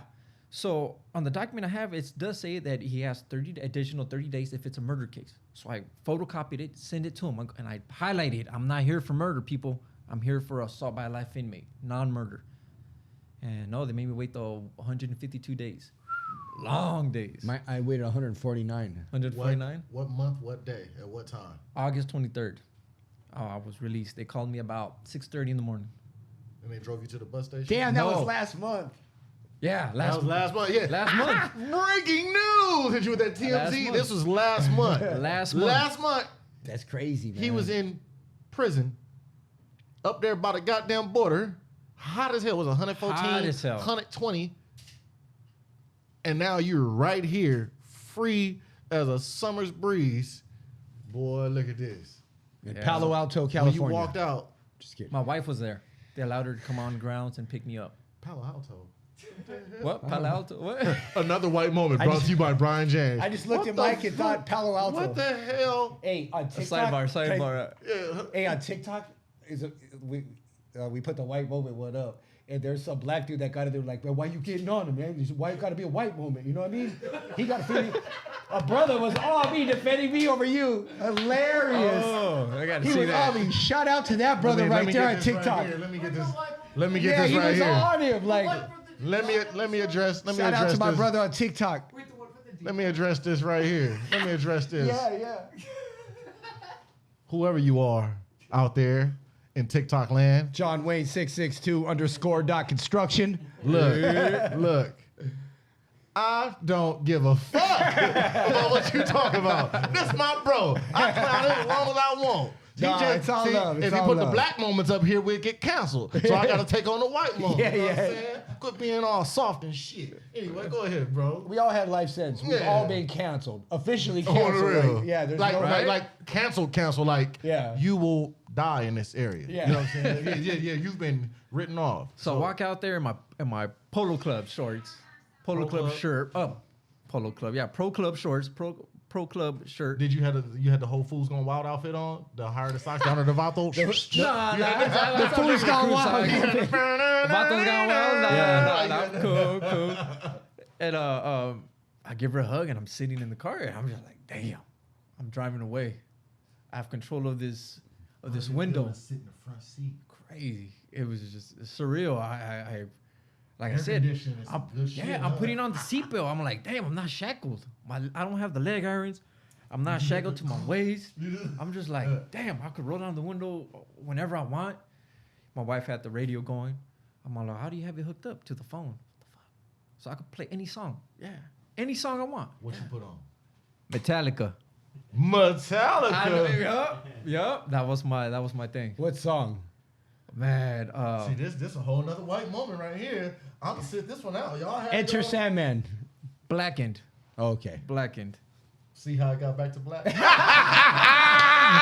So on the document I have, it does say that he has 30 days if it's a murder case. So I photocopied it, send it to him, and I highlighted, I'm not here for murder, people. I'm here for assault by a life inmate, non-murder. And no, they made me wait the 152 days. Long days. I waited 149. 149? What month, what day, at what time? August 23rd. I was released. They called me about 6:30 in the morning. And they drove you to the bus station? Damn, that No. was last month. Yeah, That was last month, yeah. Last month. Breaking news! Hit you with that TMZ. Last month. This was last month. Last month. Last month, That's crazy, man. he was in prison up there by the goddamn border. Hot as hell. It was 114, Hot as hell. 120. And now you're right here, free as a summer's breeze. Boy, look at this. in Yeah. Palo Alto, When California. you walked out, Just kidding. My wife was there. They allowed her to come on grounds and pick me up. Palo Alto. What? Palo Alto? What? Another white moment I brought just- to you by Brian James. I just looked What at the Mike and fuck? thought Palo Alto. What the hell? Hey, on TikTok. Sidebar. Yeah. Hey, on TikTok, we put the white moment one up, and there's some black dude that got it. They were like, "Man, why you getting on him, man? Why it got to be a white moment? You know what I mean? He got to feel. A brother was all me defending me over you. Hilarious. Oh, I got to He see was all that. me. Shout out to that brother right there on TikTok. Let me get this. Let me get Yeah, this he right was here. on him. Like, Let me address. shout out to my brother on TikTok. Let me address this right here. Let me address this. Yeah. Whoever you are out there in TikTok land, John Wayne 662_.construction. look. I don't give a fuck about what you talk about. This my bro. I clown him as long as I want. Nah, it's all love. It's if you all put the love. black moments up here, we'd get canceled. So I got to take on the white moments. Yeah, You know what I'm yeah. saying? Quit being all soft and shit. Anyway, go ahead, bro. We all had life sentence. We've Yeah. all been canceled. Officially On the canceled. real. Like, yeah, there's like, no like cancel, like Yeah. you will die in this area. Yeah. You know what I'm saying? yeah. You've been written off. So I walk out there in my Polo Club shorts, Polo Pro Club Club? shirt, Polo Club, yeah, Pro Club shorts, Pro Club shirt. Did you had the Whole Foods Gone Wild outfit on? The higher the socks down to the Vato? Nah, The food's gone wild. Vato's gone well. Nah, cool. And I give her a hug and I'm sitting in the car and I'm just like, damn, I'm driving away. I have control of this window. Sit in the front seat. Crazy. It was just surreal. I like I Air said, conditioning is some good shit, I'm huh? putting on the seatbelt. I'm like, damn, I'm not shackled. I don't have the leg irons. I'm not shackled to my waist. I'm just like, damn, I could roll down the window whenever I want. My wife had the radio going. I'm all like, how do you have it hooked up to the phone? What the fuck? So I could play any song. Yeah, any song I want. What you put on? Metallica. Metallica. Yup. That was my thing. What song? Man, See, this a whole nother white moment right here. I'm gonna sit this one out. Y'all have Enter y'all- Sandman. Blackened. Okay. Blackened. See how I got back to black?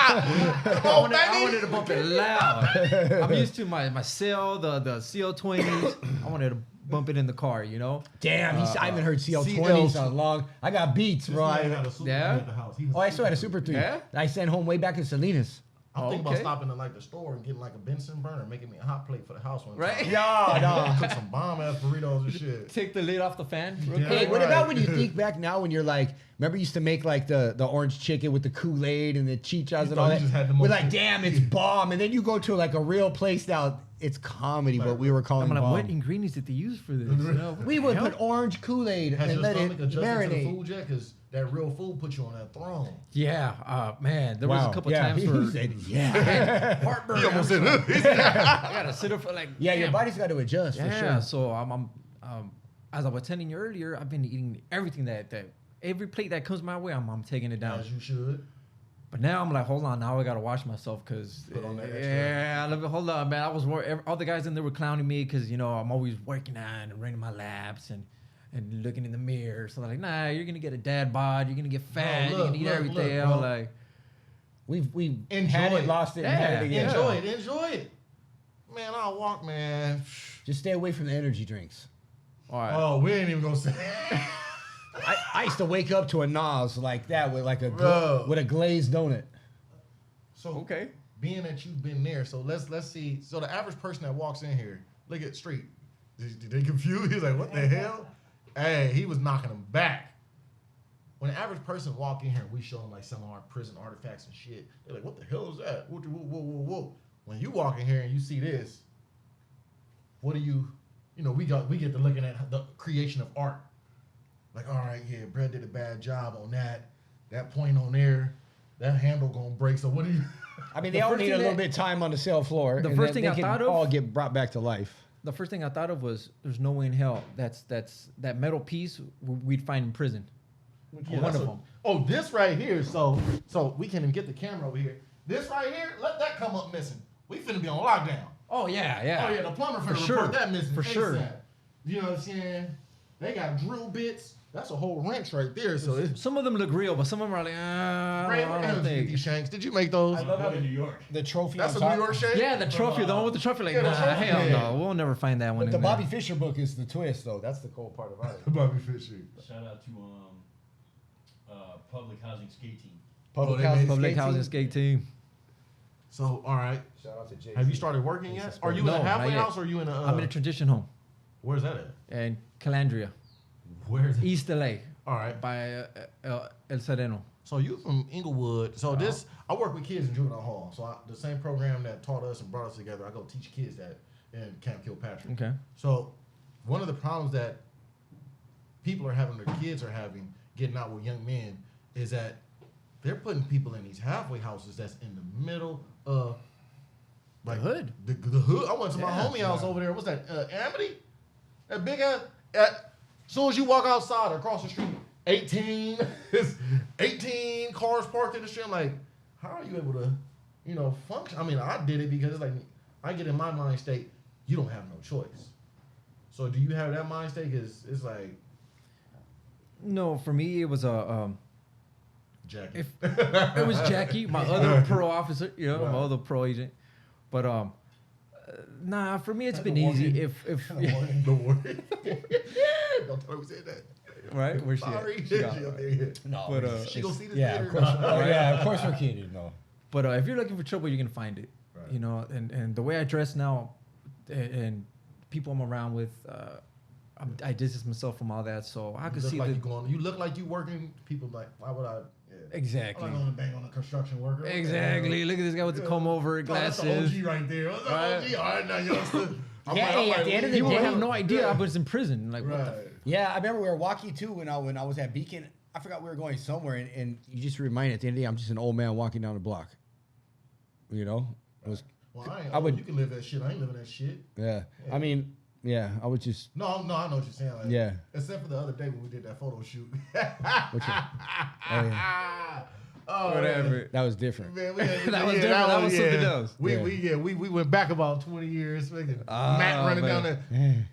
I wanted to bump it loud. I'm used to my CL, the CL20s. I wanted to bump it in the car, you know? Damn, I haven't heard CL20s CLs. on long. I got beats, bro. Yeah? Oh, I still had a Super 3. Yeah? I sent home way back in Salinas. I'm thinking about Okay. stopping at like the store and getting like a Benson burner, making me a hot plate for the house one Right? time. No. Cook some bomb ass burritos and shit. Take the lid off the fan. real Yeah. quick. Hey, what Right. about when you think back now when you're like, remember you used to make like the orange chicken with the Kool-Aid and the chichas and thought all you that? just had the We're most- like, damn, it's bomb. And then you go to like a real place now, it's comedy, what we were calling I'm like, bomb. what ingredients did they use for this? You know? We would put orange Kool-Aid Has and your let it stomach adjusted to the marinate. food yet? Because that real food put you on that throne. Yeah, man, there was a couple times he where said, yeah. heartburn. He almost said, I gotta sit up for like, Yeah, your damn. body's got to adjust for Yeah, sure. so I'm as I was telling you earlier, I've been eating everything that every plate that comes my way, I'm taking it down. as you should. But now I'm like, hold on, now I gotta watch myself because Put on that extra. yeah, hold on, man. I was all the guys in there were clowning me because you know I'm always working on and running my laps and looking in the mirror. So they're like, nah, you're gonna get a dad bod, you're gonna get fat, look, you're gonna eat look, everything. look, I'm bro. like, We've Enjoy had it, it. lost it, and had it again. Enjoy it. Man, I'll walk, man. Just stay away from the energy drinks. All right. Oh, we ain't even gonna say. I used to wake up to a Nas like that with like Bro. with a glazed donut. So Okay. being that you've been there, so let's see. So the average person that walks in here, look at Street. Did they confused? He's like, what the hell? Hey, he was knocking them back. When the average person walk in here and we show them like some of our prison artifacts and shit, they're like, what the hell is that? Whoa, whoa, whoa, whoa. When you walk in here and you see this, what do you know, we get to looking at the creation of art. Like, all right, yeah, Brett did a bad job on that. That point on there, that handle gonna break. So what do you? I mean, The they all first need thing a little that- bit of time on the cell floor. The and first then thing they I can thought of- all get brought back to life. The first thing I thought of was there's no way in hell that's that metal piece we'd find in prison. Yeah, One that's of a- them. Oh, this right here. So we can even get the camera over here. This right here, let that come up missing. We finna be on lockdown. Oh yeah, yeah. Oh yeah, the plumber finna For report sure. that missing. For sure. ASAP. You know what I'm saying? They got drill bits. That's a whole wrench right there. So it's Some of them look real, but some of them are like, Ray, I what don't happened to think. these shanks? Did you make those? I love how in New York. the trophy That's on a top. New York shank. Yeah, the trophy, the one with the trophy, like, Yeah, the nah, trophy, hell yeah. no, we'll never find that one. But the in there. Bobby Fischer book is the twist, though. That's the cool part about it. Bobby Fischer. Shout out to public housing skate team. Public they housing, made- Public skate housing team. skate team. So all right, Shout out to Jay. have you started working yet? Are you in No, a not halfway yet. house or are you in a? I'm in a transition home Where's that at? in Calandria, Where's it? East LA, All right. by El Sereno. So you from Inglewood. So this, I work with kids in juvenile hall. So the same program that taught us and brought us together, I go teach kids that in Camp Kilpatrick. Okay. So one of the problems that people are having, their kids are having, getting out with young men, is that they're putting people in these halfway houses that's in the middle of like hood. The hood. I went to my Yeah. homie house over there. What's that? Amity? That big ass. As soon as you walk outside or across the street, 18, 18 cars parked in the street. I'm like, how are you able to, function? I mean, I did it because it's like, I get in my mind state, you don't have no choice. So do you have that mind state? Because it's like, No, for me it was a Jackie. if it was Jackie, my other pro officer, my Right. other pro agent. But nah, for me it's been The easy. warning. If The word. Don't tell her we said that. right, where's she? Sorry. At? She She got- up there. No, But, She gonna see this yeah, later? of course. Oh, yeah, of course we're kidding. No. But if you're looking for trouble, you're gonna find it. Right. And the way I dress now, and people I'm around with, I distance myself from all that, so I You could look see like the you going. You look like you working. People like, why would I? Yeah. exactly. I'm not gonna bang on a construction worker. What the Exactly. hell? Look at this guy with the comb over Oh, that's glasses. the OG right there. What's Right. up, OG? All right, now youngster. I'm Yeah, hey, at the end of the You day- will have no idea Yeah. I was in prison. Like what the Right. Yeah, I remember we were walking too when I was at Beacon. I forgot we were going somewhere, and you just remind at the end of the day, I'm just an old man walking down the block. You know, it was Well, I ain't. I would- You can live that shit. I ain't living that shit. yeah. I mean, yeah, I was just No, I know what you're saying. Like, Yeah. Except for the other day when we did that photo shoot. which Oh, whatever. that was different. Man, we had, That was different. That was something else. We went back about 20 years. Matt Oh, running man. down there.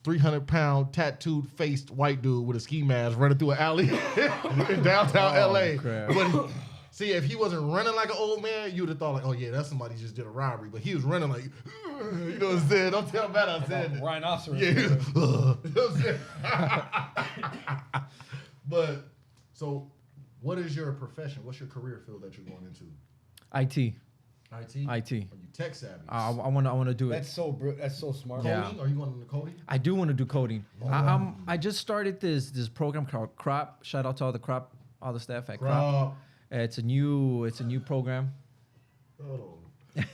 300-pound tattooed faced white dude with a ski mask running through an alley in downtown Oh, LA. crap. But see, if he wasn't running like an old man, you would have thought like, oh yeah, that's somebody who just did a robbery. But he was running like, you know what I'm saying? Don't tell Matt I said that. Rhinoceros. Yeah. You know what I'm saying? But so, what is your profession? What's your career field that you're going into? IT. IT. IT. Are you tech savvy? I want to do it. That's so smart. Yeah. Coding? Are you going into coding? I do want to do coding. I just started this program called Crop. Shout out to all the staff at Crop. It's a new program. Hold on.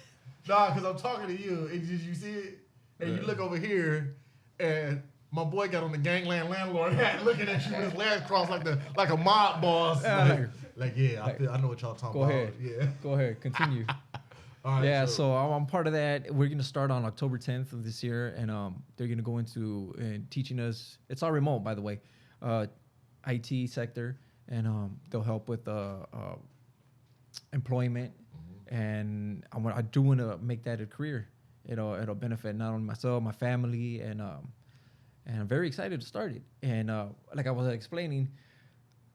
Nah, because I'm talking to you, and you see it, and you look over here, and my boy got on the gangland landlord hat, looking at you with his legs crossed like a mob boss. Yeah, I know what y'all talking Go about. ahead. Yeah. Go ahead, continue. All right, Yeah, so I'm part of that. We're gonna start on October 10th of this year, and they're gonna go into teaching us. It's all remote, by the way, IT sector, and they'll help with employment. And I do want to make that a career. It'll benefit not only myself, my family, and I'm very excited to start it. And like I was explaining,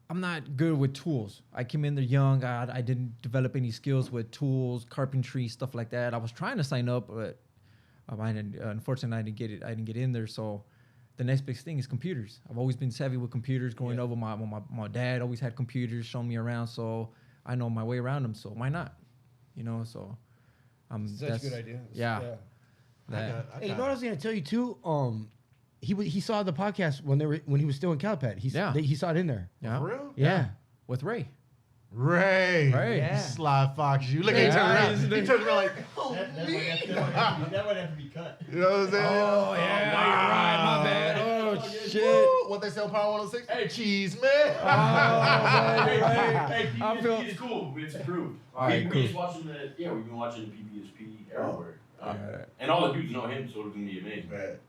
I'm not good with tools. I came in there young. I didn't develop any skills with tools, carpentry, stuff like that. I was trying to sign up, but unfortunately, I didn't get it. I didn't get in there. So the next big thing is computers. I've always been savvy with computers. Growing up, my dad always had computers, showing me around, so I know my way around them. So why not? You know, so Such a good idea. Yeah. Hey, you know what I was gonna tell you too? He saw the podcast when he was still in Calipad. He saw it in there. Yeah. For real? Yeah. With Ray. Ray. Yeah. Sly Fox. You look at each other. He turned around like, oh, That might have to be cut. you know what I'm saying? Oh yeah, you're right. My bad. Oh shit. Woo! What they sell Power 106? Hey, cheese, man. Hey, I feel- PPSP is cool. It's approved. All right, we cool. just watching we've been watching PPSP everywhere. Alright. And all the dudes know him, so it's gonna be amazing. Bad.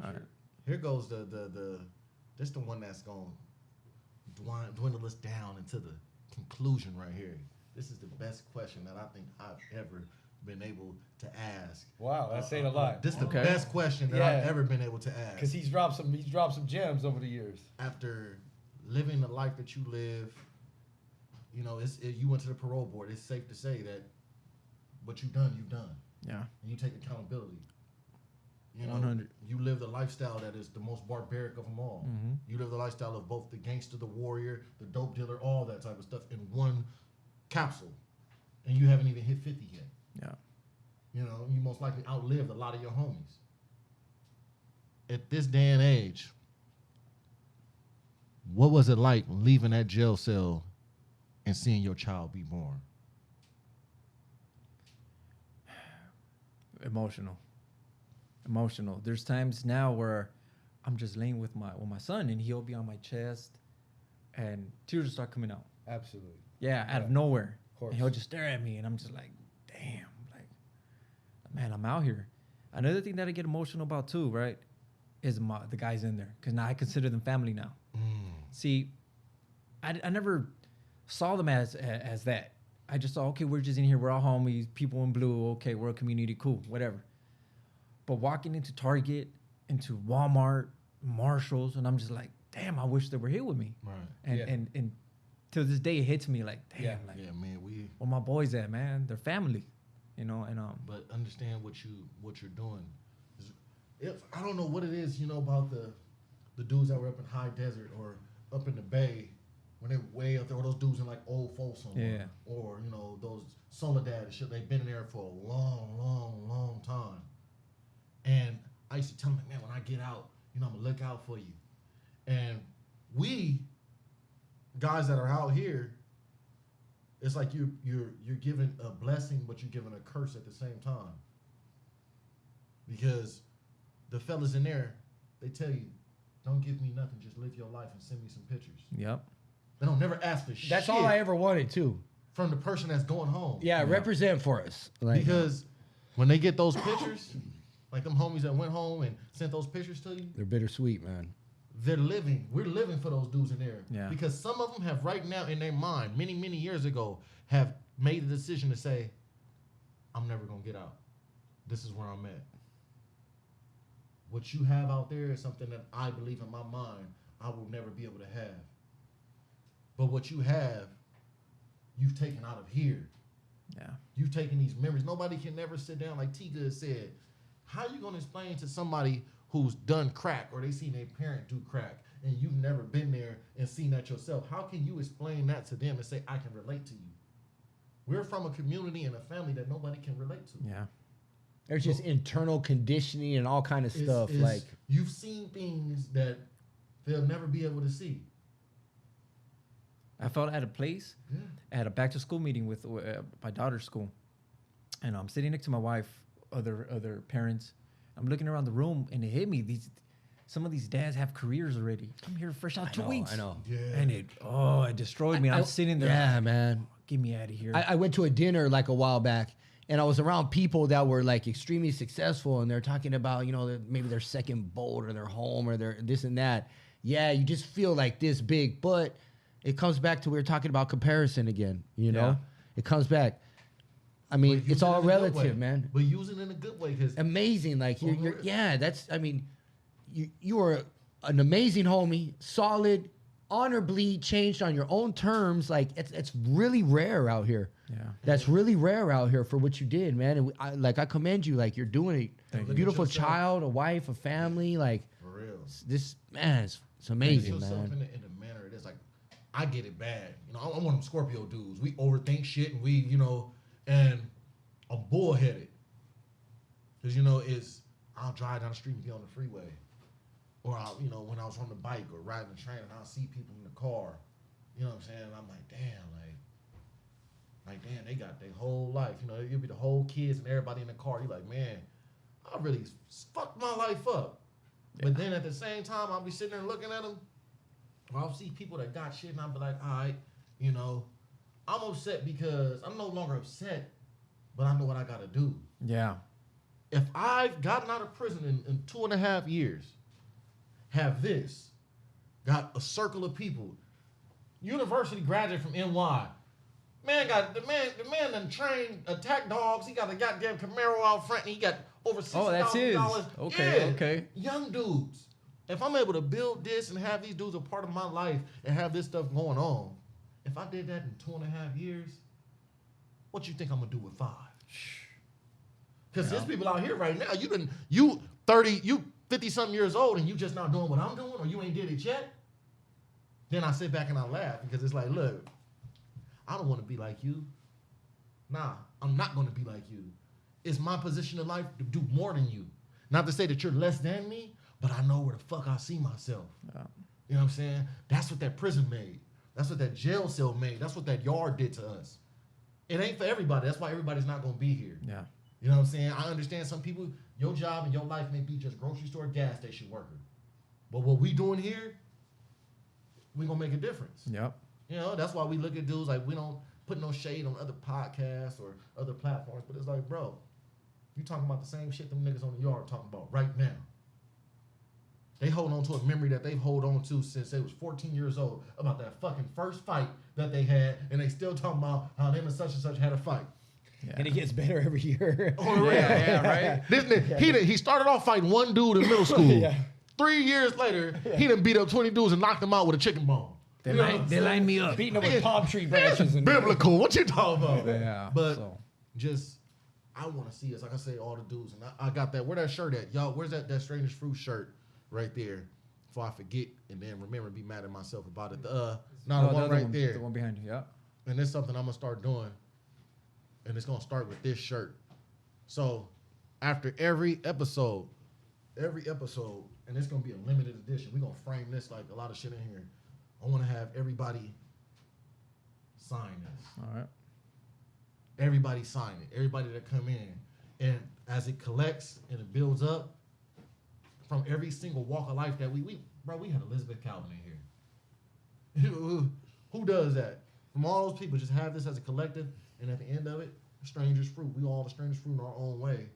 Alright. Here goes this the one that's going to dwindle us down into the conclusion right here. This is the best question that I think I've ever been able to ask. Wow, that's saying a lot. This is the Okay. best question that I've ever been able to ask. Because he's dropped some gems over the years. After living the life that you live, you know, you went to the parole board. It's safe to say that what you've done, Yeah. and you take accountability. You know, 100. you live the lifestyle that is the most barbaric of them all. Mhm. You live the lifestyle of both the gangster, the warrior, the dope dealer, all that type of stuff in one capsule, and you haven't even hit 50 yet. Yeah. You know, you most likely outlived a lot of your homies. At this day and age, what was it like leaving that jail cell and seeing your child be born? Emotional. There's times now where I'm just laying with my son and he'll be on my chest and tears will start coming out. Absolutely. Yeah, out of nowhere. Of course. And he'll just stare at me and I'm just like, damn, like, man, I'm out here. Another thing that I get emotional about too, right, is the guys in there. Because now I consider them family now. See, I never saw them as that. I just thought, okay, we're just in here, we're all homies, people in blue, okay, we're a community, cool, whatever. But walking into Target, into Walmart, Marshalls, and I'm just like, damn, I wish they were here with me. Right. And to this day, it hits me like, damn, Yeah. like, Yeah, man. where my boys at, man? They're family, you know. And But understand what you're doing. If I don't know what it is, you know, about the dudes that were up in High Desert or up in the Bay when they're way up there, or those dudes in like Old Folsom, Yeah. or you know those Soledad and shit. They've been in there for a long, long, long time. And I used to tell them, man, when I get out, you know, I'm gonna look out for you. And we guys that are out here, it's like you're giving a blessing, but you're giving a curse at the same time. Because the fellas in there, they tell you, don't give me nothing, just live your life and send me some pictures. yep. They don't never ask for shit. That's all I ever wanted too. from the person that's going home. Yeah, represent for us. Like, Because when they get those pictures, like them homies that went home and sent those pictures to you, they're bittersweet, man. they're living. We're living for those dudes in there. Yeah. Because some of them have right now in their mind, many, many years ago, have made the decision to say, I'm never going to get out. This is where I'm at. What you have out there is something that I believe in my mind I will never be able to have. But what you have, you've taken out of here. Yeah. You've taken these memories. Nobody can never sit down, like T Good said. How you gonna explain to somebody who's done crack or they seen their parent do crack and you've never been there and seen that yourself? How can you explain that to them and say, I can relate to you? We're from a community and a family that nobody can relate to. Yeah. There's just internal conditioning and all kind of stuff. Like, you've seen things that they'll never be able to see. I felt at a place, Yeah. at a back to school meeting with my daughter's school, and I'm sitting next to my wife, other parents. I'm looking around the room, and it hit me. Some of these dads have careers already. I'm here fresh out 2 weeks. I know. Yeah. And it destroyed me. I'm sitting there. Yeah, man. Get me out of here. I went to a dinner like a while back, and I was around people that were like extremely successful, and they're talking about, maybe their second boat or their home or their this and that. Yeah, you just feel like this big, but it comes back to we were talking about comparison again. Yeah. It comes back. I mean, But use it's it all in a good way. relative, man. But use it in a good way because Amazing, like Well, you're yeah. That's you are an amazing homie, solid, honorably changed on your own terms. Like it's really rare out here. Yeah. That's really rare out here for what you did, man. And I commend you. Like you're doing it. Thank you. Beautiful Look at yourself. child, a wife, a family. Like for real. this man, it's Place amazing, yourself man. in the manner it is. Like, I get it bad. You know, I'm one of them Scorpio dudes. We overthink shit and we, you know, and I'm bullheaded. Because, you know, I'll drive down the street and be on the freeway. Or, you know, when I was on the bike or riding the train and I'll see people in the car. You know what I'm saying? And I'm like, damn, damn, they got their whole life. You know, you'll be the whole kids and everybody in the car. You're like, man, I really fucked my life up. Yeah. But then at the same time, I'll be sitting there looking at them. I'll see people that got shit and I'll be like, all right, you know, I'm upset because I'm no longer upset, but I know what I got to do. Yeah. If I've gotten out of prison in 2.5 years, have this, got a circle of people, university graduate from NY, the man done trained attack dogs. He got a goddamn Camaro out front and he got over $60,000. Oh, that's his. Okay, okay. Young dudes. If I'm able to build this and have these dudes a part of my life and have this stuff going on, if I did that in 2.5 years, what you think I'm gonna do with 5? Because there's people out here right now, you 50 something years old and you just not doing what I'm doing or you ain't did it yet. Then I sit back and I laugh because it's like, look, I don't want to be like you. Nah, I'm not going to be like you. It's my position in life to do more than you. Not to say that you're less than me, but I know where the fuck I see myself. Yeah. You know what I'm saying? That's what that prison made. That's what that jail cell made. That's what that yard did to us. It ain't for everybody. That's why everybody's not going to be here. Yeah. You know what I'm saying? I understand some people, your job and your life may be just grocery store, gas station worker. But what we doing here, we going to make a difference. Yep. You know, that's why we look at dudes like we don't put no shade on other podcasts or other platforms. But it's like, bro, you talking about the same shit them niggas on the yard talking about right now. They hold on to a memory that they've hold on to since they was 14 years old about that fucking first fight that they had, and they still talking about how them and such had a fight. Yeah. And it gets better every year. Oh, right. This nigga, he started off fighting one dude in middle school. Yeah. 3 years later, he done beat up 20 dudes and knocked them out with a chicken bone. They line me up. Beating them with palm tree branches. And biblical. What you talking about? Yeah. But I want to see us, like I say, all the dudes. And I got that. Where that shirt at? Y'all, where's that Strangest Fruit shirt right there? Before I forget and then remember and be mad at myself about it. The one right there. The one behind you, yeah. And it's something I'm going to start doing. And it's going to start with this shirt. So after every episode, and it's going to be a limited edition. We're going to frame this like a lot of shit in here. I want to have everybody sign this. All right. Everybody sign it. Everybody that come in. And as it collects and it builds up, from every single walk of life that we had Elizabeth Calvin in here. Who does that? From all those people, just have this as a collective, and at the end of it, Strangers Fruit. We all the Strangers Fruit in our own way,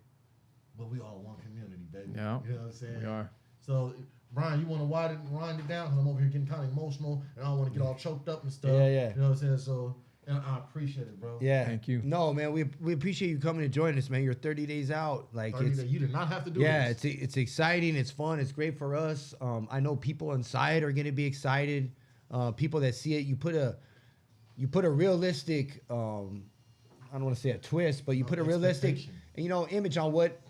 but we all one community, baby. Yeah. You know what I'm saying? We are. So, Brian, you want to wind it down because I'm over here getting kind of emotional, and I don't want to get all choked up and stuff. Yeah. You know what I'm saying? So, and I appreciate it, bro. Yeah. Thank you. No, man, we appreciate you coming and joining us, man. You're 30 days out. Like 30 days. You did not have to do this. Yeah, it's exciting. It's fun. It's great for us. I know people inside are going to be excited. People that see it, you put a realistic, I don't want to say a twist, but you put a realistic, image on what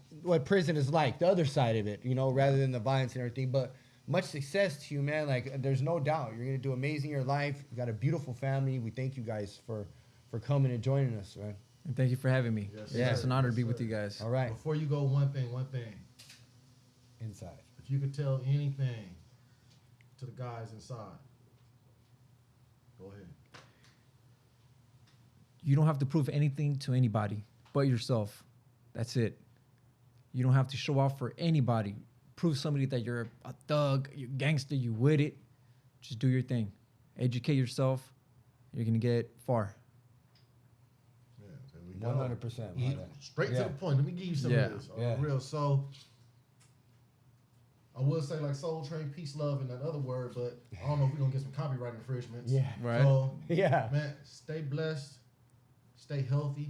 prison is like, the other side of it, rather than the violence and everything. But much success to you, man. Like, there's no doubt you're gonna do amazing in your life. You got a beautiful family. We thank you guys for coming and joining us, man. And thank you for having me. Yes, yeah, sir. it's an honor to be with you guys. All right. Before you go, one thing. Inside. If you could tell anything to the guys inside, go ahead. You don't have to prove anything to anybody but yourself. That's it. You don't have to show off for anybody. Prove somebody that you're a thug, you're gangster, you with it. Just do your thing. Educate yourself. You're going to get far. Yeah, there we go. 100%. Straight to the point. Let me give you some of this. Real. So, I would say like Soul Train, Peace, Love, and that other word, but I don't know if we're going to get some copyright infringements. Yeah. Right. So, Yeah. man, stay blessed. Stay healthy.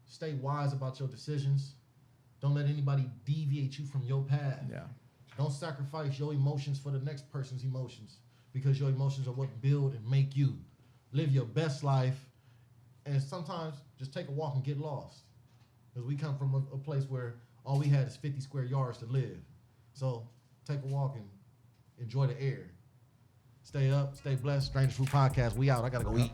Stay wise about your decisions. Don't let anybody deviate you from your path. Yeah. Don't sacrifice your emotions for the next person's emotions, because your emotions are what build and make you. Live your best life, and sometimes just take a walk and get lost. Because we come from a place where all we had is 50 square yards to live. So take a walk and enjoy the air. Stay up, stay blessed. Strangers Fruit Podcast. We out. I gotta go eat.